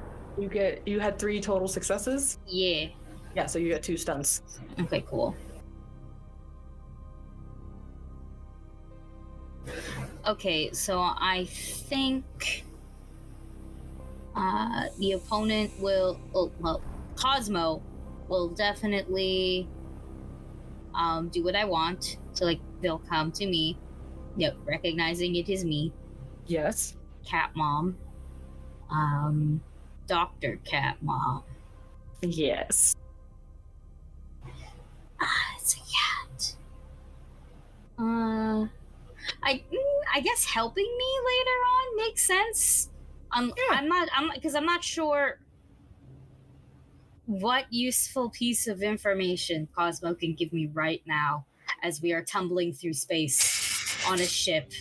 You had 3 total successes? Yeah. Yeah, so you get 2 stunts. Okay, cool. Okay, so I think the opponent will, Cosmo will definitely do what I want. So like they'll come to me, recognizing it is me. Yes. Cat Mom. Dr. Cat Mom. Yes. I guess helping me later on makes sense. I'm not sure what useful piece of information Cosmo can give me right now as we are tumbling through space on a ship.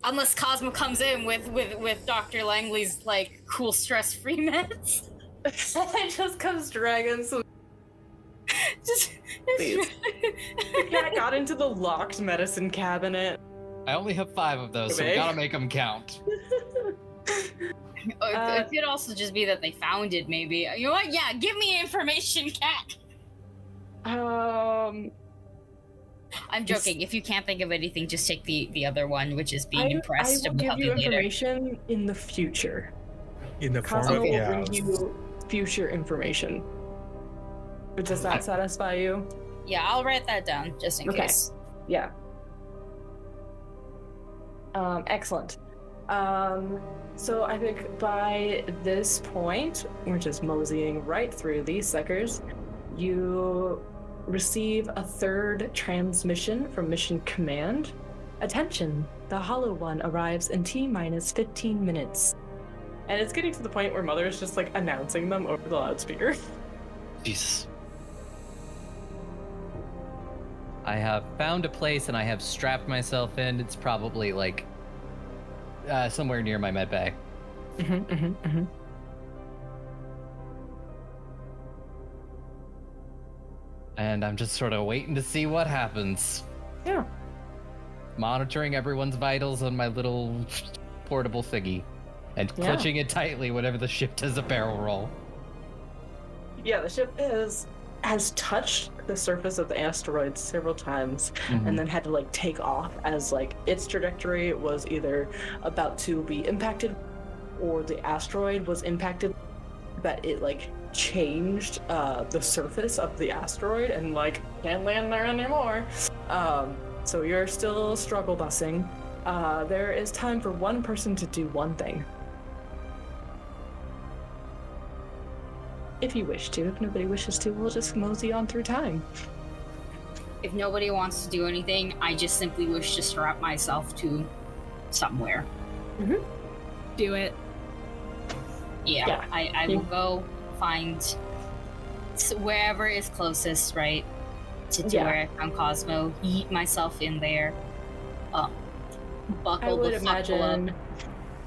Unless Cosmo comes in with Dr. Langley's like cool stress-free meds. I just comes dragging some. Just please. The cat got into the locked medicine cabinet. I only have 5 of those, so we gotta make them count. It could also just be that they found it, maybe. You know what? Yeah, give me information, cat. I'm joking. If you can't think of anything, just take the other one, which is being impressed. I will give you information in the future. In the form Cosmo of will bring you future information. But does that satisfy you? Yeah, I'll write that down just in case. Yeah. Excellent. So I think by this point, we're just moseying right through these suckers. You receive a third transmission from Mission Command. Attention, the Hollow One arrives in T-minus 15 minutes. And it's getting to the point where Mother is just like announcing them over the loudspeaker. Jesus. I have found a place and I have strapped myself in. It's probably like somewhere near my med bay. And I'm just sort of waiting to see what happens. Yeah. Monitoring everyone's vitals on my little portable thingy. And clutching it tightly whenever the ship does a barrel roll. Yeah, the ship has touched the surface of the asteroid several times and then had to like take off as like its trajectory was either about to be impacted or the asteroid was impacted, that it like changed the surface of the asteroid and like can't land there anymore. So you're still struggle busing. There is time for one person to do one thing. If you wish to. If nobody wishes to, we'll just mosey on through time. If nobody wants to do anything, I just simply wish to strap myself to somewhere. Do it. Yeah. I will go find wherever is closest, right? To where I found Cosmo, yeet myself in there, buckle the fuckle up.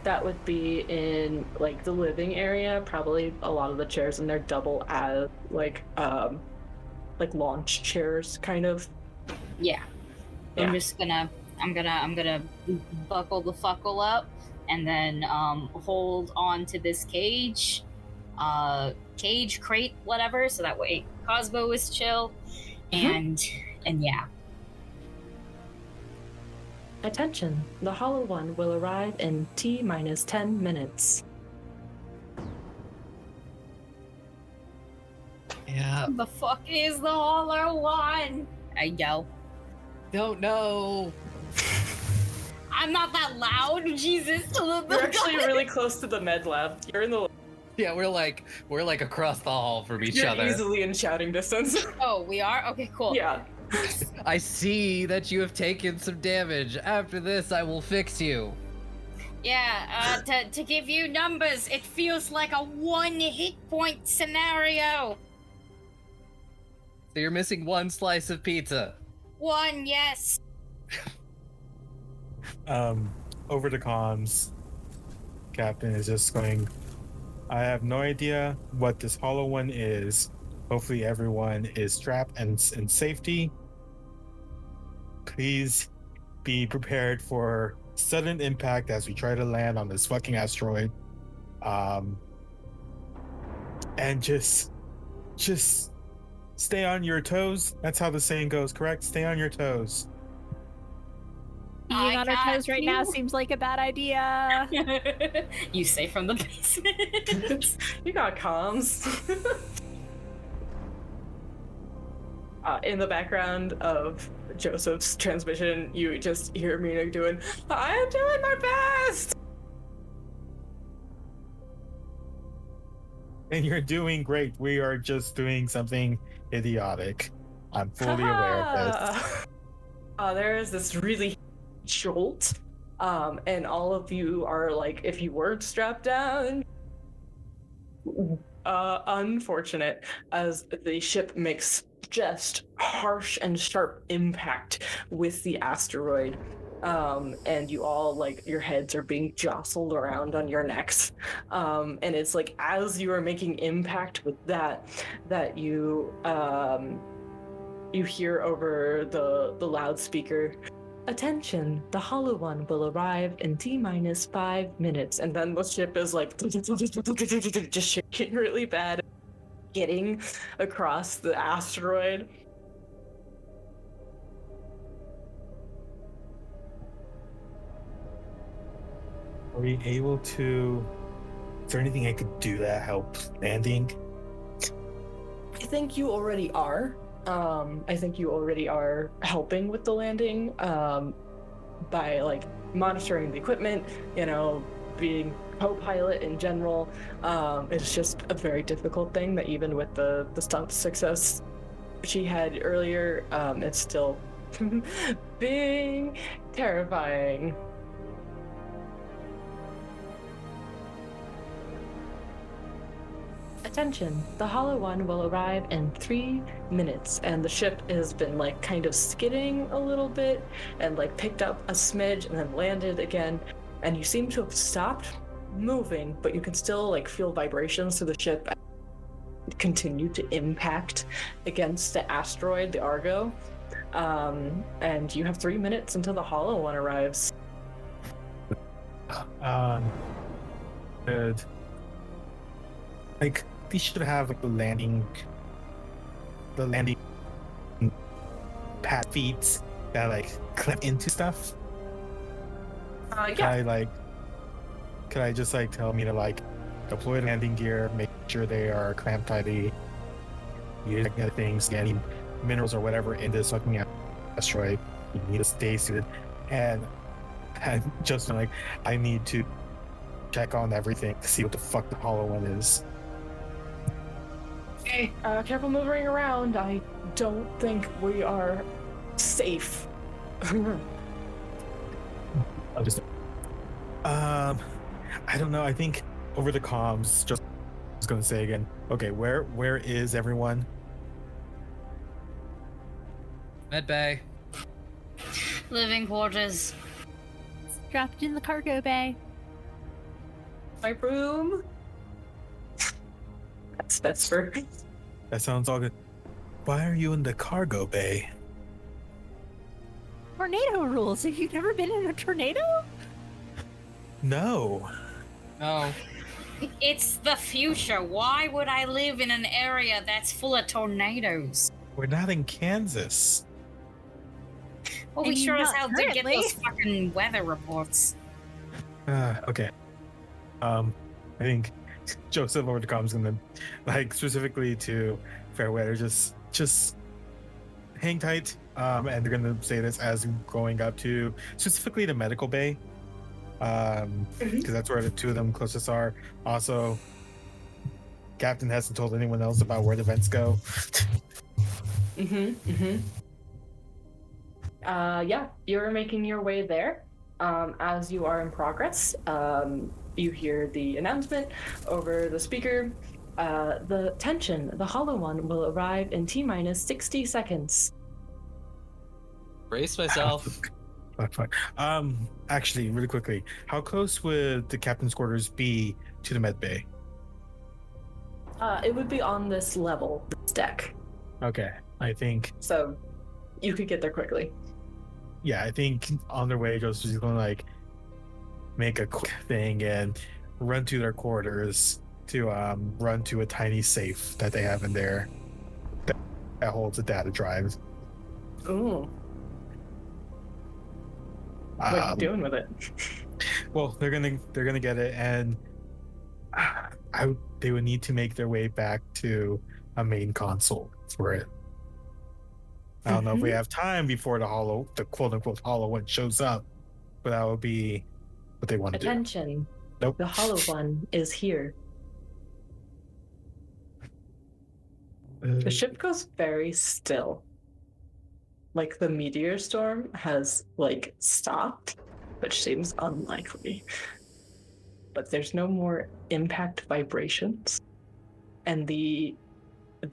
That would be in like the living area. Probably a lot of the chairs in there double as like launch chairs, kind of. Yeah. I'm gonna buckle the fuckle up and then hold on to this cage crate, whatever, so that way Cosmo is chill. And yeah. Attention, the Hollow One will arrive in T-minus 10 minutes. Yeah. The fuck is the Hollow One? I yell. Don't know. I'm not that loud, Jesus. You're actually really close to the med lab. You're in the... Yeah, we're like across the hall from each other. You're easily in shouting distance. Oh, we are? Okay, cool. Yeah. I see that you have taken some damage. After this, I will fix you. Yeah, to give you numbers, it feels like a 1 hit point scenario. So you're missing 1 slice of pizza. 1, yes. Over the comms, Captain is just going, I have no idea what this Hollow One is. Hopefully everyone is strapped and in safety. Please be prepared for sudden impact as we try to land on this fucking asteroid. And just stay on your toes. That's how the saying goes, correct? Stay on your toes. Being on our toes right now seems like a bad idea. You say from the basement. You got comms. In the background of Joseph's transmission, you just hear Mina doing, I am doing my best! And you're doing great. We are just doing something idiotic. I'm fully aware of this. There is this really jolt, and all of you are like, if you weren't strapped down, unfortunate, as the ship makes just harsh and sharp impact with the asteroid. And you all, like, your heads are being jostled around on your necks. And it's like, as you are making impact with that you hear over the loudspeaker, "Attention, the Hollow One will arrive in T-minus 5 minutes." And then the ship is like just shaking really bad, getting across the asteroid. Are we able to... Is there anything I could do that helps landing? I think you already are. I think you already are helping with the landing by, like, monitoring the equipment, being co-pilot in general. It's just a very difficult thing that even with the stunt success she had earlier, it's still being terrifying. Attention, the Hollow One will arrive in 3 minutes. And the ship has been, like, kind of skidding a little bit and, like, picked up a smidge and then landed again. And you seem to have stopped moving, but you can still, like, feel vibrations through the ship continue to impact against the asteroid, the Argo. And you have 3 minutes until the Hollow One arrives. Good. Like, they should have, like, the landing pad feet that, like, clip into stuff. Yeah. Could I just, like, tell me to, like, deploy the landing gear, make sure they are clamped tightly, use other things, any minerals or whatever in this fucking asteroid. You need to stay suited, and just like, I need to check on everything to see what the fuck the Hollow One is. Hey, careful moving around. I don't think we are safe. I'll just... I don't know. I think over the comms, just I was gonna say again. Okay, where is everyone? Med bay. Living quarters. Dropped in the cargo bay. My room. That's Vesper. That sounds all good. Why are you in the cargo bay? Tornado rules. Have you never been in a tornado? No. No. It's the future. Why would I live in an area that's full of tornadoes? We're not in Kansas. Well, we And sure as not hell did get currently. those fucking weather reports. Okay. I think Joseph over the comms gonna, like, specifically to Fairweather, just hang tight. And they're gonna say this as going up to specifically the medical bay. Because that's where the two of them closest are. Also, Captain hasn't told anyone else about where the vents go. Yeah, you're making your way there. As you are in progress, you hear the announcement over the speaker. The Hollow One will arrive in T-minus 60 seconds. Brace myself. Fuck. Actually, really quickly, how close would the captain's quarters be to the med bay? It would be on this level, this deck. Okay, I think. So you could get there quickly. Yeah, I think on their way, Joseph's gonna, like, make a quick thing and run to their quarters to run to a tiny safe that they have in there that holds a data drive. Ooh. What are you doing with it? Well, they're gonna get it, and they would need to make their way back to a main console for it. I don't know if we have time before the quote unquote Hollow One shows up, but that would be what they want to do. Attention. Nope. The Hollow One is here. The ship goes very still. like the meteor storm has like stopped, which seems unlikely. But there's no more impact vibrations, and the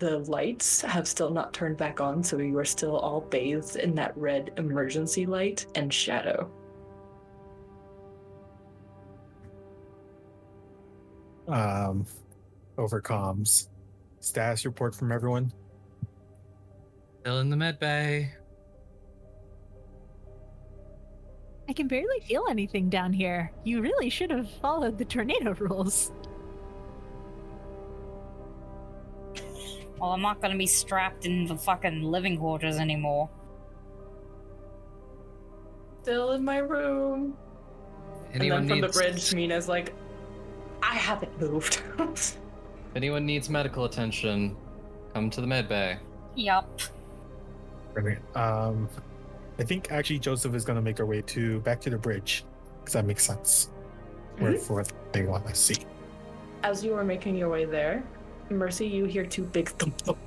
lights have still not turned back on, so you are still all bathed in that red emergency light and shadow. Over comms. Status report from everyone. Still in the med bay. I can barely feel anything down here. You really should have followed the tornado rules. Well, I'm not gonna be strapped in the fucking living quarters anymore. Still in my room. Anyone and then from needs, the bridge, Mina's like, I haven't moved. if anyone needs medical attention, come to the med bay. Yup. Brilliant. I think actually Joseph is going to make her way back to the bridge, because that makes sense. For what they want to see. As you are making your way there, Mercy, you hear two big thump thump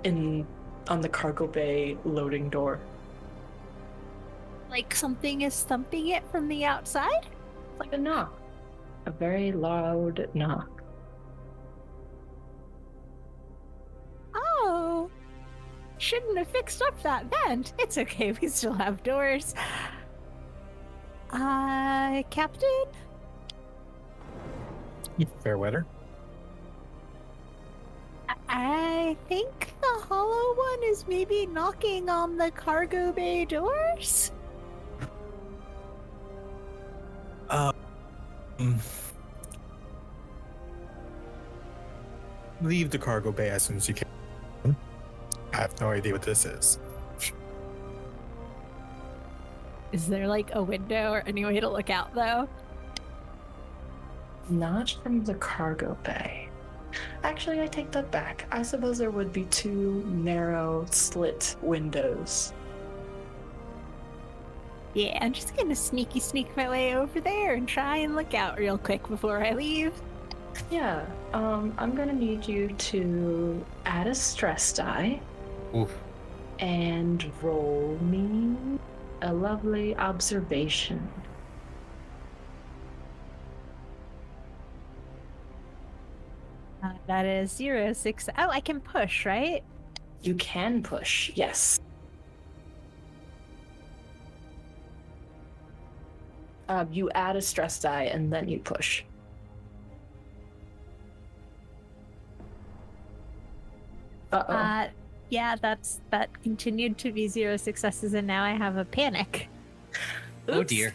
on the cargo bay loading door. Like something is thumping it from the outside? It's like a knock. A very loud knock. Oh, shouldn't have fixed up that vent. It's okay, we still have doors. Captain? Fair weather. I think the hollow one is maybe knocking on the cargo bay doors? Leave the cargo bay as soon as you can. I have no idea what this is. Is there like a window or any way to look out though? Not from the cargo bay. Actually, I take that back. I suppose there would be two narrow slit windows. Yeah, I'm just gonna sneak my way over there and try and look out real quick before I leave. Yeah, I'm gonna need you to add a stress die. Oof. And roll me a lovely observation. That is 0.6. Oh, I can push, right? You can push, yes. You add a stress die and then you push. Uh-oh. Yeah, that continued to be 0 successes, and now I have a panic. Oh dear.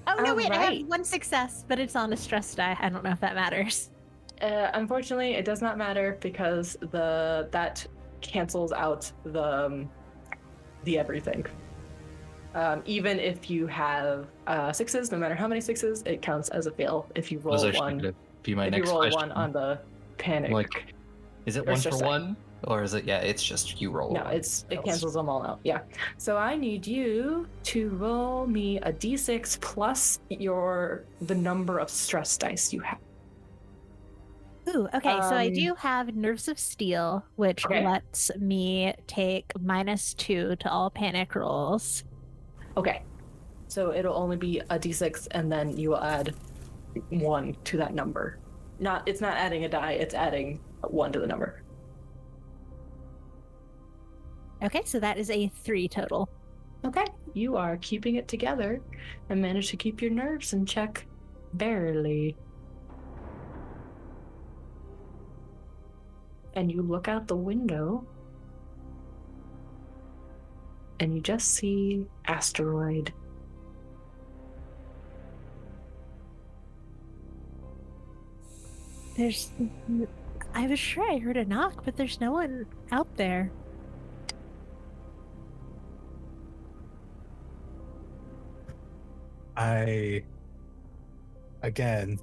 Oh no, wait, I Alright. have one success, but it's on a stress die. I don't know if that matters. Unfortunately, it does not matter because that cancels out the everything. Even if you have sixes, no matter how many sixes, it counts as a fail if you roll Was actually one. gonna be my If next you roll question. one on the panic. Like, is it or one for stress die. one, or is it? Yeah, it's just you roll. No, one. it cancels them all out. Yeah. So I need you to roll me a d6 plus the number of stress dice you have. Ooh, okay, so I do have Nerves of Steel, which Okay. lets me take -2 to all panic rolls. Okay. So it'll only be a d6 and then you will add 1 to that number. It's not adding a die, it's adding 1 to the number. Okay, so that is a 3 total. Okay. You are keeping it together and manage to keep your nerves in check barely. And you look out the window and you just see asteroid. I was sure I heard a knock, but there's no one out there. I, again,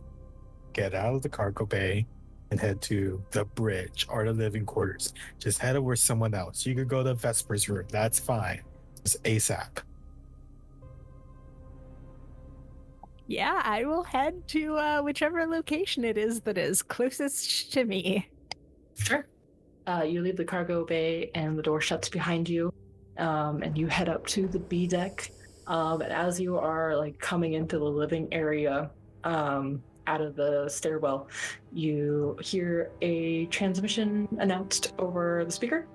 get out of the cargo bay and head to the bridge or the living quarters. Just head over someone else. You could go to Vesper's room. That's fine. Just ASAP. Yeah, I will head to whichever location it is that is closest to me. Sure. You leave the cargo bay and the door shuts behind you. and you head up to the B deck. And as you are like coming into the living area, out of the stairwell, you hear a transmission announced over the speaker.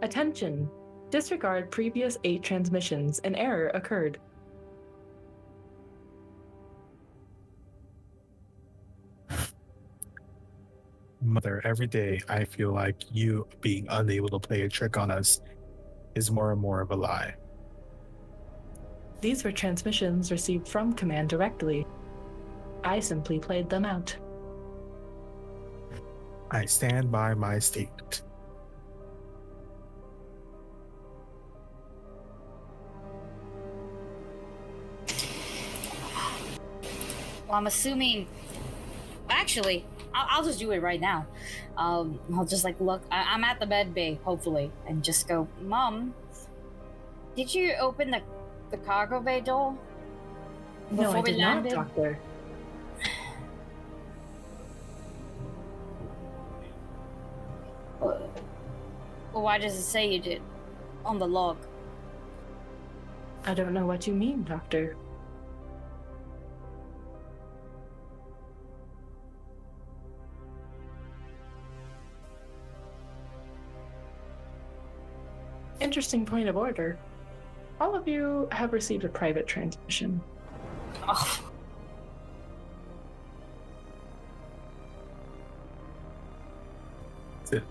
Attention! Disregard previous 8 transmissions. An error occurred. Mother, every day I feel like you being unable to play a trick on us is more and more of a lie. These were transmissions received from Command directly. I simply played them out. I stand by my statement. Well, I'm assuming... Actually, I'll just do it right now. I'll just like look. I'm at the med bay, hopefully, and just go, Mom, did you open the cargo bay door No, I did not, Doctor. Well, why does it say you did on the log? I don't know what you mean, Doctor. Interesting point of order. All of you have received a private transmission. Oh. Is it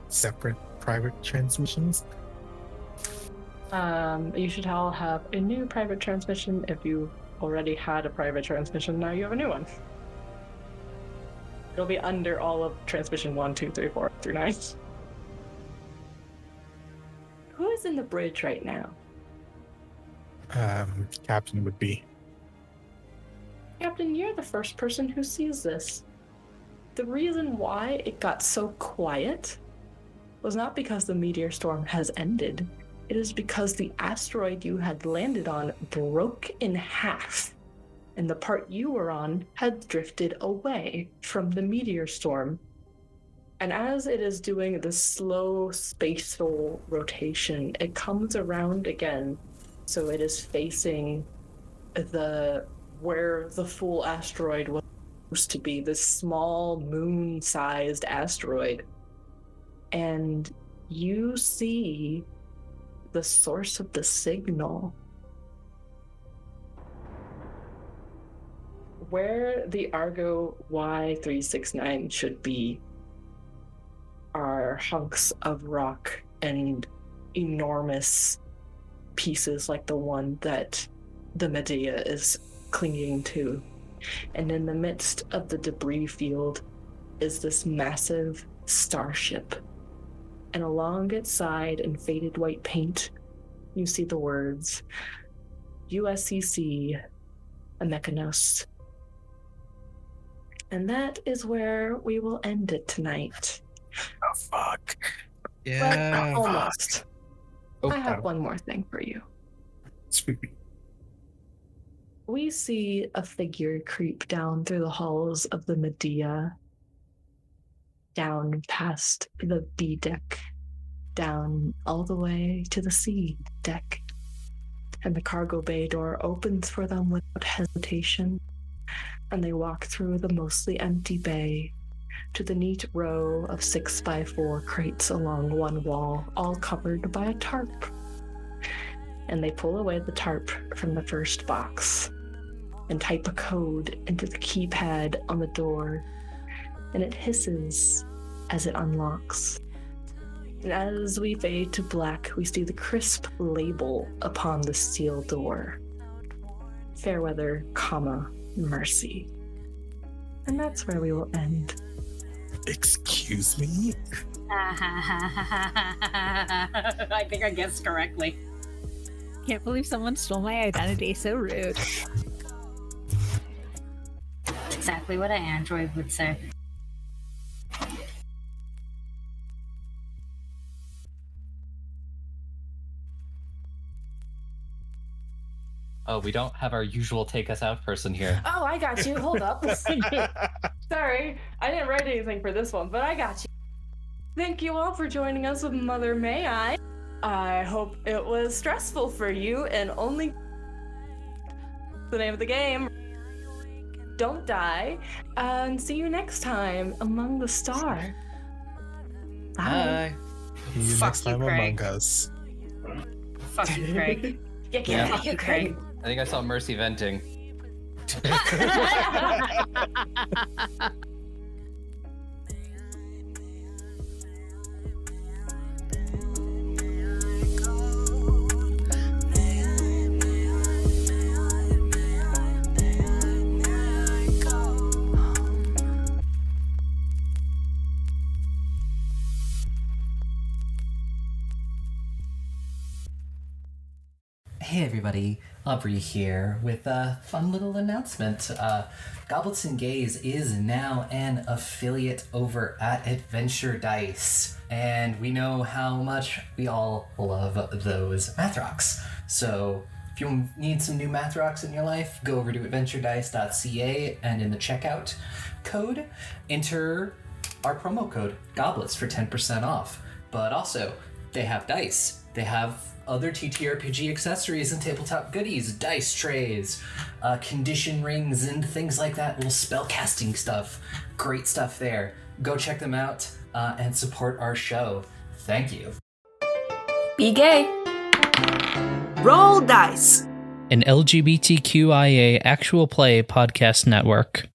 separate private transmissions? You should all have a new private transmission. If you already had a private transmission, now you have a new one. It'll be under all of transmission 1, 2, 3, 4 through 9. Who is in the bridge right now? Captain would be. Captain, you're the first person who sees this. The reason why it got so quiet was not because the meteor storm has ended. It is because the asteroid you had landed on broke in half, and the part you were on had drifted away from the meteor storm. And as it is doing the slow spatial rotation, it comes around again. So it is facing where the full asteroid was supposed to be, this small moon-sized asteroid. And you see the source of the signal. Where the Argo Y369 should be are hunks of rock and enormous pieces like the one that the Medea is clinging to. And in the midst of the debris field is this massive starship. And along its side in faded white paint, you see the words USCC Amekanos. And that is where we will end it tonight. Oh, fuck. Yeah. Well, almost. Oh, I have one more thing for you. Sweet. We see a figure creep down through the halls of the Medea, down past the B deck, down all the way to the C deck. And the cargo bay door opens for them without hesitation, and they walk through the mostly empty bay to the neat row of 6x4 crates along one wall, all covered by a tarp. And they pull away the tarp from the first box and type a code into the keypad on the door, and it hisses as it unlocks. And as we fade to black, we see the crisp label upon the steel door. Fairweather, Mercy. And that's where we will end. Excuse me? I think I guessed correctly. Can't believe someone stole my identity. So rude. Exactly what an android would say. Oh, we don't have our usual take us out person here. Oh, I got you. Hold up. Sorry, I didn't write anything for this one, but I got you. Thank you all for joining us with Mother May I. I hope it was stressful for you and only the name of the game. Don't die, and see you next time among the stars. Bye. See you next time Craig. Among Us. Fuck you, Craig. Yeah, Fuck you, Craig. I think I saw Mercy venting. Hey everybody, Aubrey here with a fun little announcement. Goblets and Gaze is now an affiliate over at Adventure Dice, and we know how much we all love those math rocks. So if you need some new math rocks in your life, go over to adventuredice.ca and in the checkout code, enter our promo code GOBLETS for 10% off. But also, they have dice. They have other TTRPG accessories and tabletop goodies, dice trays, condition rings, and things like that, little spell casting stuff. Great stuff there. Go check them out and support our show. Thank you. Be gay. Roll dice. An LGBTQIA actual play podcast network.